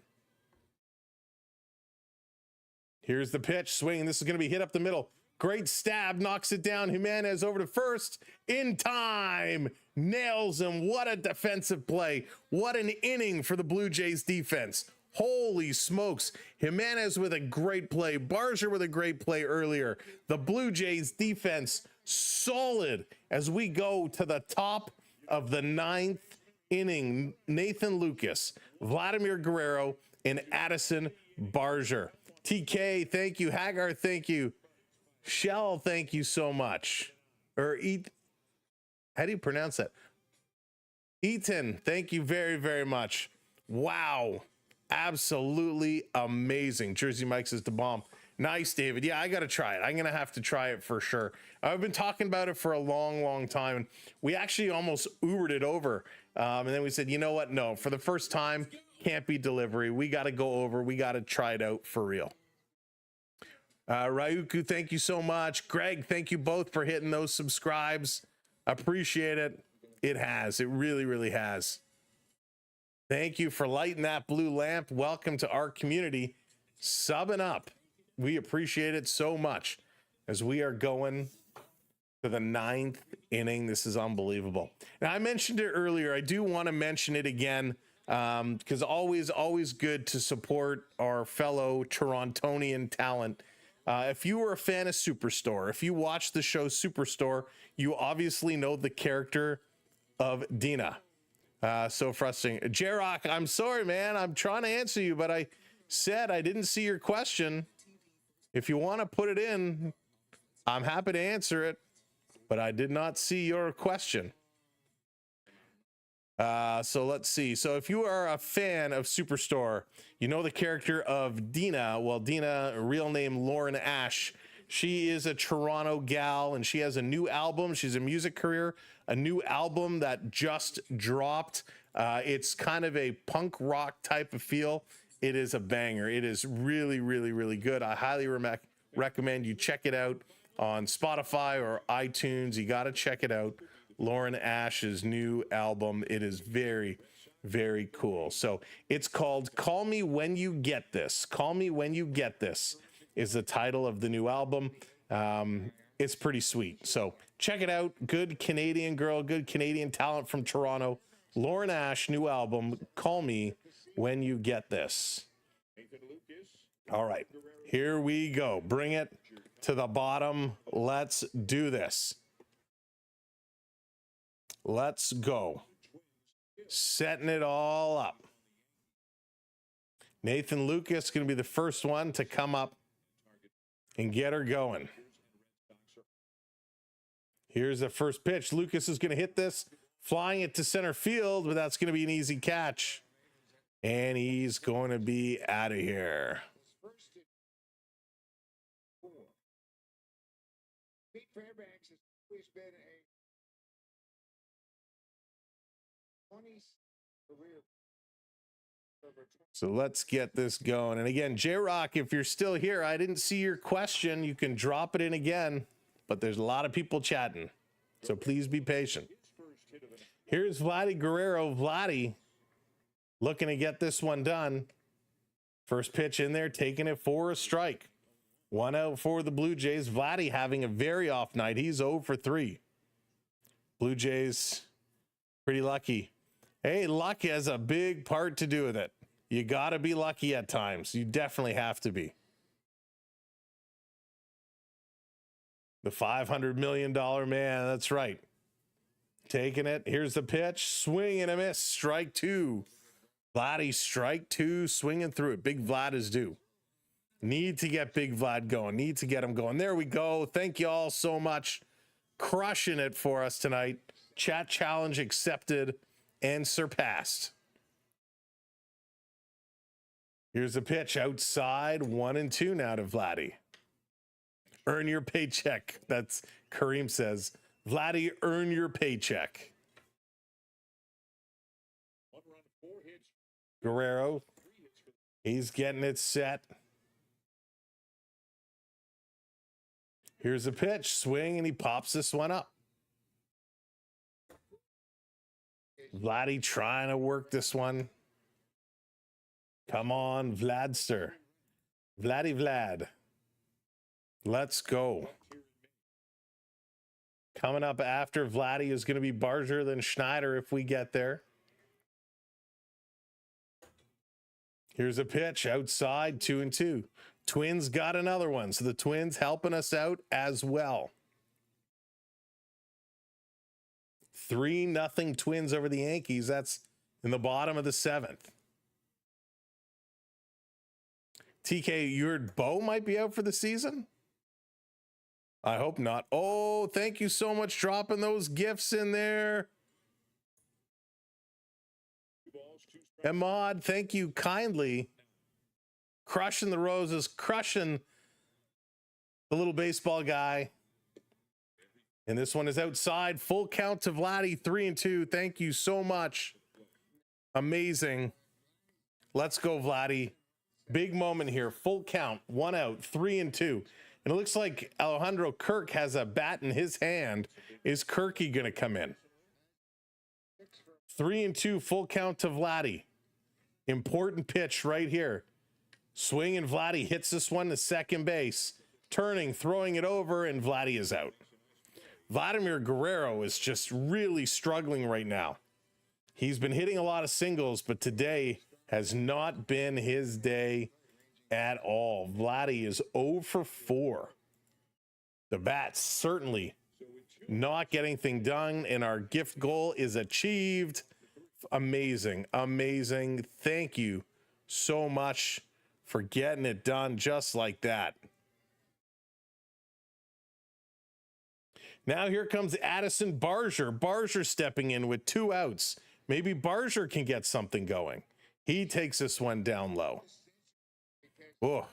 Here's the pitch. Swing. This is going to be hit up the middle. Great stab. Knocks it down. Jimenez over to first. In time. Nails him. What a defensive play. What an inning for the Blue Jays defense. Holy smokes. Jimenez with a great play. Barger with a great play earlier. The Blue Jays defense solid as we go to the top of the 9th inning. Nathan Lucas, Vladimir Guerrero, and Addison Barger. TK, thank you. Hagar, thank you. Shell, thank you so much. How do you pronounce that? Eaton, thank you very, very much. Wow. Absolutely amazing. Jersey Mike's is the bomb. Nice, David. Yeah, I got to try it. I'm going to have to try it for sure. I've been talking about it for a long, long time. And we actually almost Ubered it over. And then we said, you know what? No, for the first time, can't be delivery. We got to go over. We got to try it out for real. Ryuku, thank you so much. Greg, thank you both for hitting those subscribes. Appreciate it. It has. It really, really has. Thank you for lighting that blue lamp. Welcome to our community. Subbing up. We appreciate it so much as we are going to the 9th inning. This is unbelievable. Now, I mentioned it earlier. I do want to mention it again because always good to support our fellow Torontonian talent. If you were a fan of Superstore, if you watch the show Superstore, you obviously know the character of Dina. So frustrating. J-Rock, I'm sorry, man. I'm trying to answer you, but I said I didn't see your question. If you want to put it in, I'm happy to answer it, but I did not see your question. So let's see. So if you are a fan of Superstore, you know the character of Dina. Well, Dina, real name Lauren Ash. She is a Toronto gal, and she has a new album. She's a music career, a new album that just dropped. It's kind of a punk rock type of feel. It is a banger. It is really, really, really good. I highly recommend you check it out on Spotify or iTunes. You got to check it out. Lauren Ash's new album. It is very, very cool. So it's called Call Me When You Get This. Call Me When You Get This is the title of the new album. It's pretty sweet. So check it out. Good Canadian girl, good Canadian talent from Toronto. Lauren Ash, new album, Call Me When You Get This. All right, here we go. Bring it to the bottom. Let's do this. Let's go. Setting it all up. Nathan Lucas going to be the first one to come up and get her going. Here's the first pitch. Lucas is going to hit this, flying it to center field, but that's going to be an easy catch. And he's going to be out of here. So let's get this going. And again, J-Rock, if you're still here, I didn't see your question. You can drop it in again, but there's a lot of people chatting. So please be patient. Here's Vladdy Guerrero. Vladdy looking to get this one done. First pitch in there, taking it for a strike. 1 out for the Blue Jays. Vladdy having a very off night. He's 0 for 3. Blue Jays pretty lucky. Hey, luck has a big part to do with it. You got to be lucky at times. You definitely have to be. The $500 million man. That's right. Taking it. Here's the pitch. Swing and a miss. Strike 2. Vladdy, strike 2. Swinging through it. Big Vlad is due. Need to get Big Vlad going. Need to get him going. There we go. Thank you all so much. Crushing it for us tonight. Chat challenge accepted and surpassed. Here's a pitch outside. 1-2 now to Vladdy. Earn your paycheck. That's Kareem says. Vladdy, earn your paycheck. Guerrero. He's getting it set. Here's a pitch. Swing, and he pops this one up. Vladdy trying to work this one. Come on, Vladster. Vladdy Vlad. Let's go. Coming up after Vladdy is going to be Barger, then Schneider if we get there. Here's a pitch outside, 2-2. Twins got another one, so the Twins helping us out as well. 3-0 Twins over the Yankees. That's in the bottom of the 7th. TK, your Bo might be out for the season? I hope not. Oh, thank you so much dropping those gifts in there. Ahmad, thank you kindly. Crushing the roses, crushing the little baseball guy. And this one is outside. Full count to Vladdy, 3-2. Thank you so much. Amazing. Let's go, Vladdy. Big moment here. Full count. 1 out, 3-2. And it looks like Alejandro Kirk has a bat in his hand. Is Kirky going to come in? 3-2, full count to Vladdy. Important pitch right here. Swing, and Vladdy hits this one to second base. Turning, throwing it over, and Vladdy is out. Vladimir Guerrero is just really struggling right now. He's been hitting a lot of singles, but today has not been his day at all. Vladdy is 0 for 4. The bat certainly not getting things done, and our gift goal is achieved. Amazing, amazing. Thank you so much for getting it done just like that. Now here comes Addison Barger. Barger stepping in with 2 outs. Maybe Barger can get something going. He takes this one down low. Oh.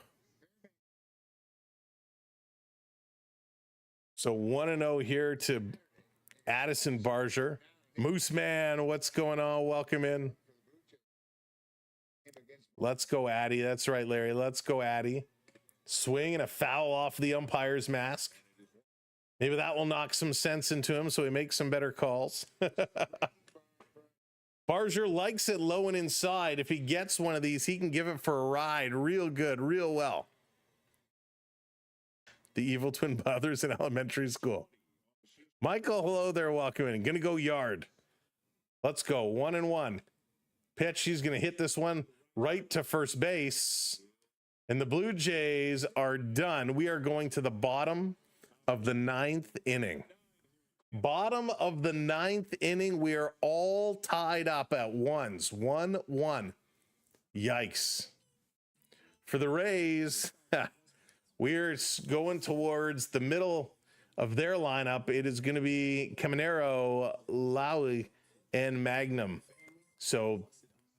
So 1-0 here to Addison Barger. Moose Man, what's going on? Welcome in. Let's go, Addy. That's right, Larry. Let's go, Addy. Swing and a foul off the umpire's mask. Maybe that will knock some sense into him so he makes some better calls. Barger likes it low and inside. If he gets one of these, he can give it for a ride real good, real well. The evil twin brothers in elementary school. Michael, hello there. Welcome in. Gonna go yard. Let's go. 1-1. Pitch. He's gonna hit this one right to first base. And the Blue Jays are done. We are going to the bottom of the 9th inning. Bottom of the 9th inning. We are all tied up at ones. 1-1. Yikes. For the Rays, we're going towards the middle of their lineup. It is going to be Caminero, Lowry, and Magnum. So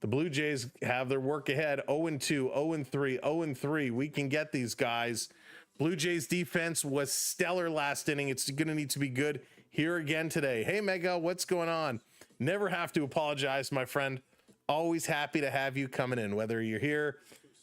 the Blue Jays have their work ahead. 0-2, 0-3, 0-3. We can get these guys. Blue Jays defense was stellar last inning. It's going to need to be good here again today. Hey, Mega, what's going on? Never have to apologize, my friend. Always happy to have you coming in, whether you're here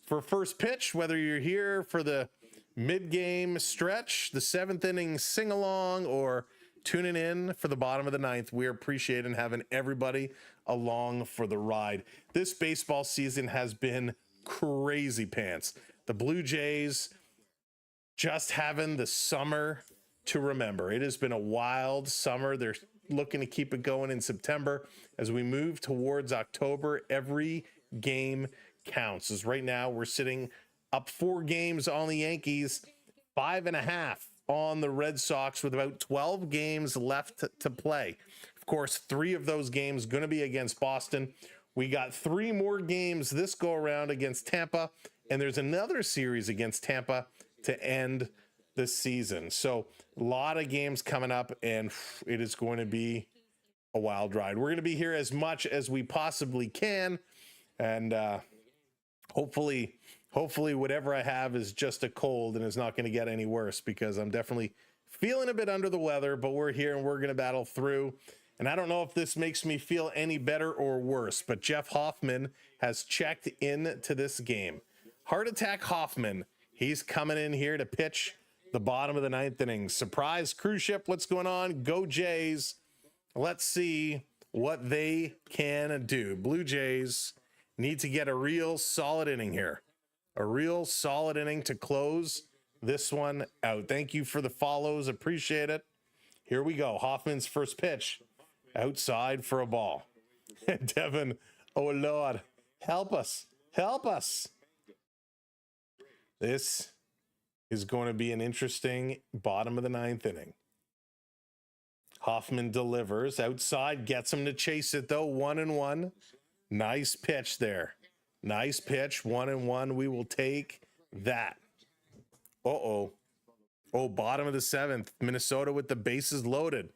for first pitch, whether you're here for the mid-game stretch, the 7th inning sing-along, or tuning in for the bottom of the 9th. We're appreciating having everybody along for the ride. This baseball season has been crazy pants. The Blue Jays just having the summer to remember. It has been a wild summer. They're looking to keep it going in September. As we move towards October, every game counts. As right now we're sitting up 4 games on the Yankees, 5.5 on the Red Sox, with about 12 games left to play. Of course, 3 of those games going to be against Boston. We got 3 more games this go around against Tampa, and there's another series against Tampa to end the season. So a lot of games coming up, and it is going to be a wild ride. We're going to be here as much as we possibly can, and hopefully whatever I have is just a cold and is not going to get any worse, because I'm definitely feeling a bit under the weather, but we're here and we're going to battle through. And I don't know if this makes me feel any better or worse, but Jeff Hoffman has checked in to this game. Heart Attack Hoffman, he's coming in here to pitch the bottom of the 9th inning. Surprise cruise ship, what's going on? Go Jays. Let's see what they can do. Blue Jays need to get a real solid inning here. A real solid inning to close this one out. Thank you for the follows. Appreciate it. Here we go. Hoffman's first pitch. Outside for a ball. Devin, oh Lord, help us. Help us. This is going to be an interesting bottom of the 9th inning. Hoffman delivers outside, gets him to chase it though. 1-1. Nice pitch there. Nice pitch. 1-1. We will take that. Oh, bottom of the 7th. Minnesota with the bases loaded.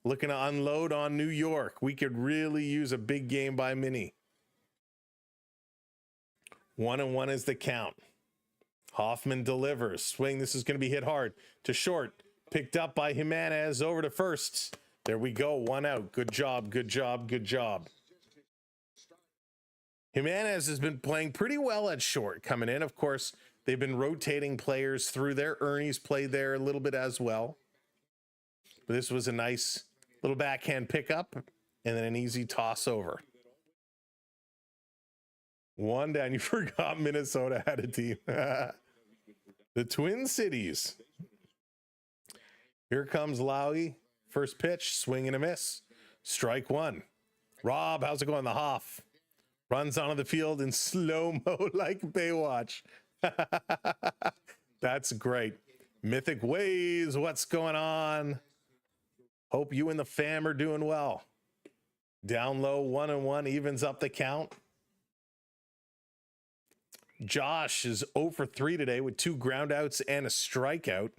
Looking to unload on New York. We could really use a big game by Minnie. 1-1 is the count. Hoffman delivers. Swing. This is going to be hit hard to short. Picked up by Jimenez over to first. There we go. 1 out. Good job. Good job. Good job. Jimenez has been playing pretty well at short coming in. Of course, they've been rotating players through there. Ernie's played there a little bit as well. But this was a nice little backhand pickup and then an easy toss over. 1 down. You forgot Minnesota had a team. The Twin Cities. Here comes Lowry. First pitch, swing and a miss. Strike 1. Rob, how's it going? The Hoff runs onto the field in slow-mo like Baywatch. That's great. Mythic Ways, what's going on? Hope you and the fam are doing well. Down low, 1-1, evens up the count. Josh is 0 for 3 today with 2 groundouts and a strikeout.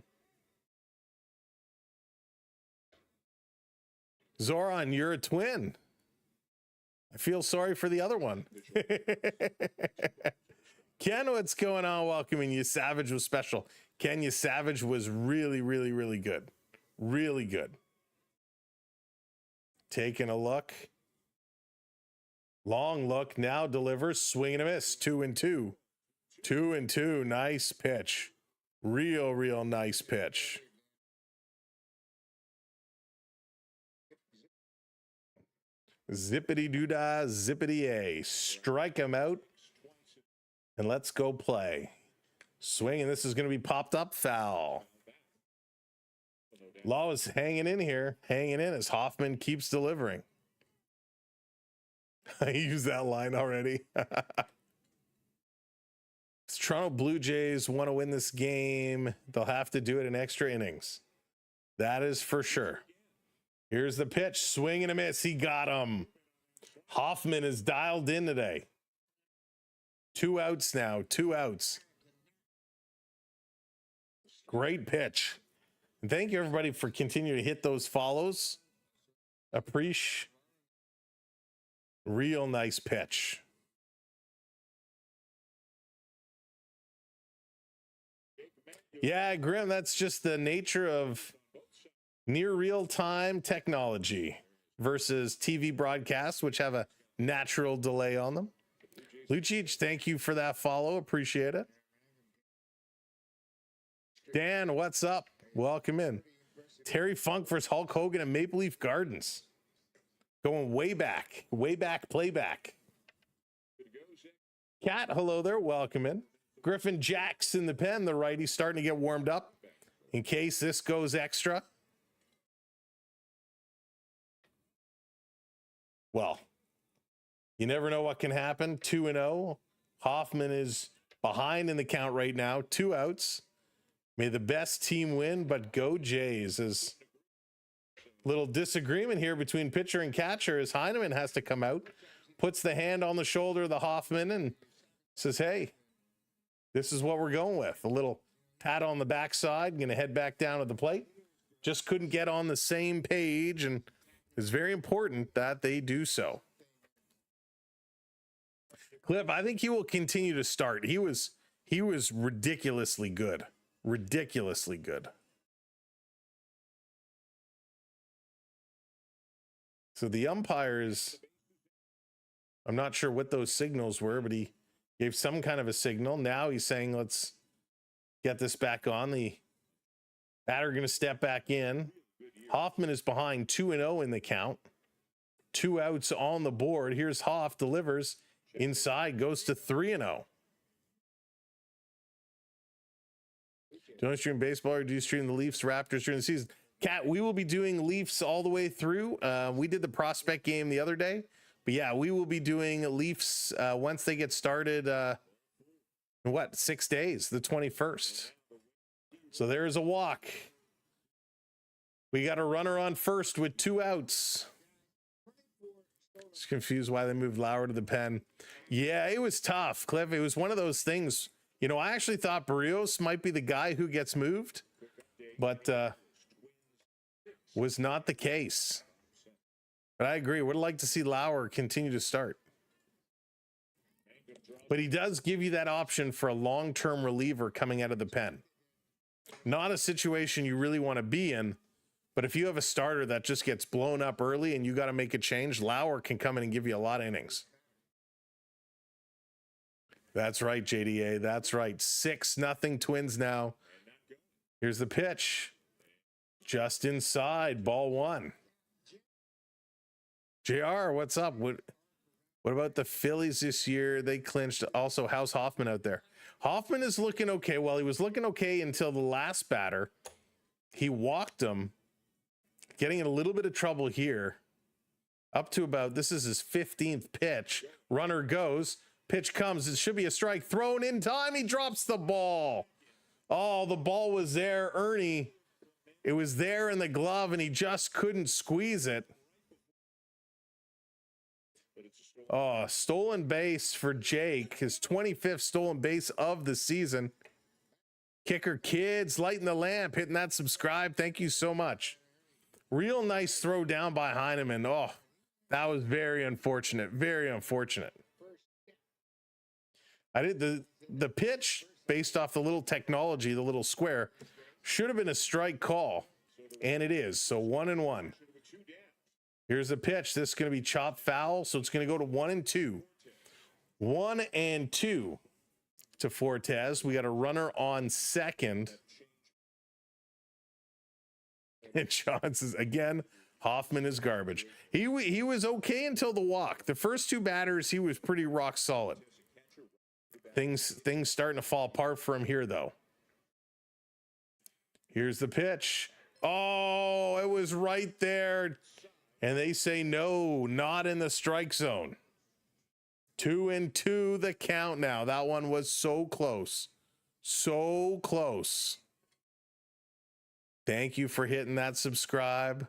Zoran, you're a twin. I feel sorry for the other one. Ken, what's going on? Welcoming you. Savage was special. Ken, you Savage was really, really, really good. Really good. Taking a look. Long look. Now delivers. Swing and a miss. 2-2. 2-2. Nice pitch. Real nice pitch. Zippity doo-dah, zippity a. Strike him out. And let's go play. Swing, and this is going to be popped up. Foul. Law is hanging in here. Hanging in as Hoffman keeps delivering. I used that line already. Toronto Blue Jays want to win this game. They'll have to do it in extra innings. That is for sure. Here's the pitch. Swing and a miss. He got him. Hoffman is dialed in today. 2 outs now. 2 outs. Great pitch. And thank you, everybody, for continuing to hit those follows. Appreciate. Real nice pitch. Yeah, Grim, that's just the nature of near real-time technology versus TV broadcasts, which have a natural delay on them. Lucic, thank you for that follow. Appreciate it. Dan, what's up? Welcome in. Terry Funk versus Hulk Hogan at Maple Leaf Gardens. Going way back, playback. Cat, hello there. Welcome in. Griffin Jacks in the pen. The righty starting to get warmed up in case this goes extra. Well, you never know what can happen. 2-0. Hoffman is behind in the count right now. 2 outs. May the best team win, but go Jays. As little disagreement here between pitcher and catcher as Heineman has to come out, puts the hand on the shoulder of the Hoffman and says, hey, this is what we're going with. A little pat on the backside. Going to head back down to the plate. Just couldn't get on the same page, and it's very important that they do so. Cliff, I think he will continue to start. He was ridiculously good. Ridiculously good. So the umpires, I'm not sure what those signals were, but he gave some kind of a signal. Now he's saying, let's get this back on. The batter going to step back in. Hoffman is behind 2-0 in the count. 2 outs on the board. Here's Hoff, delivers inside, goes to 3-0. Do you stream baseball or do you stream the Leafs, Raptors during the season? Kat, we will be doing Leafs all the way through. We did the prospect game the other day. But yeah, we will be doing Leafs once they get started. In 6 days, the 21st. So there's a walk. We got a runner on first with 2 outs. Just confused why they moved Lauer to the pen. Yeah, it was tough, Cliff. It was one of those things. You know, I actually thought Barrios might be the guy who gets moved, but was not the case. But I agree. Would like to see Lauer continue to start. But he does give you that option for a long-term reliever coming out of the pen. Not a situation you really want to be in, but if you have a starter that just gets blown up early and you got to make a change, Lauer can come in and give you a lot of innings. That's right, JDA. That's right. 6-0 Twins now. Here's the pitch. Just inside, ball one. JR, what's up? What about the Phillies this year? They clinched. Also, how's Hoffman out there? Hoffman is looking okay. Well, he was looking okay until the last batter. He walked him, getting in a little bit of trouble here. Up to about, this is his 15th pitch. Runner goes. Pitch comes. It should be a strike. Thrown in time. He drops the ball. Oh, the ball was there. Ernie, it was there in the glove, and he just couldn't squeeze it. Oh, stolen base for Jake, his 25th stolen base of the season. Kicker Kids, lighting the lamp, hitting that subscribe. Thank you so much. Real nice throw down by Heineman. Oh, that was very unfortunate. Very unfortunate. I did the pitch based off the little technology, the little square, should have been a strike call, and it is. So 1-1. Here's the pitch. This is going to be chopped foul, so it's going to go to 1-2. 1-2 to Fortes. We got a runner on second. And John says, again, Hoffman is garbage. He was okay until the walk. The first two batters, he was pretty rock solid. Things starting to fall apart for him here, though. Here's the pitch. Oh, it was right there. And they say no, not in the strike zone. 2-2 the count now. That one was so close. So close. Thank you for hitting that subscribe.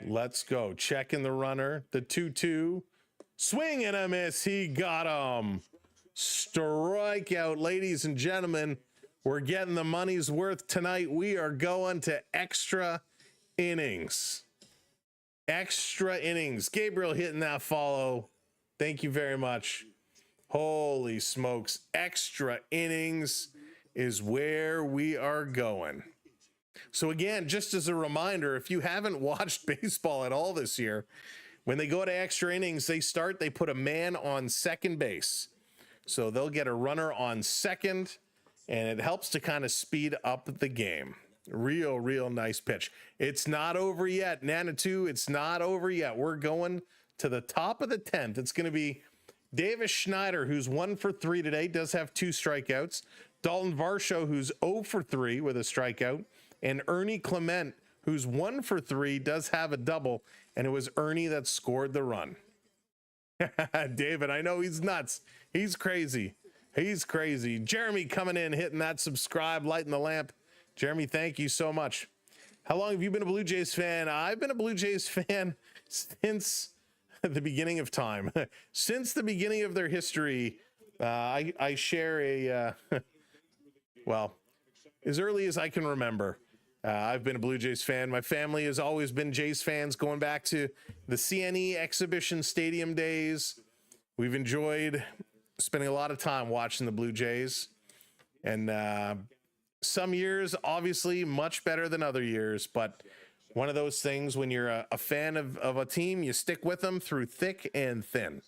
Let's go. Checking the runner. The 2-2. Swing and a miss. He got him. Strikeout, ladies and gentlemen. We're getting the money's worth tonight. We are going to extra innings. Extra innings. Gabriel hitting that follow. Thank you very much. Holy smokes. Extra innings is where we are going. So again, just as a reminder, if you haven't watched baseball at all this year, when they go to extra innings, they put a man on second base. So they'll get a runner on second, and it helps to kind of speed up the game. Real nice pitch. It's not over yet. Nana2, it's not over yet. We're going to the top of the 10th. It's going to be Davis Schneider, who's 1 for 3 today, does have 2 strikeouts. Dalton Varsho, who's 0 for 3 with a strikeout. And Ernie Clement, who's 1 for 3, does have a double. And it was Ernie that scored the run. David, I know he's nuts. He's crazy. He's crazy. Jeremy coming in, hitting that subscribe, lighting the lamp. Jeremy, thank you so much. How long have you been a Blue Jays fan? I've been a Blue Jays fan since the beginning of time. Since the beginning of their history, I share a, well, as early as I can remember, I've been a Blue Jays fan. My family has always been Jays fans going back to the CNE Exhibition Stadium days. We've enjoyed spending a lot of time watching the Blue Jays. And some years, obviously, much better than other years. But one of those things, when you're a fan of a team, you stick with them through thick and thin.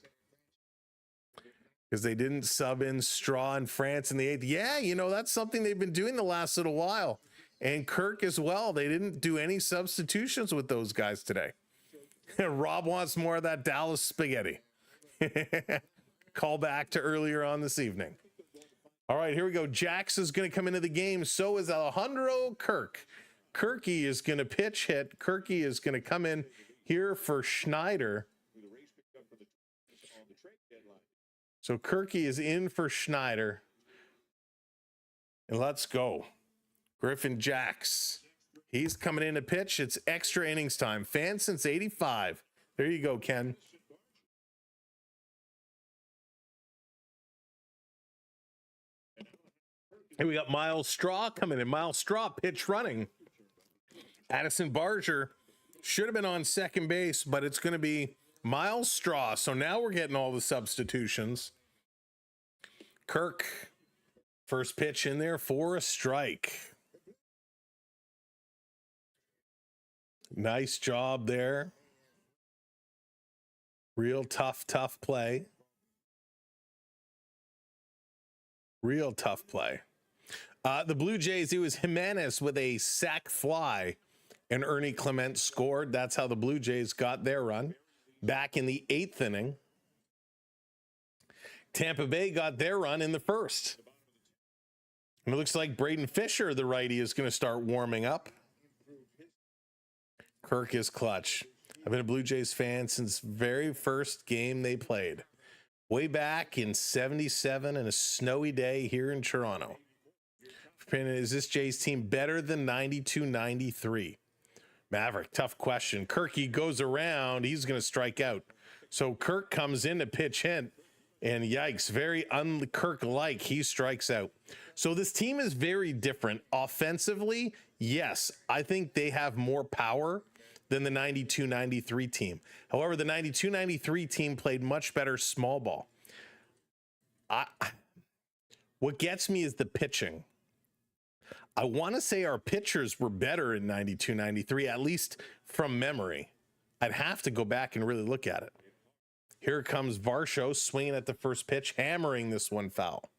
Because they didn't sub in Straw in France in the 8th. Yeah, you know, that's something they've been doing the last little while. And Kirk as well. They didn't do any substitutions with those guys today. Rob wants more of that Dallas spaghetti. Call back to earlier on this evening. All right, here we go. Jax is going to come into the game. So is Alejandro Kirk. Kirky is going to pitch hit. Kirky is going to come in here for Schneider. So Kirky is in for Schneider. And let's go. Griffin Jax. He's coming in to pitch. It's extra innings time. Fan since 85. There you go, Ken. Here we got Miles Straw coming in. Miles Straw pitch running. Addison Barger should have been on second base, but it's going to be Miles Straw. So now we're getting all the substitutions. Kirk, first pitch in there for a strike. Nice job there. Real tough play. Real tough play. The Blue Jays, it was Jimenez with a sac fly, and Ernie Clement scored. That's how the Blue Jays got their run. Back in the 8th inning, Tampa Bay got their run in the 1st. And it looks like Braden Fisher, the righty, is going to start warming up. Kirk is clutch. I've been a Blue Jays fan since very first game they played. Way back in '77 and a snowy day here in Toronto. Is this Jays team better than 92-93? Maverick, tough question. Kirky goes around. He's going to strike out. So Kirk comes in to pitch hit, and yikes, very un-Kirk-like. He strikes out. So this team is very different. Offensively, yes, I think they have more power than the 92-93 team. However, the 92-93 team played much better small ball. What gets me is the pitching. I want to say our pitchers were better in 92-93, at least from memory. I'd have to go back and really look at it. Here comes Varsho swinging at the first pitch, hammering this one foul.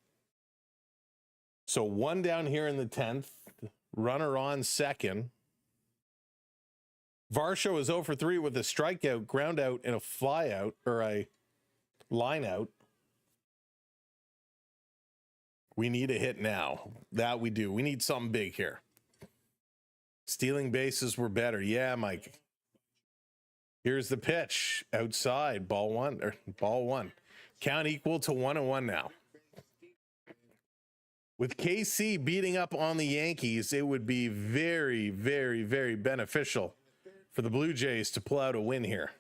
So one down here in the 10th, runner on second. Varsho is 0 for 3 with a strikeout, ground out, and a fly out, or a line out. We need a hit now. That we do. We need something big here. Stealing bases were better. Yeah, Mike. Here's the pitch. Outside. Ball one. Count equal to 1-1 now. With KC beating up on the Yankees, it would be very, very, very beneficial for the Blue Jays to pull out a win here.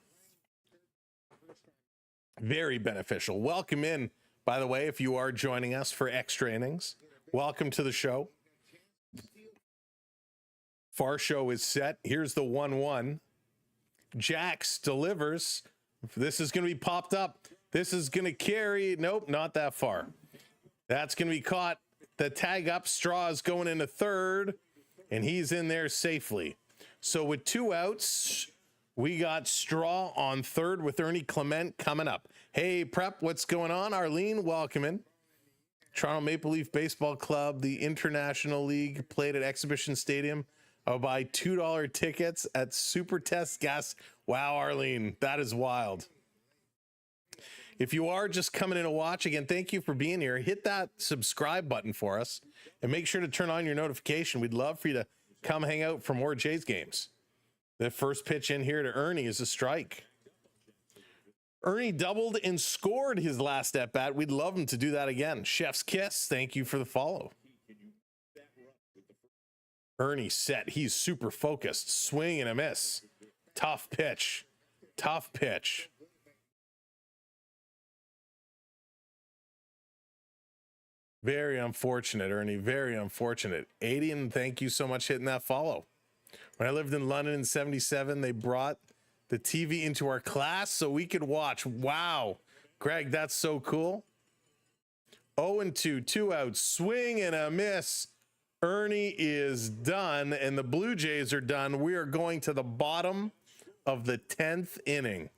Very beneficial. Welcome in, by the way, if you are joining us for extra innings. Welcome to the show. Varsho is set. Here's the 1-1. Jax delivers. This is going to be popped up. This is going to carry. Nope, not that far. That's going to be caught. The tag up. Straw is going into third, and he's in there safely. So with 2 outs, we got Straw on third with Ernie Clement coming up. Hey, Prep, what's going on? Arlene, welcome in. Toronto Maple Leaf Baseball Club, the International League, played at Exhibition Stadium. I'll buy $2 tickets at Super Test Gas. Wow, Arlene, that is wild. If you are just coming in to watch, again, thank you for being here. Hit that subscribe button for us and make sure to turn on your notification. We'd love for you to come hang out for more Jays games. The first pitch in here to Ernie is a strike. Ernie doubled and scored his last at bat. We'd love him to do that again. Chef's kiss. Thank you for the follow. Ernie set. He's super focused. Swing and a miss. Tough pitch. Tough pitch. Very unfortunate, Ernie. Very unfortunate. 80, and thank you so much for hitting that follow. When I lived in London in '77, they brought the TV into our class so we could watch. Wow. Greg, that's so cool. 0-2, 2 outs, swing and a miss. Ernie is done, and the Blue Jays are done. We are going to the bottom of the 10th inning.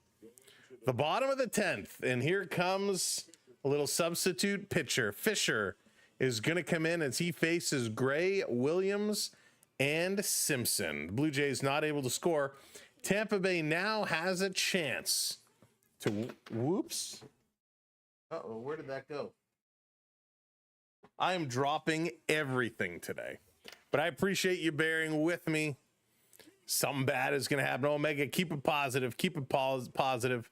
The bottom of the 10th, and here comes a little substitute pitcher. Fisher is going to come in as he faces Gray, Williams, and Simpson. The Blue Jays not able to score. Tampa Bay now has a chance to, whoops. Uh-oh, where did that go? I am dropping everything today, but I appreciate you bearing with me. Something bad is going to happen. Omega, keep it positive. Keep it positive.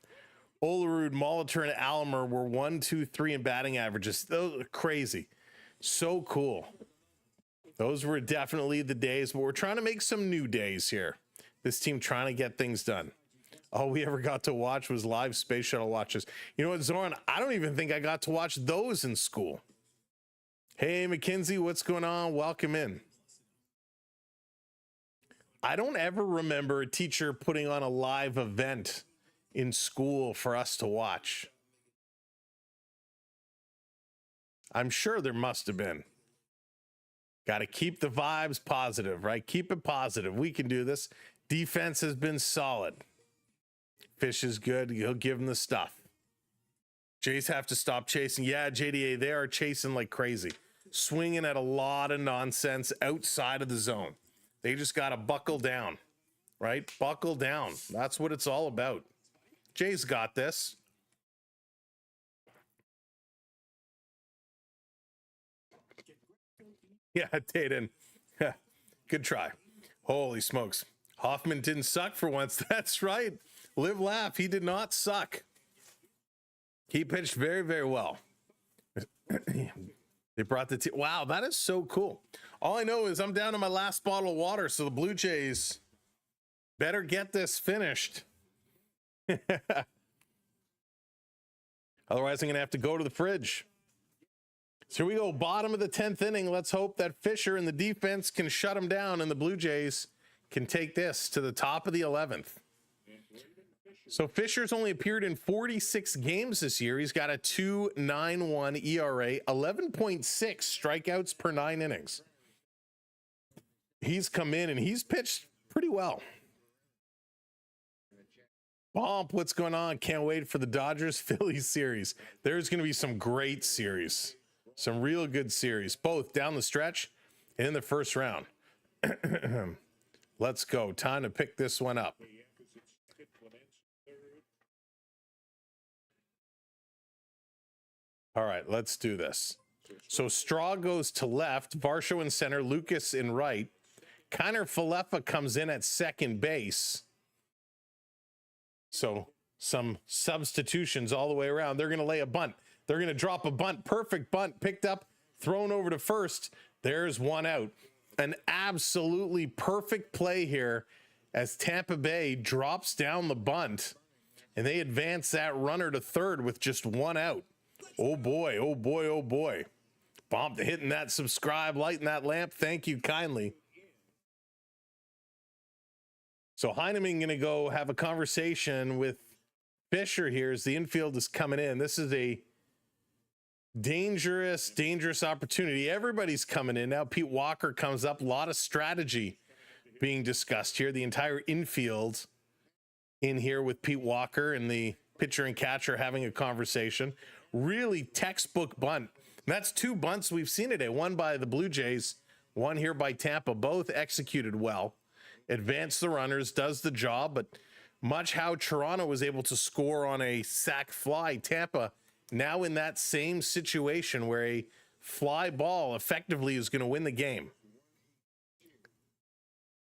Olerud, Molitor, and Almer were 1, 2, 3 in batting averages. Those are crazy. So cool. Those were definitely the days, but we're trying to make some new days here. This team trying to get things done. All we ever got to watch was live space shuttle watches. You know what, Zoran? I don't even think I got to watch those in school. Hey, McKinsey, what's going on? Welcome in. I don't ever remember a teacher putting on a live event in school for us to watch? I'm sure there must have been. Got to keep the vibes positive, right? Keep it positive. We can do this. Defense has been solid. Fish is good. He'll give him the stuff. Jays have to stop chasing. Yeah, JDA, they are chasing like crazy. Swinging at a lot of nonsense outside of the zone. They just got to buckle down, right? Buckle down. That's what it's all about. Jays got this. Yeah, Tatum. Good try. Holy smokes. Hoffman didn't suck for once. That's right. Live laugh. He did not suck. He pitched very, very well. They brought the team. Wow, that is so cool. All I know is I'm down to my last bottle of water, so the Blue Jays better get this finished. Otherwise, I'm going to have to go to the fridge. So here we go, bottom of the 10th inning. Let's hope that Fisher and the defense can shut him down and the Blue Jays can take this to the top of the 11th. So Fisher's only appeared in 46 games this year. He's got a 2.91 ERA, 11.6 strikeouts per 9 innings. He's come in and he's pitched pretty well. Bomp, what's going on? Can't wait for the Dodgers-Phillies series. There's going to be some great series. Some real good series, both down the stretch and in the first round. Let's go. Time to pick this one up. All right, let's do this. So Straw goes to left, Varsho in center, Lucas in right. Kiner Falefa comes in at second base. So some substitutions all the way around. They're going to lay a bunt. They're going to drop a bunt. Perfect bunt. Picked up, thrown over to first. There's one out. An absolutely perfect play here as Tampa Bay drops down the bunt and they advance that runner to third with just one out. Oh boy, oh boy, oh boy. Bomp hitting that subscribe, lighting that lamp. Thank you kindly. So Heineman going to go have a conversation with Fisher here as the infield is coming in. This is a dangerous opportunity. Everybody's coming in now. Pete Walker comes up. A lot of strategy being discussed here. The entire infield in here with Pete Walker and the pitcher and catcher having a conversation. Really textbook bunt. And that's two bunts we've seen today. One by the Blue Jays, one here by Tampa. Both executed well. Advance the runners, does the job, but much how Toronto was able to score on a sac fly, Tampa now in that same situation where a fly ball effectively is going to win the game.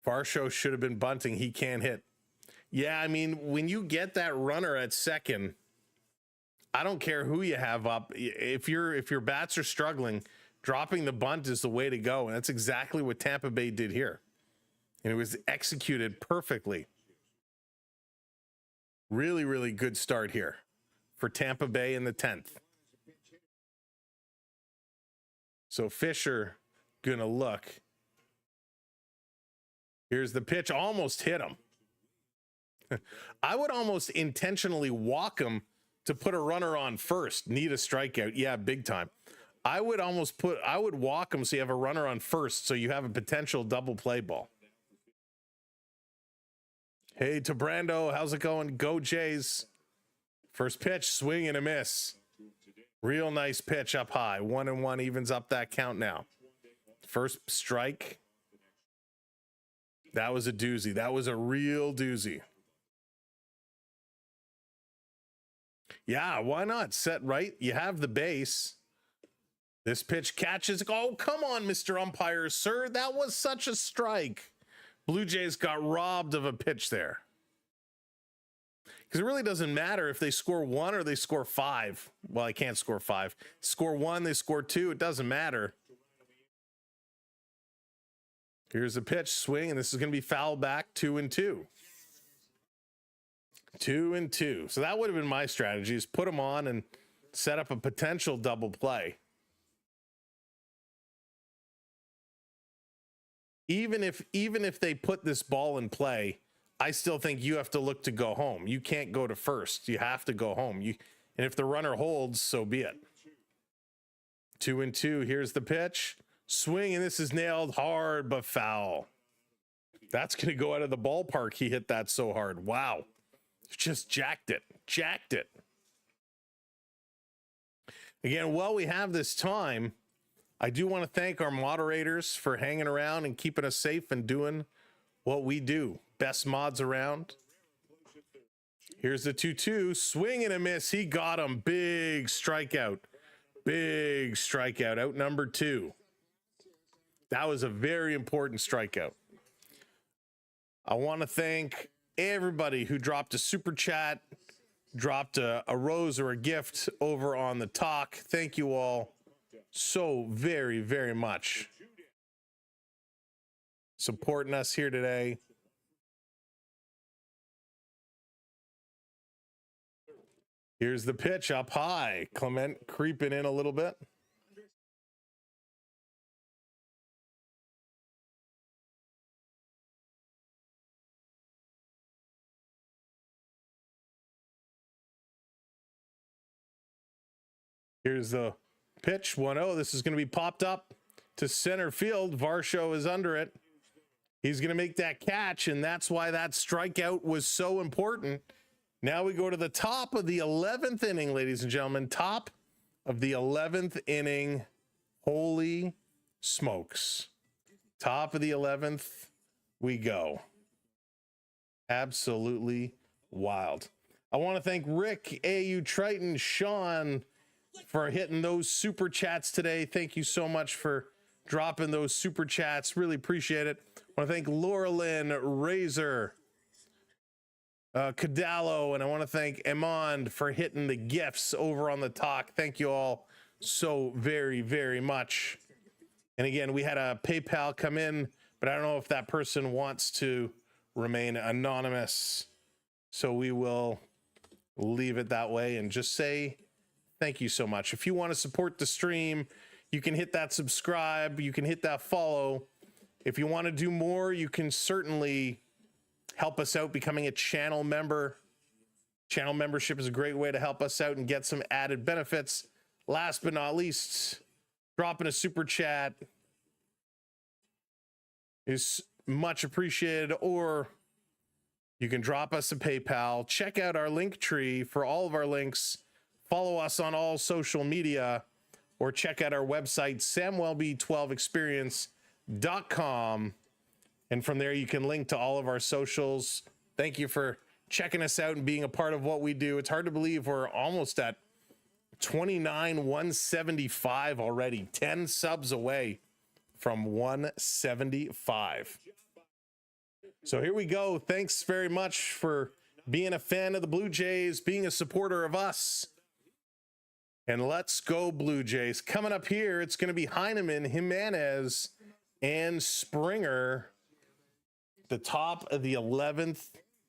Varsho should have been bunting. He can't hit. Yeah, I mean, when you get that runner at second, I don't care who you have up. If your bats are struggling, dropping the bunt is the way to go. And that's exactly what Tampa Bay did here. And it was executed perfectly. Really, really good start here for Tampa Bay in the 10th. So Fisher gonna look. Here's the pitch, almost hit him. I would almost intentionally walk him to put a runner on first. Need a strikeout. Yeah, big time. I would walk him so you have a runner on first so you have a potential double play ball. Hey, to Brando, how's it going? Go Jays. First pitch, swing and a miss. Real nice pitch up high. 1-1 evens up that count now. First strike. That was a doozy. That was a real doozy. Yeah, why not? Set right. You have the base. This pitch catches. Oh, come on, Mr. Umpire, sir. That was such a strike. Blue Jays got robbed of a pitch there. Because it really doesn't matter if they score 1 or they score 5. Well, I can't score 5. Score 1, they score 2. It doesn't matter. Here's a pitch, swing, and this is going to be foul back, 2-2. 2-2. So that would have been my strategy, is put them on and set up a potential double play. Even if they put this ball in play, I still think you have to look to go home. You can't go to first. You have to go home. And if the runner holds, so be it. 2-2. Here's the pitch. Swing, and this is nailed hard, but foul. That's going to go out of the ballpark. He hit that so hard. Wow. Just jacked it. Jacked it. Again, while we have this time, I do want to thank our moderators for hanging around and keeping us safe and doing what we do. Best mods around. Here's the 2-2. Swing and a miss. He got him. Big strikeout. Big strikeout. Out number 2. That was a very important strikeout. I want to thank everybody who dropped a super chat, dropped a rose or a gift over on the talk. Thank you all so very, very much supporting us here today. Here's the pitch up high. Clement creeping in a little bit. Here's the pitch, 1-0. This is going to be popped up to center field. Varsho is under it. He's going to make that catch, and that's why that strikeout was so important. Now we go to the top of the 11th inning, ladies and gentlemen. Top of the 11th inning. Holy smokes. Top of the 11th we go. Absolutely wild. I want to thank Rick, A.U. Triton, Sean, for hitting those super chats today. Thank you so much for dropping those super chats. Really appreciate it. I want to thank Laura Lynn, Razor, Cadallo, and I want to thank Emond for hitting the gifts over on the talk. Thank you all so very, very much. And again, we had a PayPal come in, but I don't know if that person wants to remain anonymous. So we will leave it that way and just say thank you so much. If you want to support the stream, you can hit that subscribe. You can hit that follow. If you want to do more, you can certainly help us out becoming a channel member. Channel membership is a great way to help us out and get some added benefits. Last but not least, dropping a super chat is much appreciated, or you can drop us a PayPal. Check out our link tree for all of our links. Follow us on all social media, or check out our website, samwellb12experience.com. And from there, you can link to all of our socials. Thank you for checking us out and being a part of what we do. It's hard to believe we're almost at 175 already, 10 subs away from 175. So here we go. Thanks very much for being a fan of the Blue Jays, being a supporter of us. And let's go Blue Jays. Coming up here, it's going to be Heineman, Jimenez, and Springer. The top of the 11th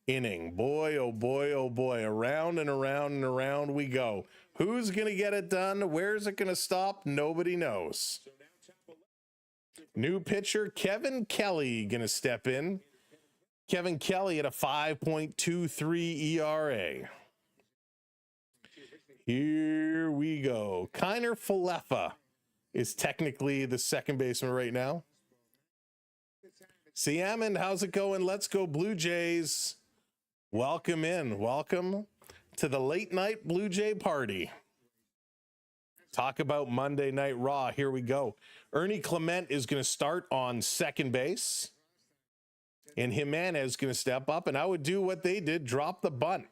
inning. Boy, oh boy, oh boy. Around and around and around we go. Who's going to get it done? Where's it going to stop? Nobody knows. New pitcher, Kevin Kelly, going to step in. Kevin Kelly at a 5.23 ERA. Here we go. Kiner Falefa is technically the second baseman right now. Siamond, how's it going? Let's go Blue Jays. Welcome in. Welcome to the late night Blue Jay party. Talk about Monday Night Raw. Here we go. Ernie Clement is going to start on second base. And Jimenez is going to step up. And I would do what they did, drop the bunt.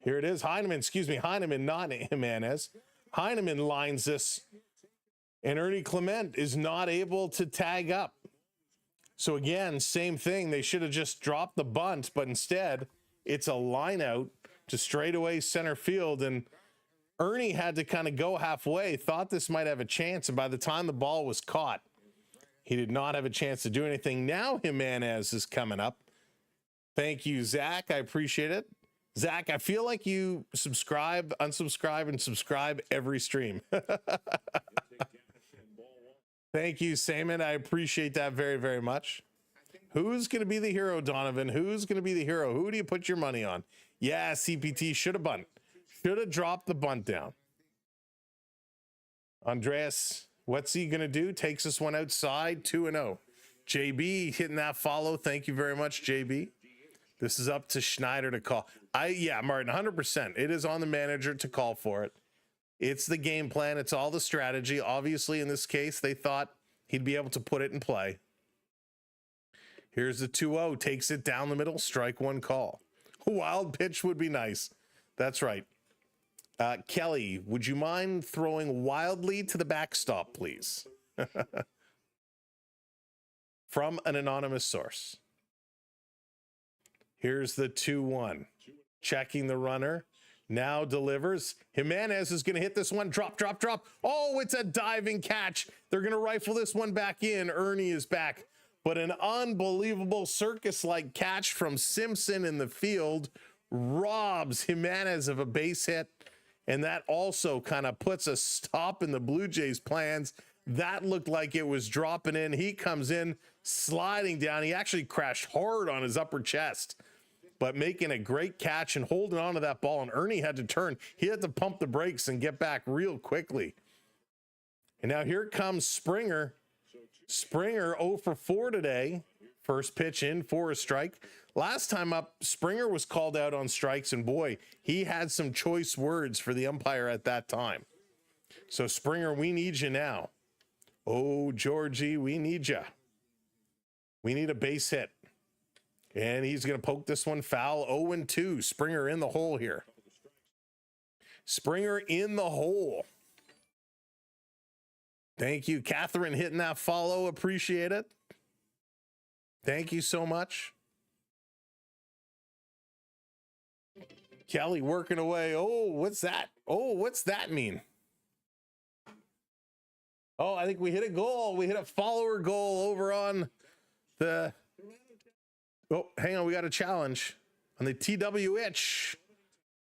Here it is. Heineman, not Jimenez. Heineman lines this. And Ernie Clement is not able to tag up. So again, same thing. They should have just dropped the bunt, but instead it's a line out to straightaway center field. And Ernie had to kind of go halfway, thought this might have a chance. And by the time the ball was caught, he did not have a chance to do anything. Now Jimenez is coming up. Thank you, Zach. I appreciate it. Zach, I feel like you subscribe, unsubscribe, and subscribe every stream. Thank you, Saman. I appreciate that very, very much. Who's going to be the hero, Donovan? Who's going to be the hero? Who do you put your money on? Yeah, CPT should have bunt. Should have dropped the bunt down. Andreas, what's he going to do? Takes this one outside, 2-0. JB hitting that follow. Thank you very much, JB. This is up to Schneider to call. Yeah, Martin, 100%. It is on the manager to call for it. It's the game plan. It's all the strategy. Obviously, in this case, they thought he'd be able to put it in play. Here's the 2-0. Takes it down the middle. Strike one call. A wild pitch would be nice. That's right. Kelly, would you mind throwing wildly to the backstop, please? From an anonymous source. Here's the 2-1. Checking the runner. Now delivers. Jimenez is going to hit this one. Drop, drop, drop. Oh, it's a diving catch. They're going to rifle this one back in. Ernie is back. But an unbelievable circus-like catch from Simpson in the field robs Jimenez of a base hit. And that also kind of puts a stop in the Blue Jays' plans. That looked like it was dropping in. He comes in, sliding down. He actually crashed hard on his upper chest, but making a great catch and holding on to that ball. And Ernie had to turn. He had to pump the brakes and get back real quickly. And now here comes Springer. Springer 0 for 4 today. First pitch in for a strike. Last time up, Springer was called out on strikes, and boy, he had some choice words for the umpire at that time. So Springer, we need you now. Oh, Georgie, we need you. We need a base hit. And he's going to poke this one foul. 0-2. Springer in the hole here. Springer in the hole. Thank you, Catherine, hitting that follow. Appreciate it. Thank you so much. Kelly working away. Oh, what's that? Oh, what's that mean? Oh, I think we hit a goal. We hit a follower goal over on the... Oh, hang on. We got a challenge on the TWH.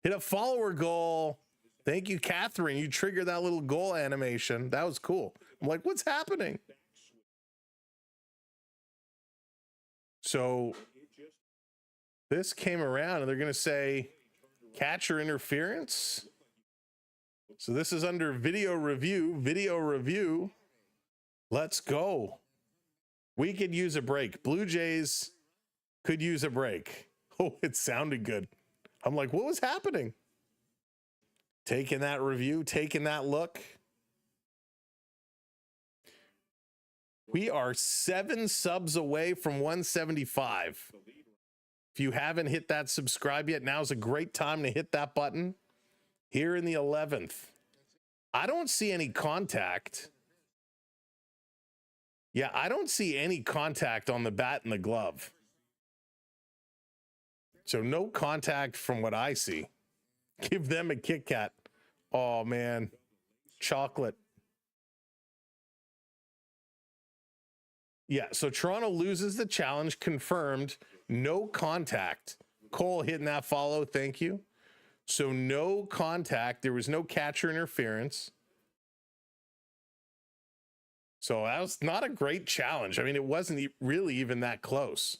Hit a follower goal. Thank you, Catherine. You triggered that little goal animation. That was cool. I'm like, what's happening? So this came around and they're going to say catcher interference. So this is under video review. Video review. Let's go. We could use a break. Blue Jays could use a break. Oh, it sounded good. I'm like, what was happening? Taking that review, taking that look. We are 7 subs away from 175. If you haven't hit that subscribe yet, now's a great time to hit that button. Here in the 11th. I don't see any contact. Yeah, I don't see any contact on the bat and the glove. So no contact from what I see. Give them a Kit Kat. Oh, man. Chocolate. Yeah, so Toronto loses the challenge. Confirmed. No contact. Cole hitting that follow. Thank you. So no contact. There was no catcher interference. So that was not a great challenge. I mean, it wasn't really even that close.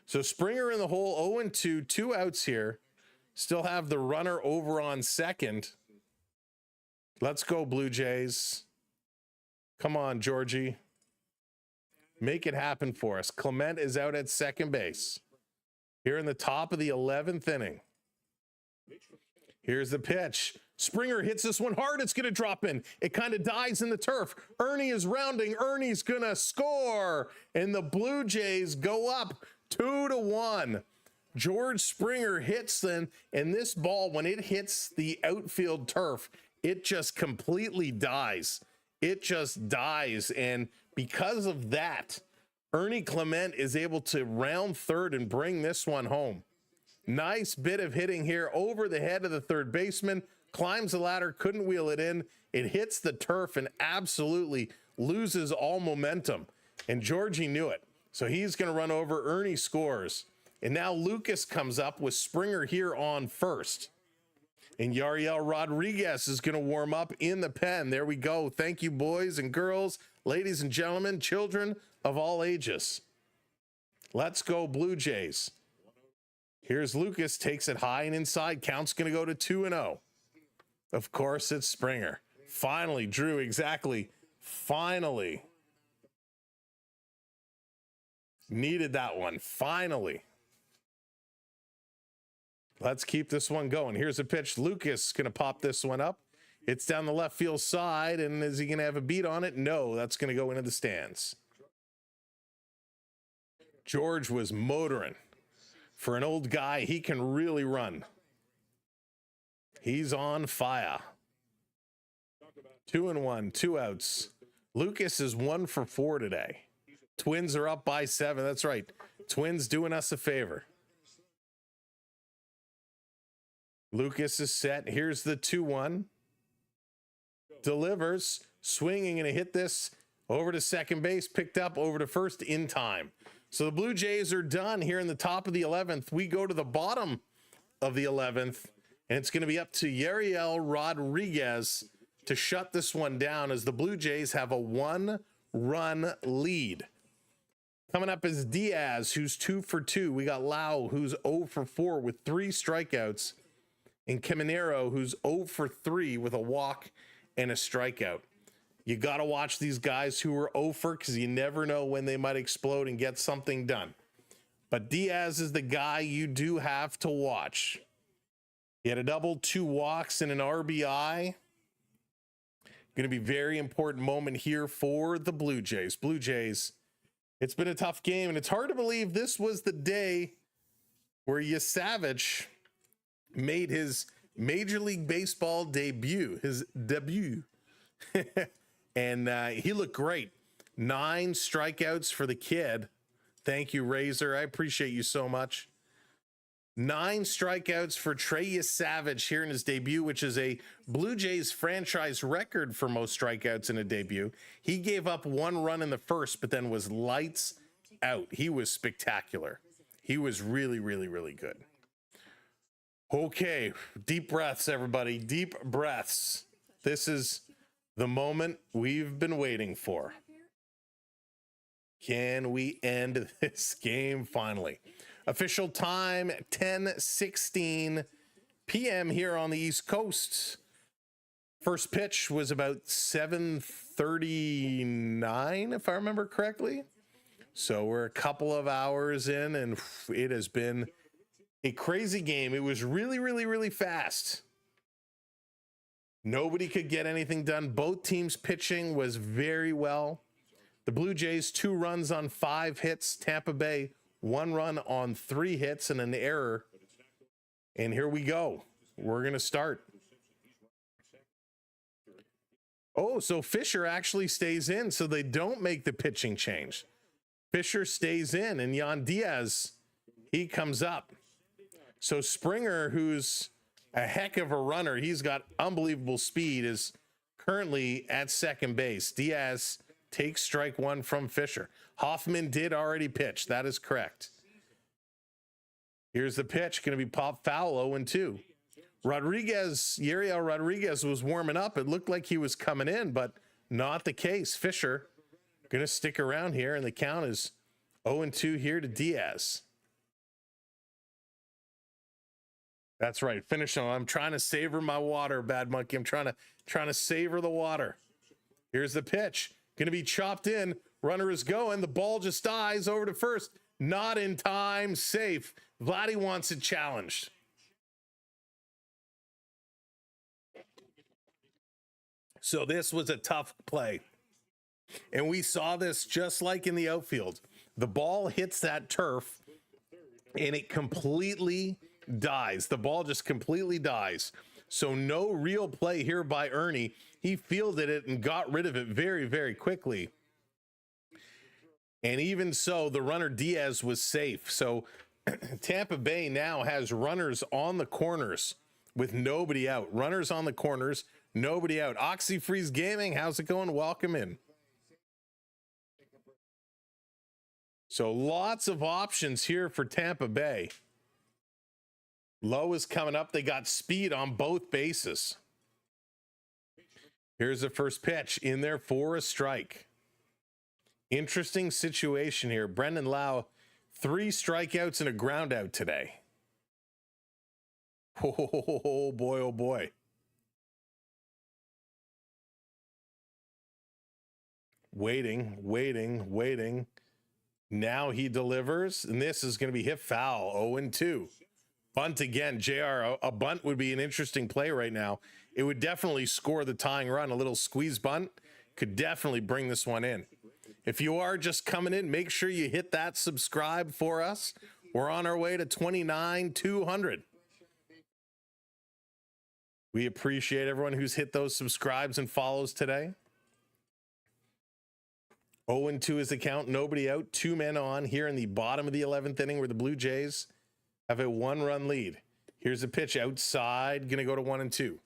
So Springer in the hole, 0-2, 2 outs here. Still have the runner over on second. Let's go, Blue Jays. Come on, Georgie. Make it happen for us. Clement is out at second base. Here in the top of the 11th inning. Here's the pitch. Springer hits this one hard. It's going to drop in. It kind of dies in the turf. Ernie is rounding. Ernie's going to score. And the Blue Jays go up 2-1. George Springer hits them. And this ball, when it hits the outfield turf, it just completely dies. It just dies. And because of that, Ernie Clement is able to round third and bring this one home. Nice bit of hitting here over the head of the third baseman. Climbs the ladder, couldn't wheel it in. It hits the turf and absolutely loses all momentum. And Georgie knew it. So he's going to run over. Ernie scores. And now Lucas comes up with Springer here on first. And Yariel Rodriguez is going to warm up in the pen. There we go. Thank you, boys and girls. ladies and gentlemen, children of all ages. Let's go Blue Jays. Here's Lucas, takes it high and inside. Count's going to go to 2-0. Of course, it's Springer. Finally, Drew, exactly. Finally. Needed that one. Finally. Let's keep this one going. Here's a pitch. Lucas going to pop this one up. It's down the left field side, and is he going to have a beat on it? No, that's going to go into the stands. George was motoring. For an old guy, he can really run. He's on fire. 2-1, 2 outs. Lucas is 1 for 4 today. Twins are up by 7. That's right. Twins doing us a favor. Lucas is set. Here's the 2-1. Delivers. Swinging and hit this over to second base. Picked up over to first in time. So the Blue Jays are done here in the top of the 11th. We go to the bottom of the 11th, and it's going to be up to Yariel Rodriguez to shut this one down as the Blue Jays have a 1-run lead. Coming up is Diaz, who's 2 for 2. We got Lau, who's 0 for 4 with 3 strikeouts, and Caminero, who's 0 for 3 with a walk and a strikeout. You got to watch these guys who are 0 for because you never know when they might explode and get something done. But Diaz is the guy you do have to watch. He had a double, 2 walks, and an RBI. Going to be a very important moment here for the Blue Jays. Blue Jays, it's been a tough game, and it's hard to believe this was the day where Savage made his Major League Baseball debut, his debut. And he looked great. 9 strikeouts for the kid. Thank you, Razor. I appreciate you so much. 9 strikeouts for Trey Savage here in his debut, which is a Blue Jays franchise record for most strikeouts in a debut. He gave up 1 run in the first, but then was lights out. He was spectacular. He was really, really, really good. Okay, deep breaths, everybody. Deep breaths. This is the moment we've been waiting for. Can we end this game finally? Official time, 10:16 p.m. here on the East Coast. First pitch was about 7:39, if I remember correctly. So we're a couple of hours in, and it has been a crazy game. It was really, really, really fast. Nobody could get anything done. Both teams' pitching was very well. The Blue Jays, 2 runs on 5 hits. Tampa Bay, 1 run on 3 hits and an error. And here we go. We're going to start. Oh, so Fisher actually stays in, so they don't make the pitching change. Fisher stays in, and Yan Diaz, he comes up. So Springer, who's a heck of a runner, he's got unbelievable speed, is currently at second base. Diaz takes strike 1 from Fisher. Hoffman did already pitch. That is correct. Here's the pitch. Going to be pop foul, 0-2. Yariel Rodriguez was warming up. It looked like he was coming in, but not the case. Fisher going to stick around here, and the count is 0-2 here to Diaz. That's right. Finish on. I'm trying to savor my water, Bad Monkey. I'm trying to savor the water. Here's the pitch. Going to be chopped in. Runner is going. The ball just dies over to first. Not in time. Safe. Vladdy wants it challenged. So this was a tough play. And we saw this just like in the outfield. The ball hits that turf and it completely dies. The ball just completely dies. So no real play here by Ernie. He fielded it and got rid of it very, very quickly. And even so, the runner Diaz was safe. So Tampa Bay now has runners on the corners with nobody out. Runners on the corners, nobody out. Oxyfreeze Gaming, how's it going? Welcome in. So lots of options here for Tampa Bay. Low is coming up. They got speed on both bases. Here's the first pitch in there for a strike. Interesting situation here. Brendan Lau, 3 strikeouts and a ground out today. Oh boy, oh boy. Waiting. Now he delivers, and this is going to be hit foul. 0-2. Bunt again. JR, a bunt would be an interesting play right now. It would definitely score the tying run. A little squeeze bunt could definitely bring this one in. If you are just coming in, make sure you hit that subscribe for us. We're on our way to 29,200. We appreciate everyone who's hit those subscribes and follows today. 0-2 is the count. Nobody out. 2 men on here in the bottom of the 11th inning where the Blue Jays have a 1-run lead. Here's a pitch outside. Going to go to 1-2.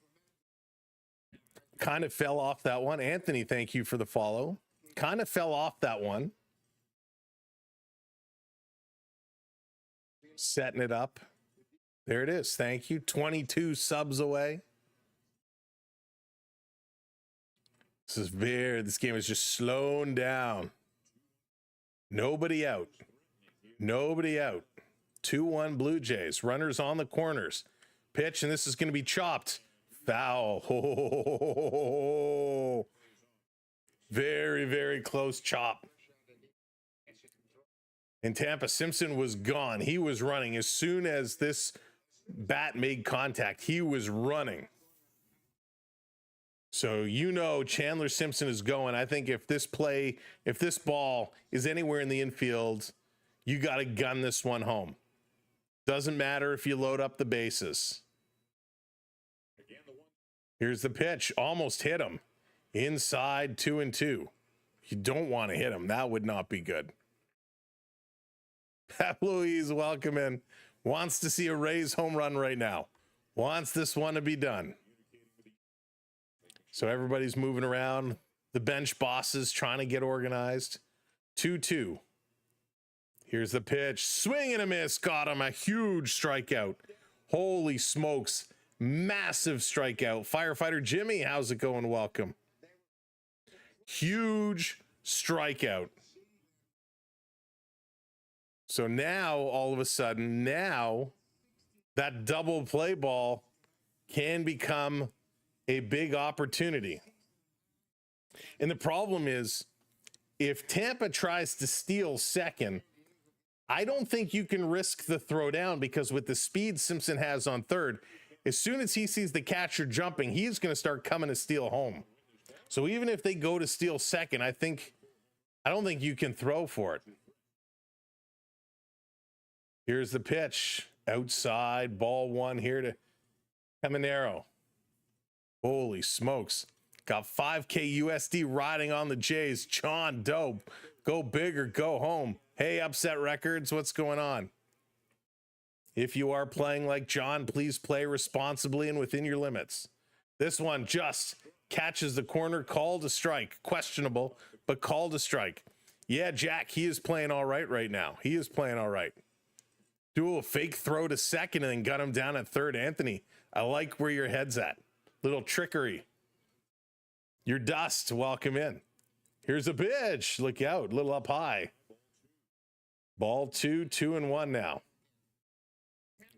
Kind of fell off that one. Anthony, thank you for the follow. Kind of fell off that one. Setting it up. There it is. Thank you. 22 subs away. This game is just slowing down. Nobody out. 2-1 Blue Jays. Runners on the corners. Pitch, and this is going to be chopped. Foul. Oh, very, very close chop. In Tampa, Simpson was gone. He was running. As soon as this bat made contact, he was running. So, Chandler Simpson is going. I think if this ball is anywhere in the infield, you got to gun this one home. Doesn't matter if you load up the bases. Here's the pitch. Almost hit him. Inside 2-2. You don't want to hit him. That would not be good. Pat Louise, welcome in. Wants to see a Rays home run right now. Wants this one to be done. So everybody's moving around. The bench bosses trying to get organized. 2-2. Here's the pitch. Swing and a miss. Got him. A huge strikeout. Holy smokes. Massive strikeout. Firefighter Jimmy, how's it going? Welcome. Huge strikeout. So now, all of a sudden, that double play ball can become a big opportunity. And the problem is, if Tampa tries to steal second, I don't think you can risk the throw down, because with the speed Simpson has on third, as soon as he sees the catcher jumping, he's going to start coming to steal home. So even if they go to steal second, I don't think you can throw for it. Here's the pitch. Outside, ball 1 here to Caminero. Holy smokes. Got 5K USD riding on the Jays. John Doe. Go big or go home. Hey, Upset Records, what's going on? If you are playing like John, please play responsibly and within your limits. This one just catches the corner. Called a strike. Questionable, but called a strike. Yeah, Jack, he is playing all right now. He is playing all right. Do a fake throw to second and then got him down at third. Anthony, I like where your head's at. Little trickery. Your dust, welcome in. Here's a pitch. Look out, little up high. Ball 2, 2-1 now.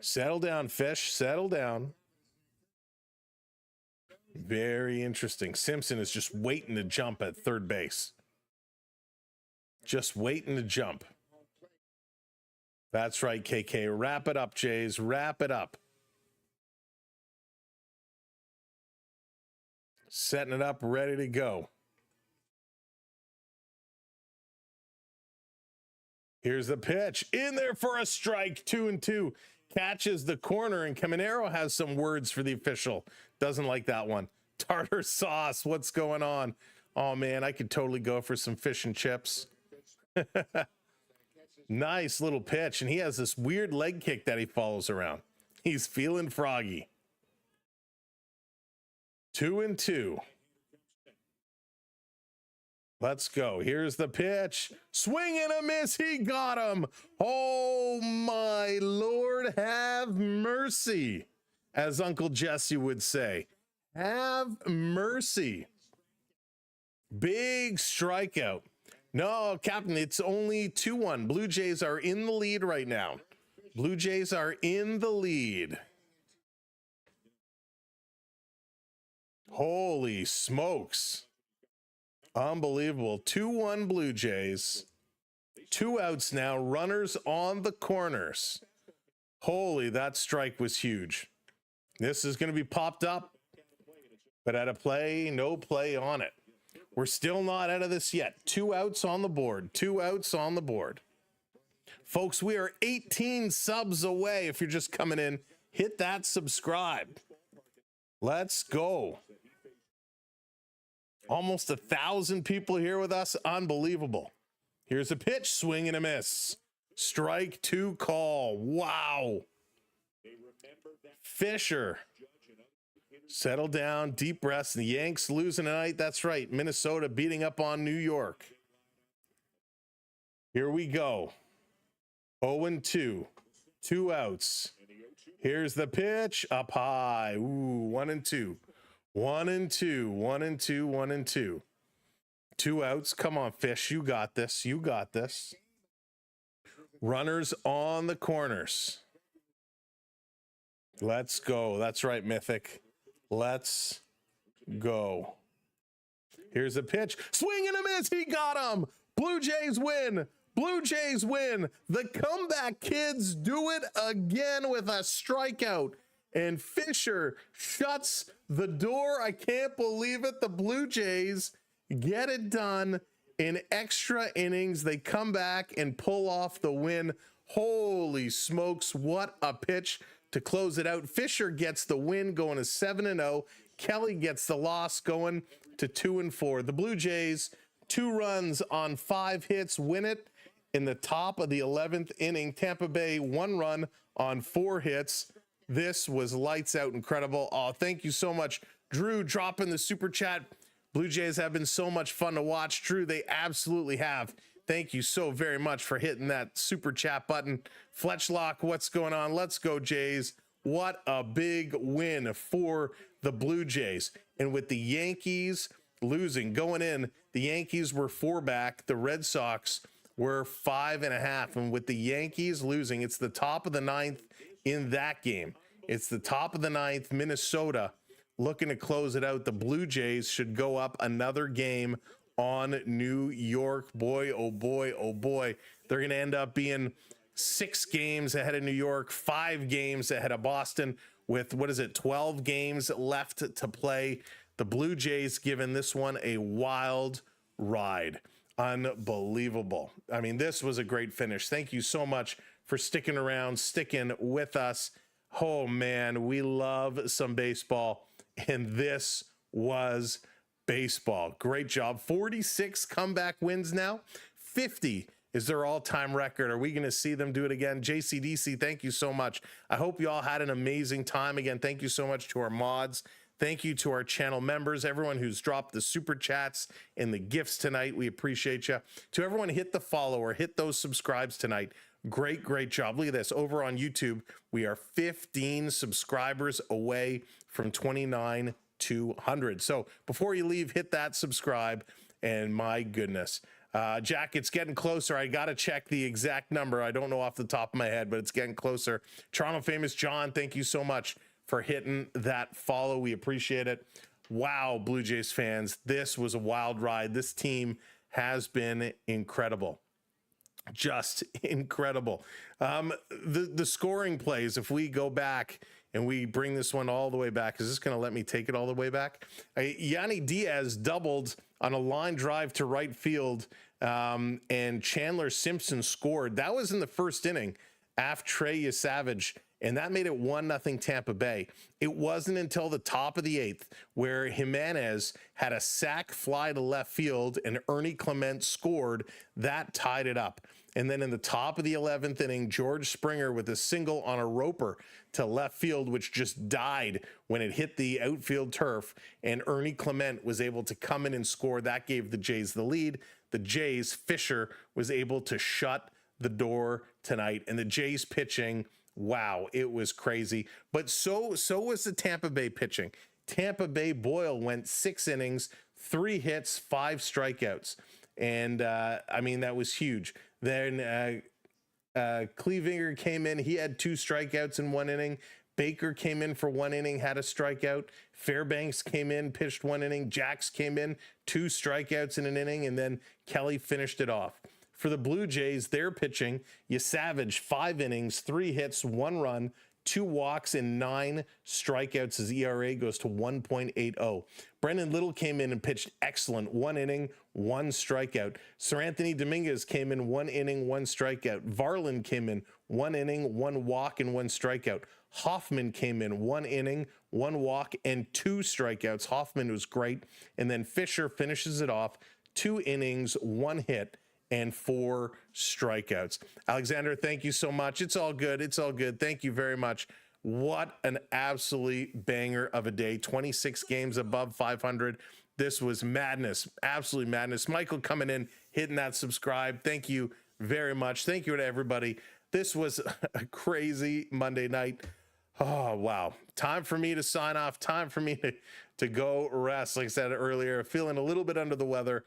Settle down, Fish. Settle down. Very interesting. Simpson is just waiting to jump at third base. Just waiting to jump. That's right, KK. Wrap it up, Jays. Wrap it up. Setting it up, ready to go. Here's the pitch. In there for a strike. 2-2. Catches the corner, and Caminero has some words for the official. Doesn't like that one. Tartar sauce. What's going on? Oh, man, I could totally go for some fish and chips. Nice little pitch, and he has this weird leg kick that he follows around. He's feeling froggy. 2-2. Let's go. Here's the pitch. Swing and a miss. He got him. Oh, my Lord, have mercy, as Uncle Jesse would say. Have mercy. Big strikeout. No, Captain, it's only 2-1. Blue Jays are in the lead right now. Blue Jays are in the lead. Holy smokes. Unbelievable. 2-1 Blue Jays. 2 outs now. Runners on the corners. Holy, that strike was huge. This is going to be popped up, but at a play, no play on it. We're still not out of this yet. 2 outs on the board. 2 outs on the board. Folks, we are 18 subs away. If you're just coming in, hit that subscribe. Let's go. Almost 1,000 people here with us. Unbelievable. Here's a pitch, swing and a miss. Strike 2 call. Wow. Fisher. Settle down, deep breaths. The Yanks losing tonight. That's right. Minnesota beating up on New York. Here we go. 0-2. 2 outs. Here's the pitch. Up high. Ooh, 1-2. 1-2. 1-2. 1-2. 2 outs. Come on, Fish. You got this. You got this. Runners on the corners. Let's go. That's right, Mythic. Let's go. Here's a pitch. Swing and a miss. He got him. Blue Jays win. Blue Jays win. The comeback kids do it again with a strikeout. And Fisher shuts the door. I can't believe it. The Blue Jays get it done in extra innings. They come back and pull off the win. Holy smokes. What a pitch to close it out. Fisher gets the win, going to 7-0. Kelly gets the loss, going to 2-4. The Blue Jays, 2 runs on 5 hits, win it in the top of the 11th inning. Tampa Bay, 1 run on 4 hits. This was lights out, incredible. Oh, thank you so much, Drew, dropping the super chat. Blue Jays have been so much fun to watch. Drew, they absolutely have. Thank you so very much for hitting that super chat button. Fletchlock, what's going on? Let's go, Jays. What a big win for the Blue Jays. And with the Yankees losing, going in, the Yankees were 4 back. The Red Sox were 5.5. And with the Yankees losing, it's the top of the 9th in that game. It's the top of the 9th. Minnesota looking to close it out. The Blue Jays should go up another game on New York. Boy, oh boy, oh boy. They're going to end up being 6 games ahead of New York, 5 games ahead of Boston with, 12 games left to play. The Blue Jays giving this one a wild ride. Unbelievable. I mean, this was a great finish. Thank you so much for sticking around, sticking with us. Oh man, we love some baseball, and this was baseball. Great job. 46 comeback wins now. 50 is their all-time record. Are we going to see them do it again? JCDC, thank you so much. I hope you all had an amazing time. Again, thank you so much to our mods. Thank you to our channel members, everyone who's dropped the super chats and the gifts tonight. We appreciate you. To everyone, hit the follow or hit those subscribes tonight. Great, great job. Look at this. Over on YouTube, we are 15 subscribers away from 29,200. So before you leave, hit that subscribe. And my goodness, Jack, it's getting closer. I got to check the exact number. I don't know off the top of my head, but it's getting closer. Toronto Famous John, thank you so much for hitting that follow. We appreciate it. Wow, Blue Jays fans, this was a wild ride. This team has been incredible. Just incredible. The scoring plays, if we go back and we bring this one all the way back, is this going to let me take it all the way back? Yanni Diaz doubled on a line drive to right field, and Chandler Simpson scored. That was in the first inning after Trey Savage, and that made it 1-0 Tampa Bay. It wasn't until the top of the 8th where Jimenez had a sac fly to left field and Ernie Clement scored. That tied it up. And then in the top of the 11th inning, George Springer with a single on a roper to left field, which just died when it hit the outfield turf, and Ernie Clement was able to come in and score. That gave the Jays the lead. The Jays, Fisher was able to shut the door tonight, and the Jays pitching, wow, it was crazy. But so was the Tampa Bay pitching. Tampa Bay Boyle went 6 innings, 3 hits, 5 strikeouts. And I mean, that was huge. Then Clevinger came in. He had 2 strikeouts in 1 inning. Baker came in for 1 inning, had a strikeout. Fairbanks came in, pitched 1 inning. Jax came in, 2 strikeouts in an inning, and then Kelly finished it off. For the Blue Jays, they're pitching. Savage, 5 innings, 3 hits, 1 run, 2 walks, and 9 strikeouts. His ERA goes to 1.80. Brendan Little came in and pitched excellent. 1 inning, 1 strikeout. Sir Anthony Dominguez came in 1 inning, 1 strikeout. Varland came in 1 inning, 1 walk, and 1 strikeout. Hoffman came in 1 inning, 1 walk, and 2 strikeouts. Hoffman was great. And then Fisher finishes it off, 2 innings, 1 hit, and 4 strikeouts. Alexander, thank you so much. It's all good. It's all good. Thank you very much. What an absolute banger of a day. 26 games above 500. This was madness. Absolutely madness. Michael coming in, hitting that subscribe. Thank you very much. Thank you to everybody. This was a crazy Monday night. Oh, wow. Time for me to sign off. Time for me to go rest. Like I said earlier, feeling a little bit under the weather.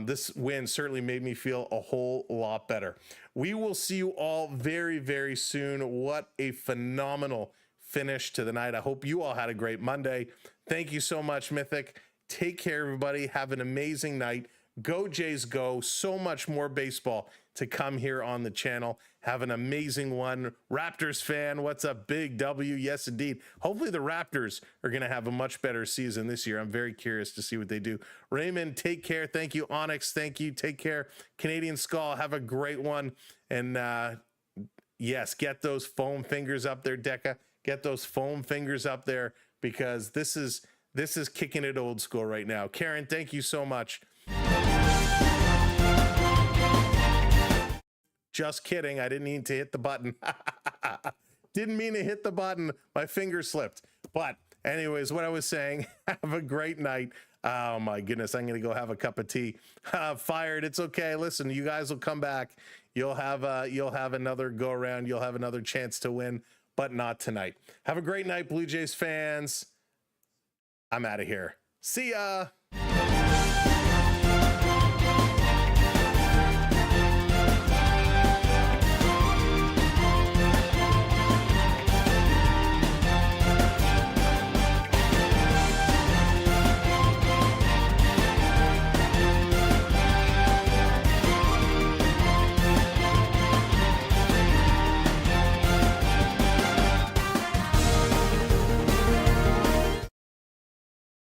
This win certainly made me feel a whole lot better. We will see you all very, very soon. What a phenomenal finish to the night. I hope you all had a great Monday. Thank you so much, Mythic. Take care, everybody. Have an amazing night. Go Jays, go. So much more baseball to come here on the channel. Have an amazing one. Raptors fan, what's up? Big W. Yes, indeed. Hopefully the Raptors are going to have a much better season this year. I'm very curious to see what they do. Raymond, take care. Thank you. Onyx, thank you. Take care. Canadian Skull, have a great one. And yes, get those foam fingers up there, Deca. Get those foam fingers up there, because this is kicking it old school right now. Karen, thank you so much. Just kidding. I didn't mean to hit the button. Didn't mean to hit the button. My finger slipped. But anyways, what I was saying, have a great night. Oh my goodness. I'm going to go have a cup of tea. Fired. It's okay. Listen, you guys will come back. You'll have another go around. You'll have another chance to win, but not tonight. Have a great night, Blue Jays fans. I'm out of here. See ya.